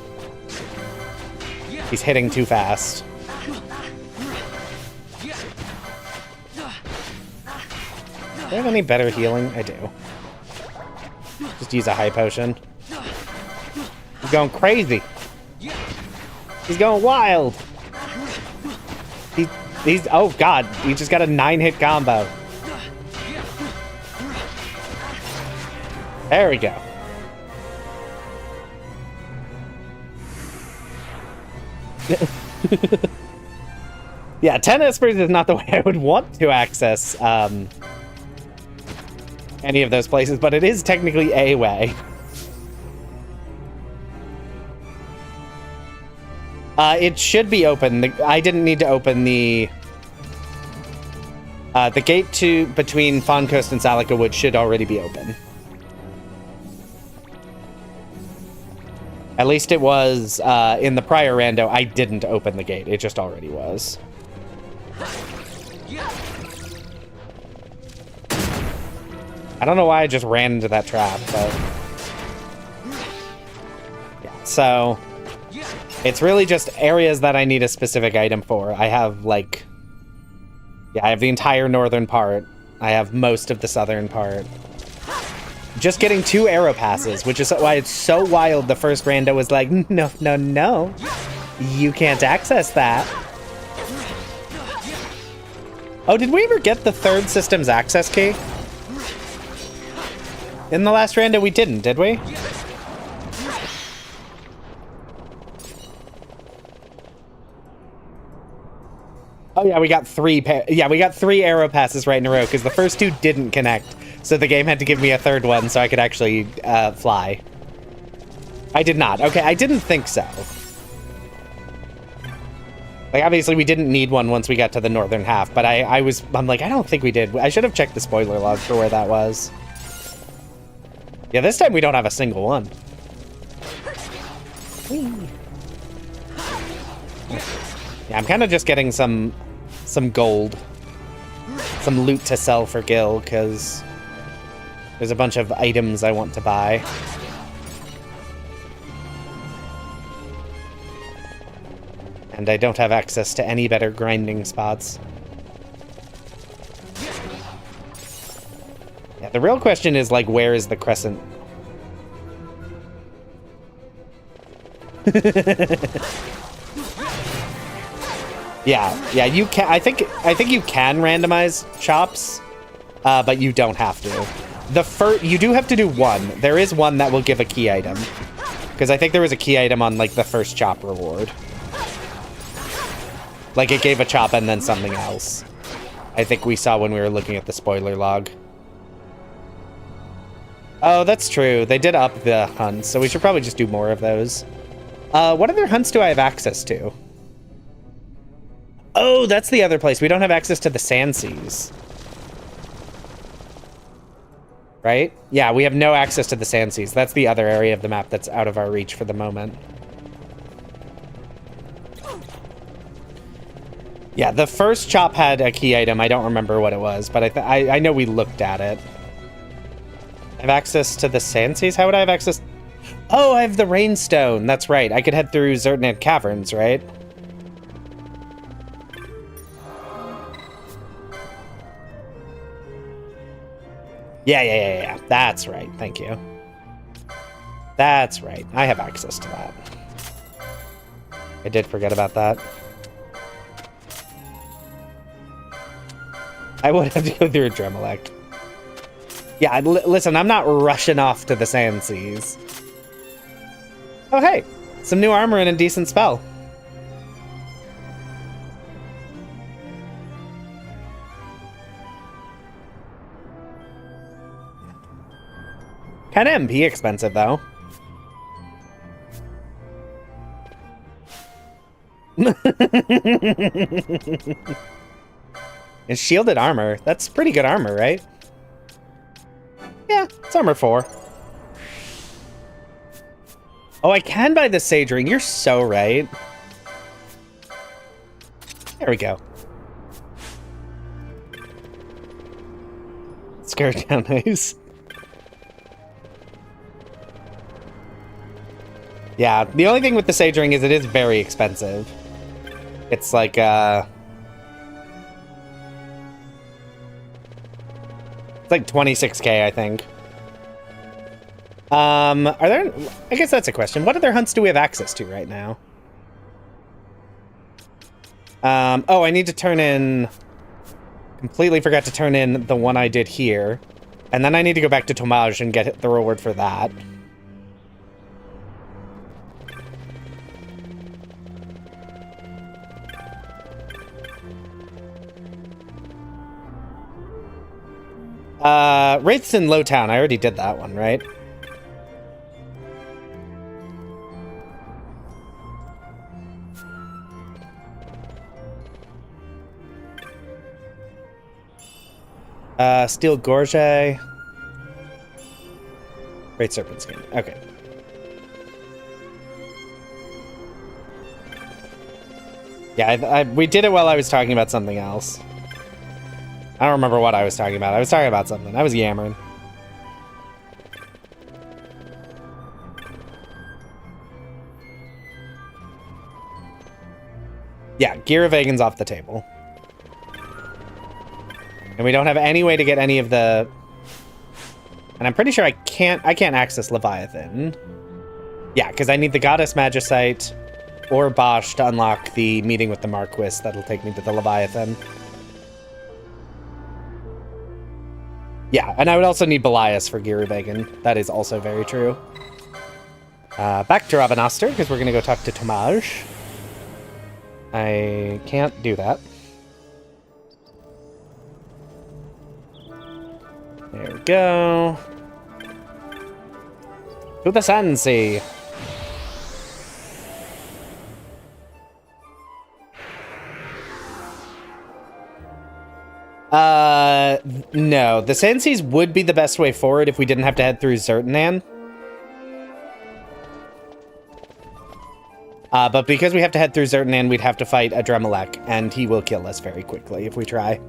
he's hitting too fast. Do I have any better healing? I do. Just use a high potion. He's going crazy. He's going wild. He's oh god, he just got a 9-hit combo. There we go. Yeah, 10 Espers is not the way I would want to access any of those places, but it is technically a way. It should be open. I didn't need to open the gate between Fawn Coast and Salika Wood should already be open. At least it was in the prior rando. I didn't open the gate. It just already was. I don't know why I just ran into that trap, but yeah. So it's really just areas that I need a specific item for. I have like, yeah, I have the entire northern part. I have most of the southern part. Just getting 2 arrow passes, which is why it's so wild. The first rando was like, no, no, no, you can't access that. Oh, did we ever get the 3rd system's access key? In the last rando, we didn't, did we? Oh yeah, we got 3 we got 3 arrow passes right in a row because the first 2 didn't connect. So the game had to give me a 3rd one so I could actually fly. I did not. Okay, I didn't think so. Like, obviously we didn't need one once we got to the northern half, but I'm like, I don't think we did. I should have checked the spoiler log for where that was. Yeah, this time we don't have a single one. Yeah, I'm kind of just getting some gold. Some loot to sell for Gil, because there's a bunch of items I want to buy. And I don't have access to any better grinding spots. Yeah, the real question is, like, where is the crescent? Yeah, you can. I think you can randomize chops, but you don't have to. You do have to do one. There is one that will give a key item, because I think there was a key item on like the first chop reward. Like it gave a chop and then something else. I think we saw when we were looking at the spoiler log. Oh, that's true. They did up the hunts, so we should probably just do more of those. What other hunts do I have access to? Oh, that's the other place. We don't have access to the Sand Seas. Right? Yeah, we have no access to the Sand Seas. That's the other area of the map that's out of our reach for the moment. Yeah, the first chop had a key item. I don't remember what it was, but I know we looked at it. I have access to the Sand Seas? How would I have access? Oh, I have the Rainstone. That's right. I could head through Zertnant Caverns, right? Yeah. That's right. Thank you. That's right. I have access to that. I did forget about that. I would have to go through a Dremelect. Yeah, listen, I'm not rushing off to the Sand Seas. Oh, hey. Some new armor and a decent spell. Kind of MP expensive, though. And shielded armor. That's pretty good armor, right? Yeah, it's armor 4. Oh, I can buy the Sage Ring. You're so right. There we go. Skirt down nice. Yeah, the only thing with the Sage Ring is it is very expensive. It's like, it's like 26k, I think. Are there... I guess that's a question. What other hunts do we have access to right now? Oh, I need to turn in... Completely forgot to turn in the one I did here. And then I need to go back to Tomage and get the reward for that. Wraiths in Lowtown. I already did that one, right? Steel Gorge. Great Serpent Skin. Okay. Yeah, we did it while I was talking about something else. I don't remember what I was talking about. I was talking about something. I was yammering. Yeah, Gear of Aegon's off the table. And we don't have any way to get any of the... And I'm pretty sure I can't access Leviathan. Yeah, because I need the Goddess Magicite or Bosch to unlock the meeting with the Marquis. That'll take me to the Leviathan. Yeah, and I would also need Belias for Gear of Aegon. That is also very true. Back to Rabanastre, because we're going to go talk to Tomage. I can't do that. There we go. To the Sandsea. No. The Sandseas would be the best way forward if we didn't have to head through Zertanan. But because we have to head through Zertanan, we'd have to fight Adremalek, and he will kill us very quickly if we try.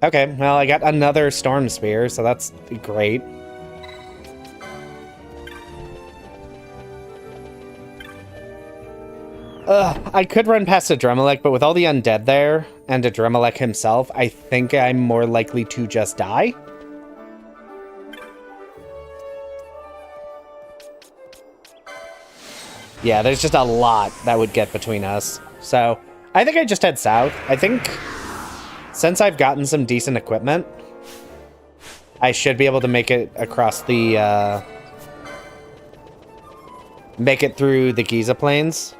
Okay, well, I got another Storm Spear, so that's great. I could run past Adremalek, but with all the undead there, and Adremalek himself, I think I'm more likely to just die. Yeah, there's just a lot that would get between us. So, I think I just head south. I think, since I've gotten some decent equipment, I should be able to make it across the, make it through the Giza Plains.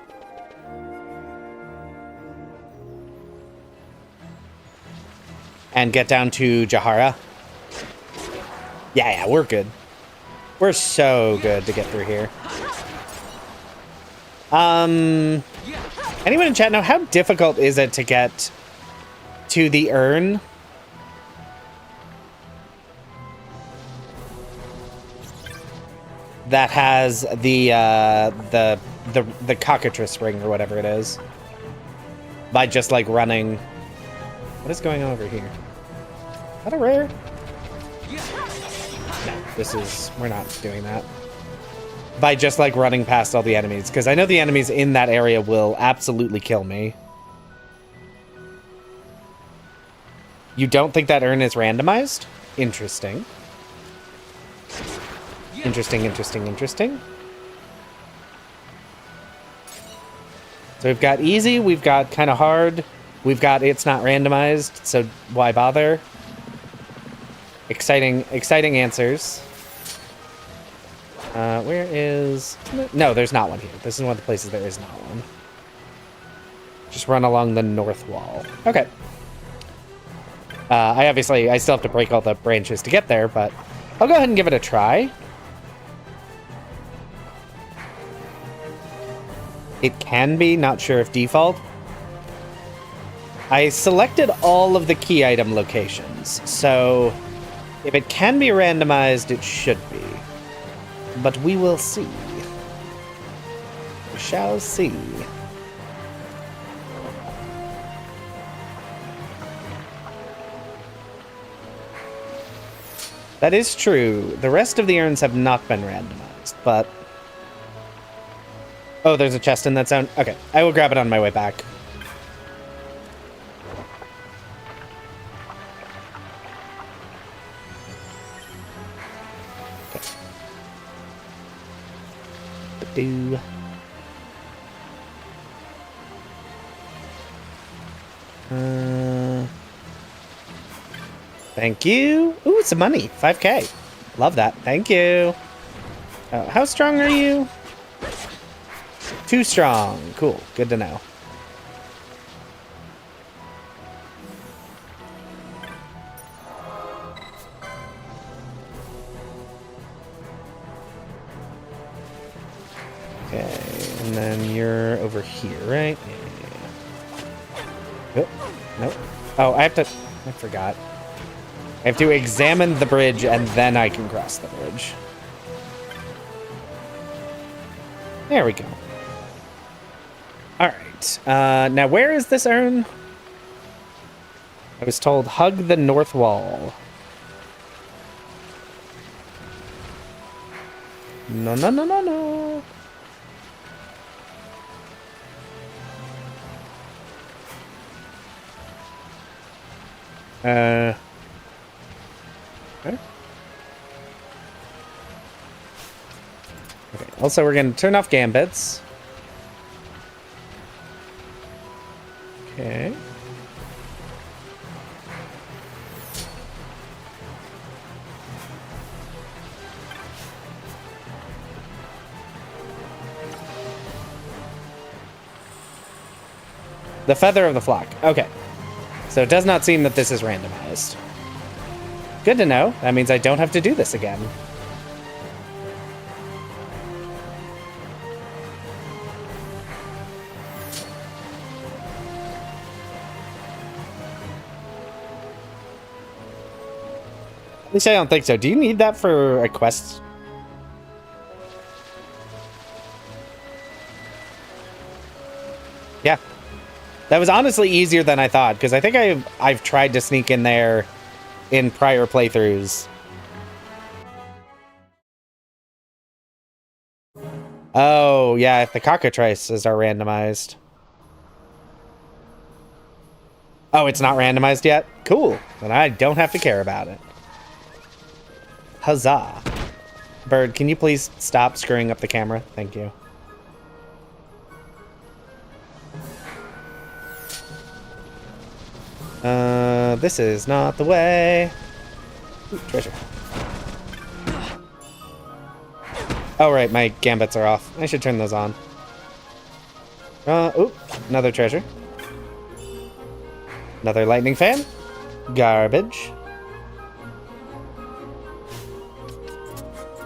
And get down to Jahara. Yeah, we're good. We're so good to get through here. Anyone in chat know how difficult is it to get to the urn? That has the cockatrice ring or whatever it is. By just like running. What is going on over here? Is that a rare? No, we're not doing that. By just like running past all the enemies, because I know the enemies in that area will absolutely kill me. You don't think that urn is randomized? Interesting. Interesting. So we've got easy, we've got kind of hard. We've got it's not randomized, so why bother? Exciting answers. Where is... No, there's not one here. This is one of the places there is not one. Just run along the north wall. Okay. I still have to break all the branches to get there, but I'll go ahead and give it a try. It can be, not sure if default. I selected all of the key item locations, so if it can be randomized, it should be. But we will see. We shall see. That is true. The rest of the urns have not been randomized, but... Oh, there's a chest in that zone? Okay, I will grab it on my way back. Okay. Thank you. Ooh, some money. 5K. Love that. Thank you. How strong are you? Too strong. Cool. Good to know. Okay, and then you're over here, right? Yeah. Oh, nope. Oh, I forgot. I have to examine the bridge, and then I can cross the bridge. There we go. Alright. Now where is this urn? I was told hug the north wall. No, no, no, no, no. Okay. Okay. Also, we're going to turn off gambits. Okay. The feather of the flock. Okay. So it does not seem that this is randomized. Good to know. That means I don't have to do this again. At least I don't think so. Do you need that for a quest? Yeah. That was honestly easier than I thought, because I think I've tried to sneak in there in prior playthroughs. Oh, yeah, if the cockatrices are randomized. Oh, it's not randomized yet? Cool. Then I don't have to care about it. Huzzah. Bird, can you please stop screwing up the camera? Thank you. This is not the way. Ooh, treasure. Oh, right, my gambits are off. I should turn those on. Oop, another treasure. Another lightning fan. Garbage.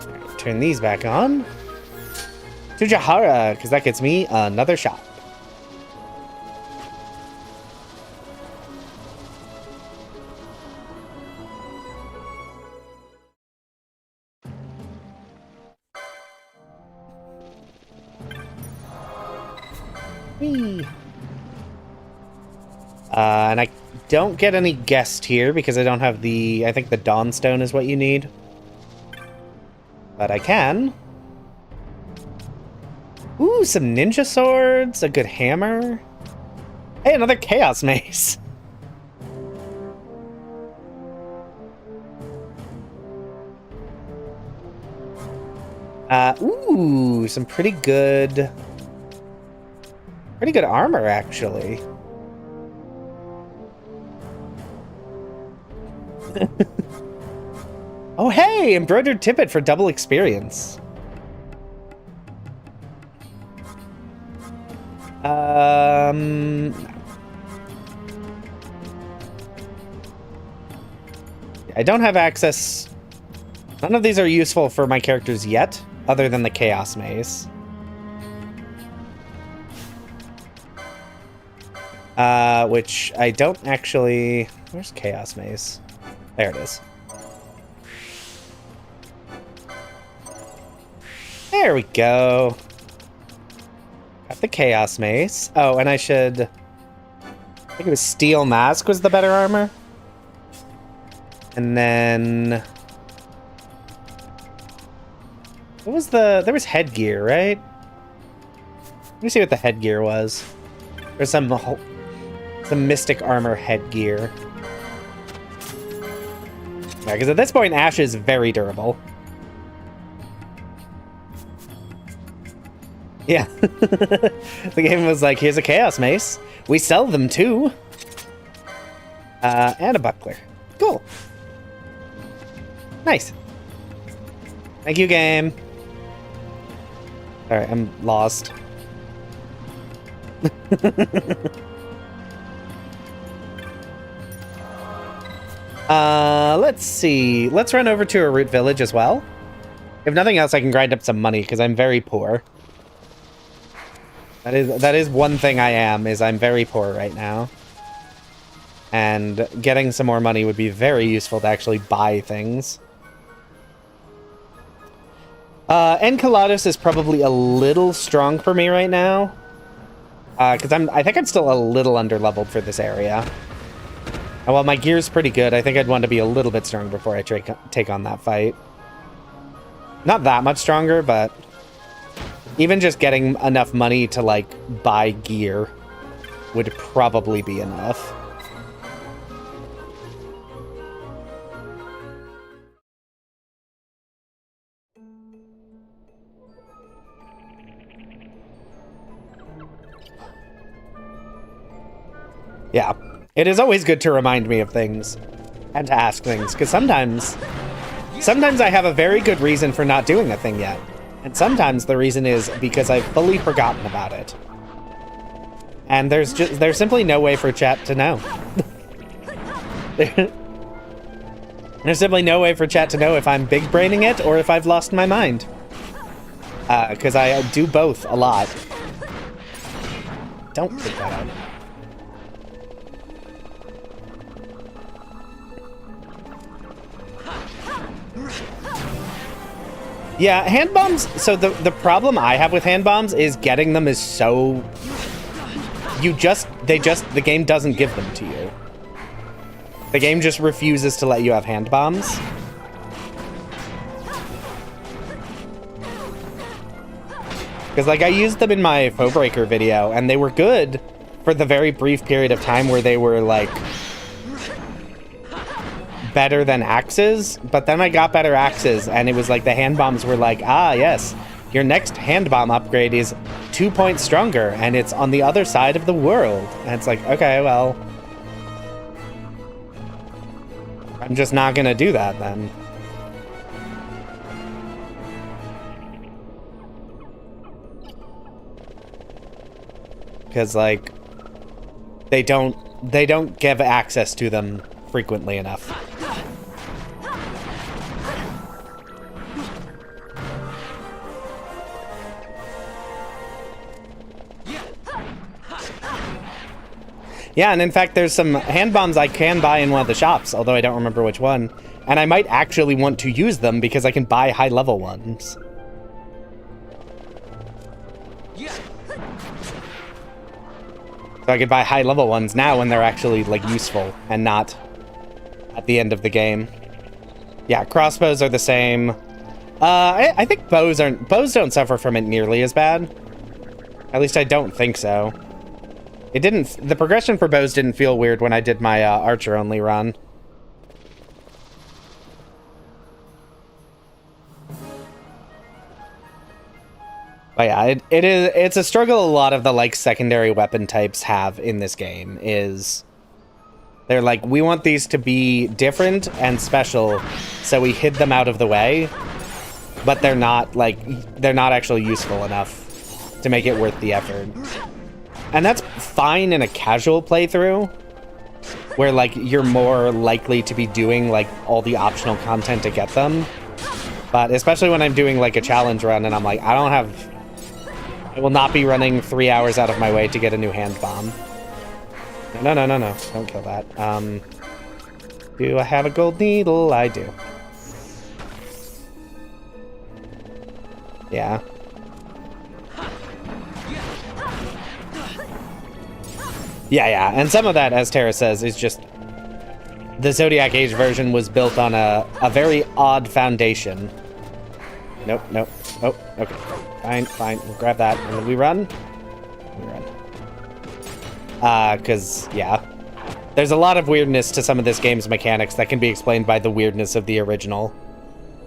Right, turn these back on. To Jahara, because that gets me another shot. And I don't get any guest here because I don't have the... I think the Dawnstone is what you need. But I can. Ooh, some ninja swords, a good hammer. Hey, another chaos mace. Ooh, some pretty good armor, actually. Oh, hey! Embroidered tippet for double experience. I don't have access. None of these are useful for my characters yet, other than the Chaos Maze. Which I don't actually... Where's Chaos Maze? There it is. There we go. Got the Chaos Mace. Oh, and I should... I think it was Steel Mask was the better armor. And then... What was the... There was headgear, right? Let me see what the headgear was. There's some Mystic Armor headgear. Yeah, because at this point, Ash is very durable. Yeah. The game was like, here's a Chaos Mace. We sell them too. And a buckler. Cool. Nice. Thank you, game. Alright, I'm lost. Let's see. Let's run over to a root village as well. If nothing else, I can grind up some money because I'm very poor. That is one thing I am, is I'm very poor right now. And getting some more money would be very useful to actually buy things. Enceladus is probably a little strong for me right now. Because I think I'm still a little underleveled for this area. And while my gear's pretty good, I think I'd want to be a little bit stronger before I take on that fight. Not that much stronger, but even just getting enough money to, like, buy gear would probably be enough. Yeah, it is always good to remind me of things and to ask things, because sometimes I have a very good reason for not doing a thing yet. And sometimes the reason is because I've fully forgotten about it. And there's simply no way for chat to know. There's simply no way for chat to know if I'm big braining it or if I've lost my mind. Because I do both a lot. Don't take that out. Yeah, hand bombs. So the problem I have with hand bombs is getting them is so... The game doesn't give them to you. The game just refuses to let you have hand bombs. Because, like, I used them in my Foe Breaker video, and they were good for the very brief period of time where they were, like, better than axes, but then I got better axes, and it was like the hand bombs were like, ah, yes, your next hand bomb upgrade is 2 points stronger, and it's on the other side of the world. And it's like, okay, well, I'm just not gonna do that then. Because, like, they don't give access to them frequently enough. Yeah, and in fact, there's some hand bombs I can buy in one of the shops, although I don't remember which one. And I might actually want to use them because I can buy high-level ones. So I could buy high-level ones now when they're actually, like, useful and not at the end of the game. Yeah, crossbows are the same. I think bows don't suffer from it nearly as bad. At least I don't think so. The progression for bows didn't feel weird when I did my archer-only run. But yeah, it's a struggle a lot of the, like, secondary weapon types have in this game, is They're like, we want these to be different and special, so we hid them out of the way, but they're not actually useful enough to make it worth the effort. And that's fine in a casual playthrough, where like you're more likely to be doing like all the optional content to get them. But especially when I'm doing like a challenge run and I'm like, I will not be running 3 hours out of my way to get a new hand bomb. No, don't kill that. Do I have a gold needle? I do. Yeah. Yeah, and some of that, as Tara says, is just the Zodiac Age version was built on a very odd foundation. Nope. Oh, okay. Fine. We'll grab that. And then we run. Because, yeah. There's a lot of weirdness to some of this game's mechanics that can be explained by the weirdness of the original.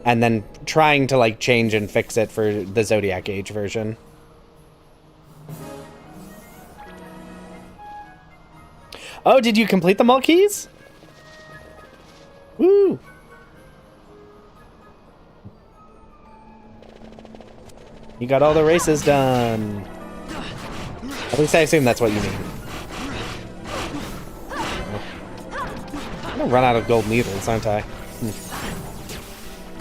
And then trying to, like, change and fix it for the Zodiac Age version. Oh, did you complete the Malkeys? Woo! You got all the races done. At least I assume that's what you mean. I'm gonna run out of gold needles, aren't I?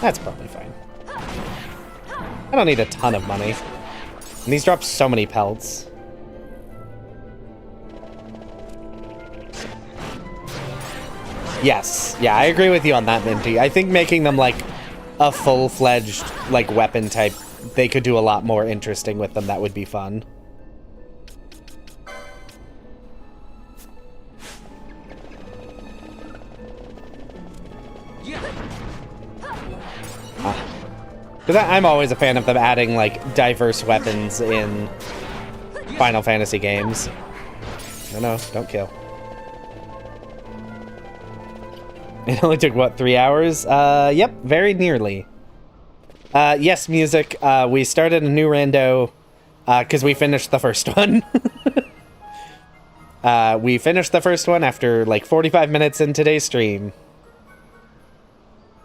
That's probably fine. I don't need a ton of money. And these drop so many pelts. Yes. Yeah, I agree with you on that, Minty. I think making them like a full-fledged like weapon type, they could do a lot more interesting with them. That would be fun. Because I'm always a fan of them adding like diverse weapons in Final Fantasy games. No, don't kill. It only took, what, 3 hours? Yep, very nearly. Yes, music. We started a new rando, because we finished the first one. We finished the first one after, like, 45 minutes in today's stream.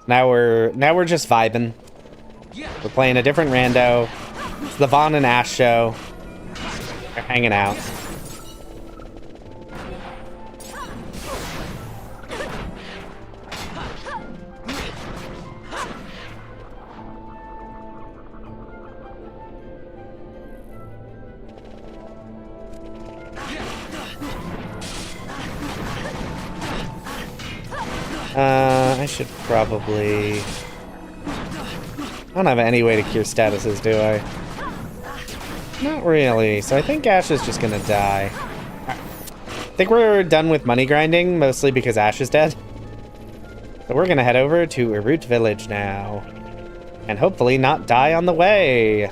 Now we're just vibing. We're playing a different rando. It's the Vaughn and Ash show. They're hanging out. I should probably... I don't have any way to cure statuses, do I? Not really, so I think Ash is just gonna die. I think we're done with money grinding, mostly because Ash is dead. So we're gonna head over to Erut Village now. And hopefully not die on the way.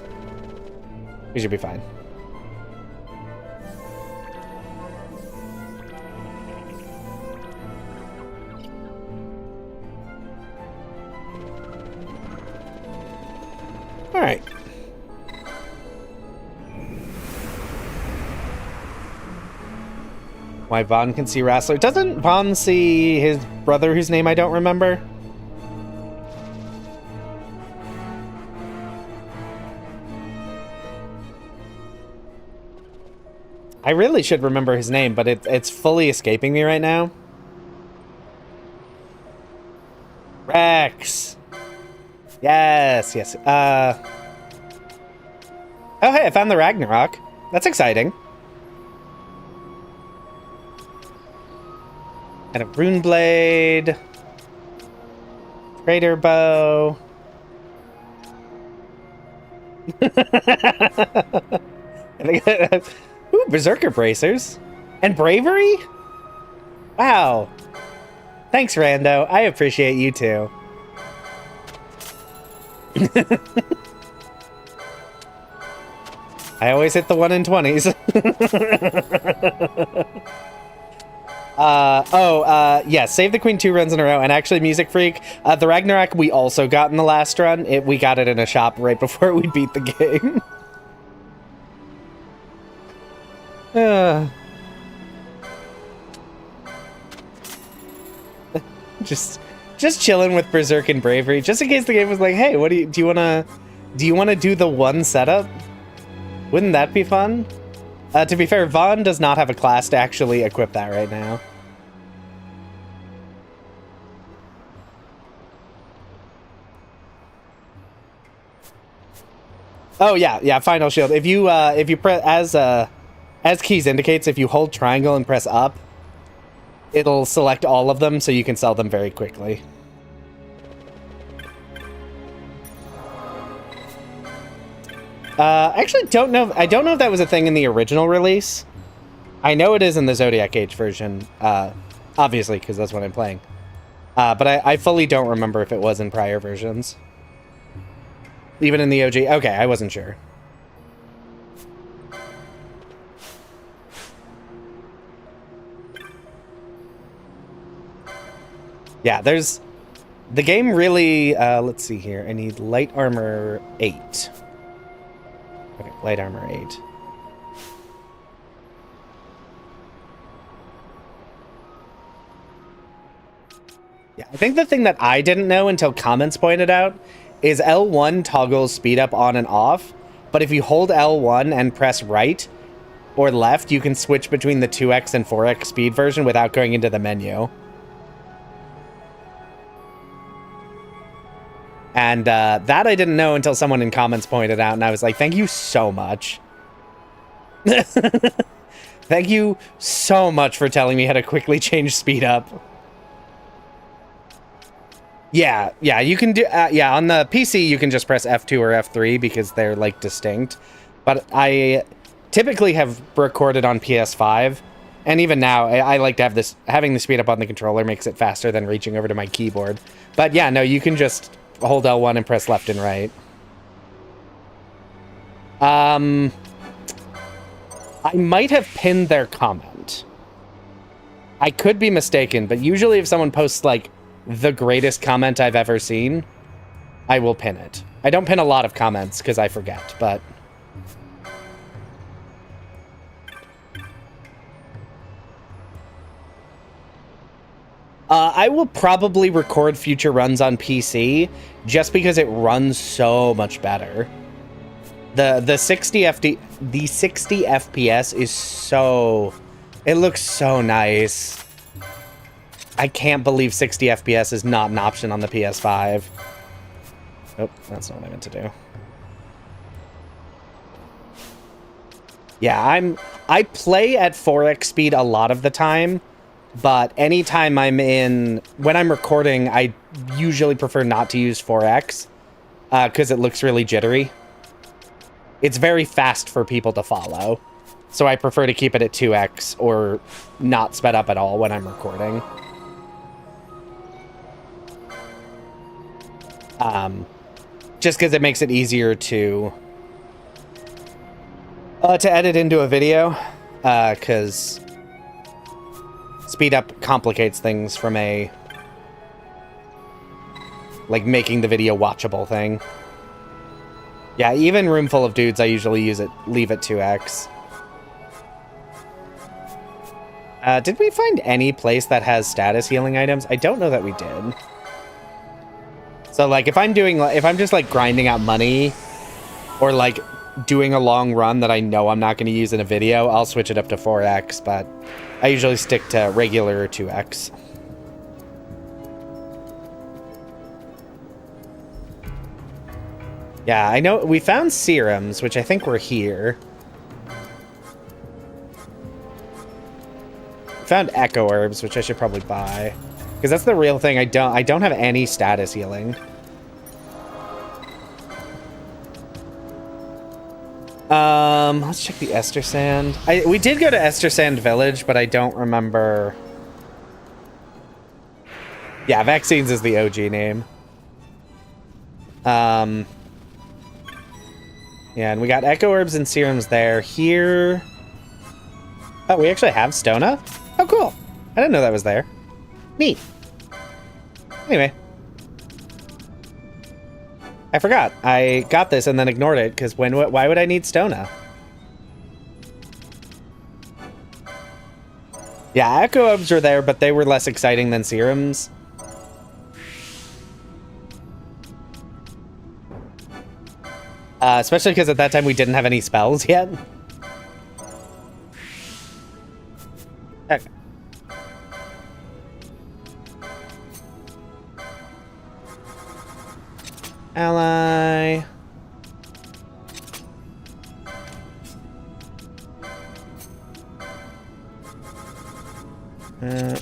We should be fine. Alright. Why Vaughn can see Wrestler. Doesn't Vaughn see his brother whose name I don't remember? I really should remember his name, but it's fully escaping me right now. Rex! Yes. Oh, hey, I found the Ragnarok. That's exciting. And a rune blade. Trader bow. Ooh, berserker bracers. And bravery? Wow. Thanks, Rando. I appreciate you too. I always hit the 1 in 20s. Yeah, Save the Queen 2 runs in a row, and actually, Music Freak, the Ragnarok we also got in the last run. We got it in a shop right before we beat the game. just chilling with Berserk and Bravery, just in case the game was like, hey, what do you wanna do the one setup? Wouldn't that be fun? To be fair, Vaughn does not have a class to actually equip that right now. Oh yeah, Final Shield. If you press as keys indicates, if you hold triangle and press up, it'll select all of them so you can sell them very quickly. Actually don't know. I don't know if that was a thing in the original release. I know it is in the Zodiac Age version, obviously, because that's what I'm playing. But I fully don't remember if it was in prior versions. Even in the OG? Okay, I wasn't sure. Yeah, there's... The game really... let's see here. I need light armor 8. Okay, light armor 8. Yeah, I think the thing that I didn't know until comments pointed out is L1 toggles speed up on and off, but if you hold L1 and press right or left, you can switch between the 2x and 4x speed version without going into the menu. And that I didn't know until someone in comments pointed out, and I was like, thank you so much. Thank you so much for telling me how to quickly change speed up. Yeah, you can do, yeah, on the PC, you can just press F2 or F3 because they're, like, distinct. But I typically have recorded on PS5, and even now, I like to have this, having the speed up on the controller makes it faster than reaching over to my keyboard. But yeah, no, you can just hold L1 and press left and right. I might have pinned their comment. I could be mistaken, but usually if someone posts, like, the greatest comment I've ever seen, I will pin it. I don't pin a lot of comments because I forget, but... I will probably record future runs on PC just because it runs so much better. The 60 FPS is so... It looks so nice. I can't believe 60 FPS is not an option on the PS5. Oh, that's not what I meant to do. Yeah, I play at 4x speed a lot of the time, but anytime when I'm recording, I usually prefer not to use 4x, because it looks really jittery. It's very fast for people to follow, so I prefer to keep it at 2x or not sped up at all when I'm recording. Just because it makes it easier to edit into a video, because speed up complicates things from a, like, making the video watchable thing. Yeah, even Room Full of Dudes, I usually leave it 2x. Did we find any place that has status healing items? I don't know that we did. So, like, if I'm just, like, grinding out money, or, like, doing a long run that I know I'm not going to use in a video, I'll switch it up to 4x, but I usually stick to regular 2x. Yeah, I know, we found serums, which I think were here. Found echo herbs, which I should probably buy. Because that's the real thing. I don't have any status healing. Let's check the Ester Sand. We did go to Ester Sand Village, but I don't remember. Yeah, Vaccines is the OG name. Yeah, and we got echo herbs and serums there. Here. Oh, we actually have Stona? Oh, cool. I didn't know that was there. Neat. Anyway. I forgot. I got this and then ignored it, because why would I need Stona? Yeah, echo herbs were there, but they were less exciting than serums. Especially because at that time we didn't have any spells yet. Okay. Ally.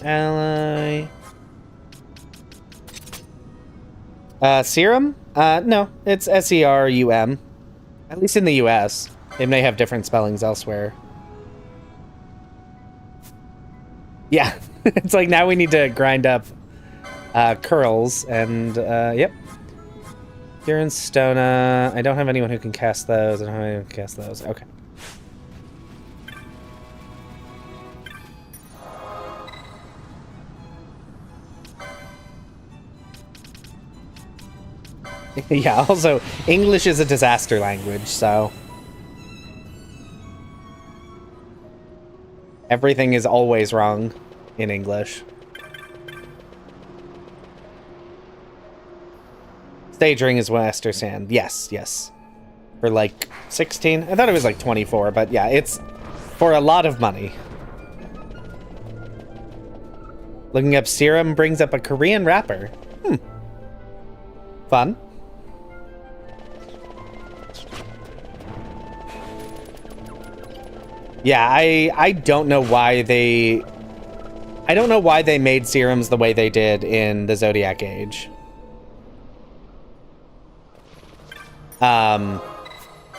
Ally. Serum? No, it's SERUM. At least in the US. It may have different spellings elsewhere. Yeah, it's like now we need to grind up curls and, yep. Kieran Stona. I don't have anyone who can cast those. I don't have anyone who can cast those. Okay. Yeah, also, English is a disaster language, so... everything is always wrong in English. Stage ring is Wester Sand. Yes, yes. For like 16? I thought it was like 24, but yeah, it's for a lot of money. Looking up serum brings up a Korean rapper. Fun. Yeah, I don't know why they... I don't know why they made serums the way they did in the Zodiac Age.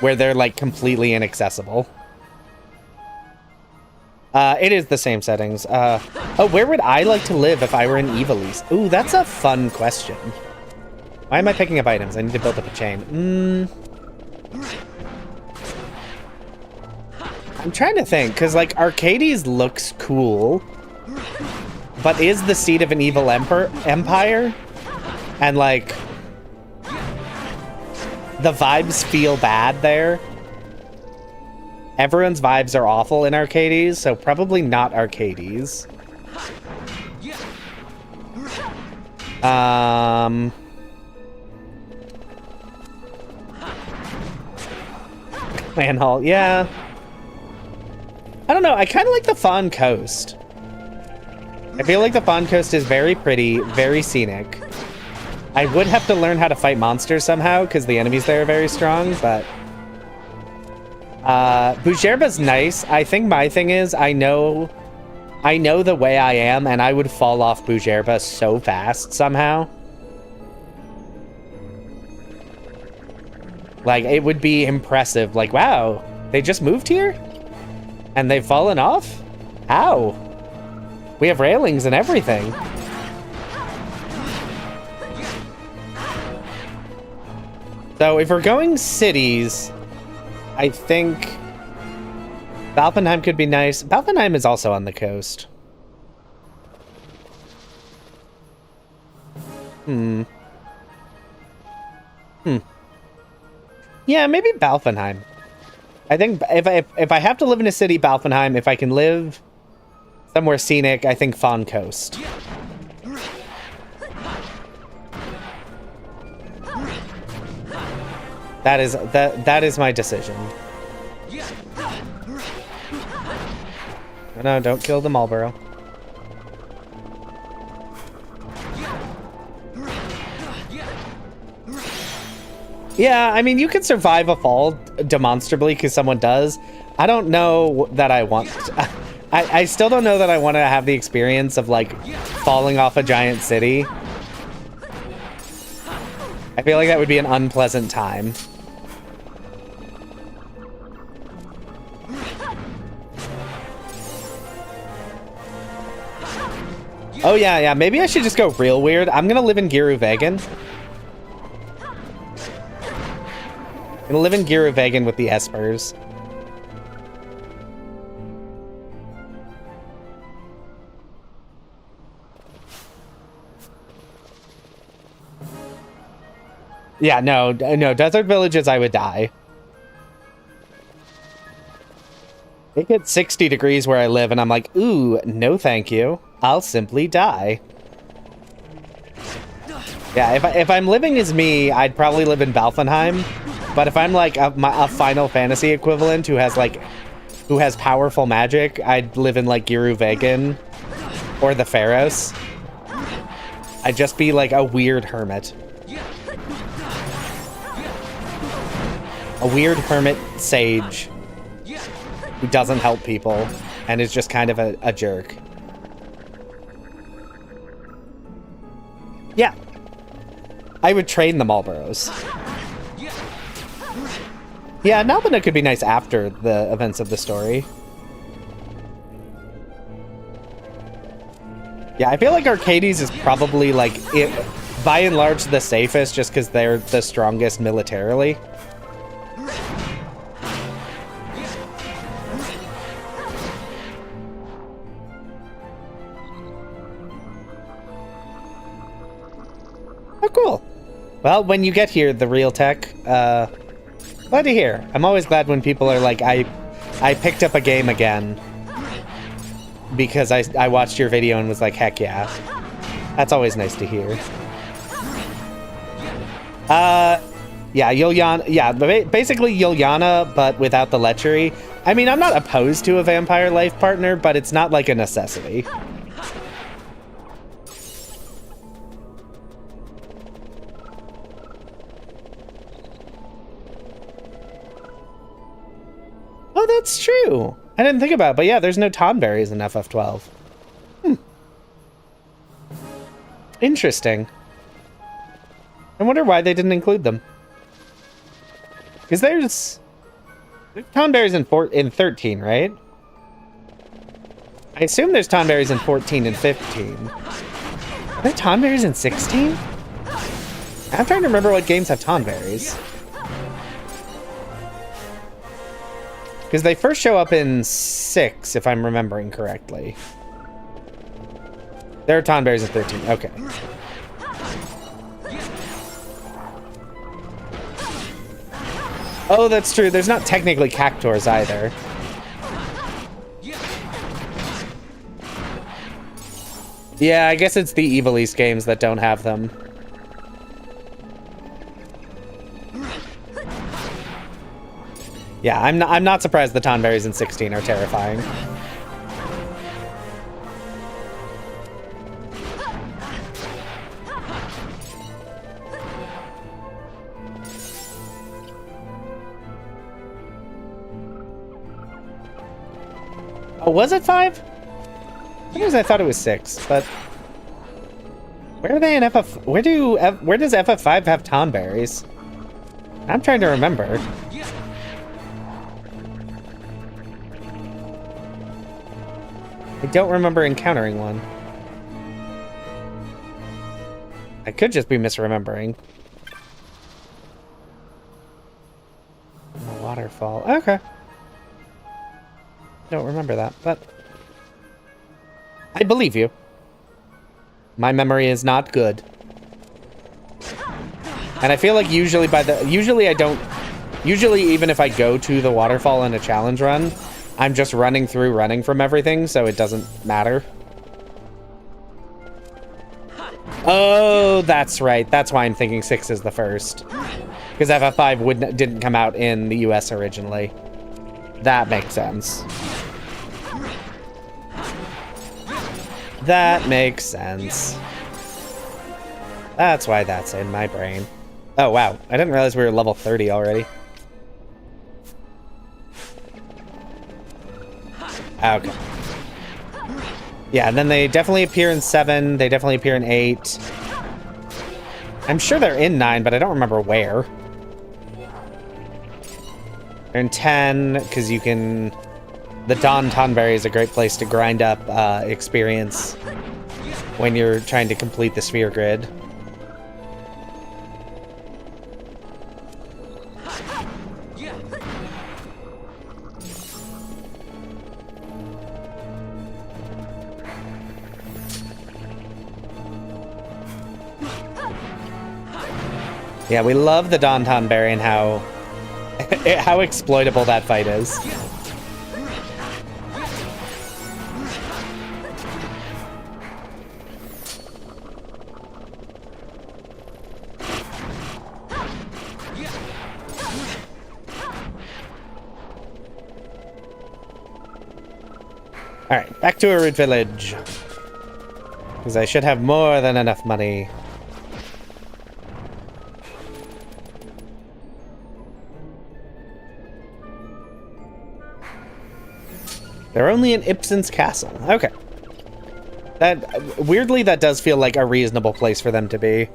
Where they're, like, completely inaccessible. It is the same settings. Oh, where would I like to live if I were an Evilise? Ooh, that's a fun question. Why am I picking up items? I need to build up a chain. I'm trying to think, because, like, Arcades looks cool, but is the seat of an evil empire, and, like, the vibes feel bad there. Everyone's vibes are awful in Arcades, so probably not Arcades. Clan Hall, yeah. I don't know, I kind of like the Fawn Coast. I feel like the Fawn Coast is very pretty, very scenic. I would have to learn how to fight monsters somehow, because the enemies there are very strong, but... Bujerba's nice. I think my thing is, I know the way I am, and I would fall off Bujerba so fast somehow. Like, it would be impressive. Like, wow, they just moved here? And they've fallen off? How? We have railings and everything. So if we're going cities, I think Valpenheim could be nice. Valpenheim is also on the coast. Yeah, maybe Valpenheim. I think if I have to live in a city, Valpenheim. If I can live somewhere scenic, I think Fawn Coast. That is my decision. No, don't kill the Marlboro. Yeah, I mean, you can survive a fall demonstrably because someone does. I don't know that I want... I still don't know that I want to have the experience of, like, falling off a giant city. I feel like that would be an unpleasant time. Oh, yeah, maybe I should just go real weird. I'm gonna live in Giru Vegan. I'm gonna live in Giru Vegan with the Espers. Yeah, no, desert villages, I would die. It gets 60 degrees where I live, and I'm like, ooh, no thank you. I'll simply die. Yeah, if I'm living as me, I'd probably live in Valpenheim. But if I'm like a Final Fantasy equivalent who has powerful magic, I'd live in like Giru Vegan or the Pharos. I'd just be like a weird hermit. A weird hermit sage who doesn't help people and is just kind of a jerk. Yeah. I would train the Marlboros. Yeah, Nalbina could be nice after the events of the story. Yeah, I feel like Arcades is probably, like, by and large, the safest just because they're the strongest militarily. Oh, cool. Well, when you get here, the real tech, glad to hear. I'm always glad when people are like, I picked up a game again because I watched your video and was like, heck yeah. That's always nice to hear. Yeah, Yuliana, yeah, basically Yuliana, but without the lechery. I mean, I'm not opposed to a vampire life partner, but it's not like a necessity. Oh, that's true. I didn't think about it, but yeah, there's no tonberries in FF12. Interesting. I wonder why they didn't include them. Because there's tonberries in 13, right? I assume there's tonberries in 14 and 15. Are there tonberries in 16? I'm trying to remember what games have tonberries. Because they first show up in 6, if I'm remembering correctly. There are tonberries in 13. Okay. Oh, that's true. There's not technically cactors either. Yeah, I guess it's the Evil East games that don't have them. Yeah, I'm not surprised the tonberries in 16 are terrifying. Oh, was it 5? I thought it was 6, but where are they in FF? Where does FF5 have tonberries? I'm trying to remember. I don't remember encountering one. I could just be misremembering. A waterfall. Okay. Don't remember that, but I believe you. My memory is not good. And I feel like usually even if I go to the waterfall in a challenge run, I'm just running from everything, so it doesn't matter. Oh, that's right. That's why I'm thinking 6 is the first. Because FF5 didn't come out in the US originally. That makes sense. That makes sense. That's why that's in my brain. Oh, wow. I didn't realize we were level 30 already. Okay. Yeah, and then they definitely appear in 7. They definitely appear in 8. I'm sure they're in 9, but I don't remember where. They're in 10, because you can... The Dawn Tonberry is a great place to grind up experience when you're trying to complete the sphere grid. Yeah, we love the Dawn Tonberry and how exploitable that fight is. Alright, back to a root village. Because I should have more than enough money. They're only in Ibsen's castle. Okay. That weirdly, that does feel like a reasonable place for them to be.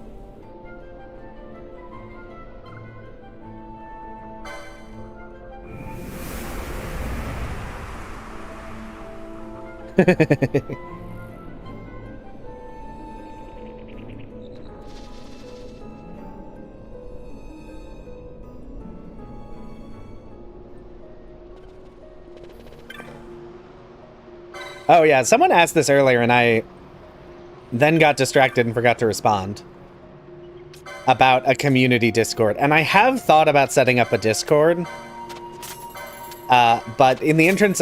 Oh yeah, someone asked this earlier and I then got distracted and forgot to respond about a community Discord. And I have thought about setting up a Discord, but in the interest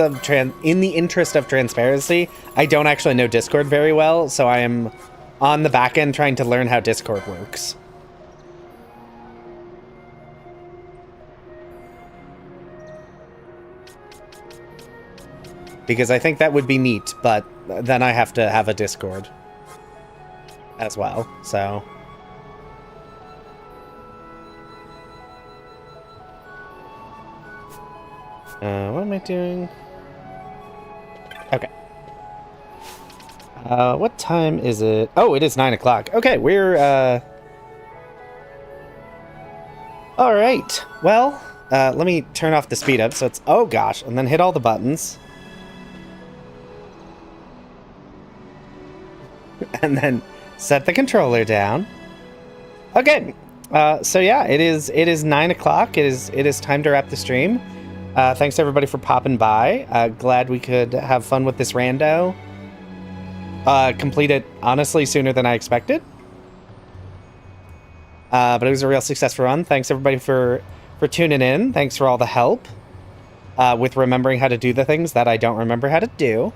of transparency, I don't actually know Discord very well, so I am on the back end trying to learn how Discord works. Because I think that would be neat, but then I have to have a Discord as well, so... what am I doing? Okay. What time is it? Oh, it is 9 o'clock. Okay, we're, Alright, well, let me turn off the speed up so it's... Oh gosh, and then hit all the buttons. And then set the controller down. Okay, so yeah, it is 9 o'clock. It is time to wrap the stream. Thanks everybody for popping by. Glad we could have fun with this rando. Complete it honestly sooner than I expected. But it was a real successful run. Thanks everybody for tuning in. Thanks for all the help with remembering how to do the things that I don't remember how to do.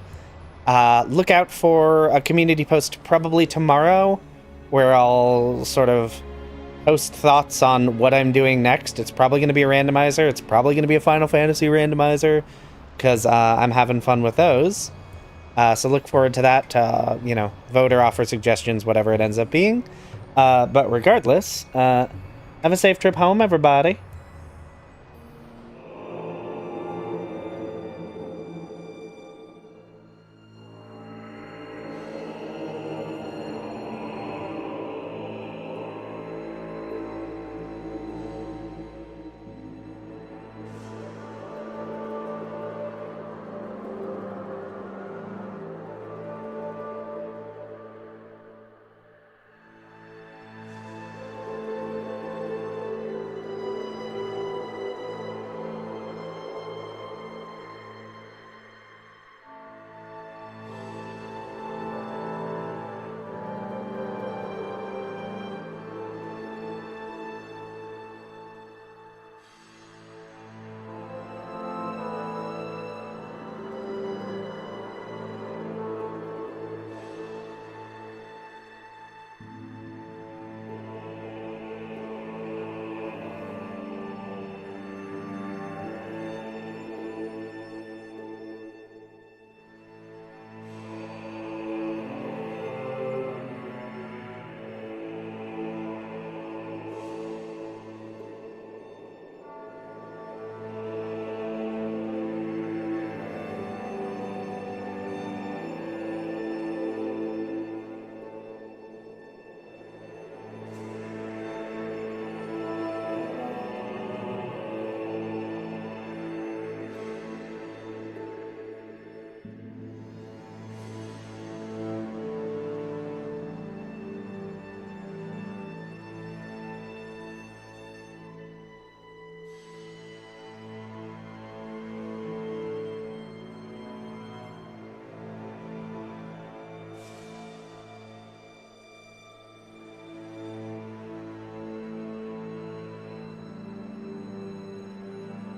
Look out for a community post probably tomorrow, where I'll sort of post thoughts on what I'm doing next. It's probably going to be a randomizer. It's probably going to be a Final Fantasy randomizer, because I'm having fun with those. So look forward to that. You know, vote or offer suggestions, whatever it ends up being. But regardless, have a safe trip home, everybody.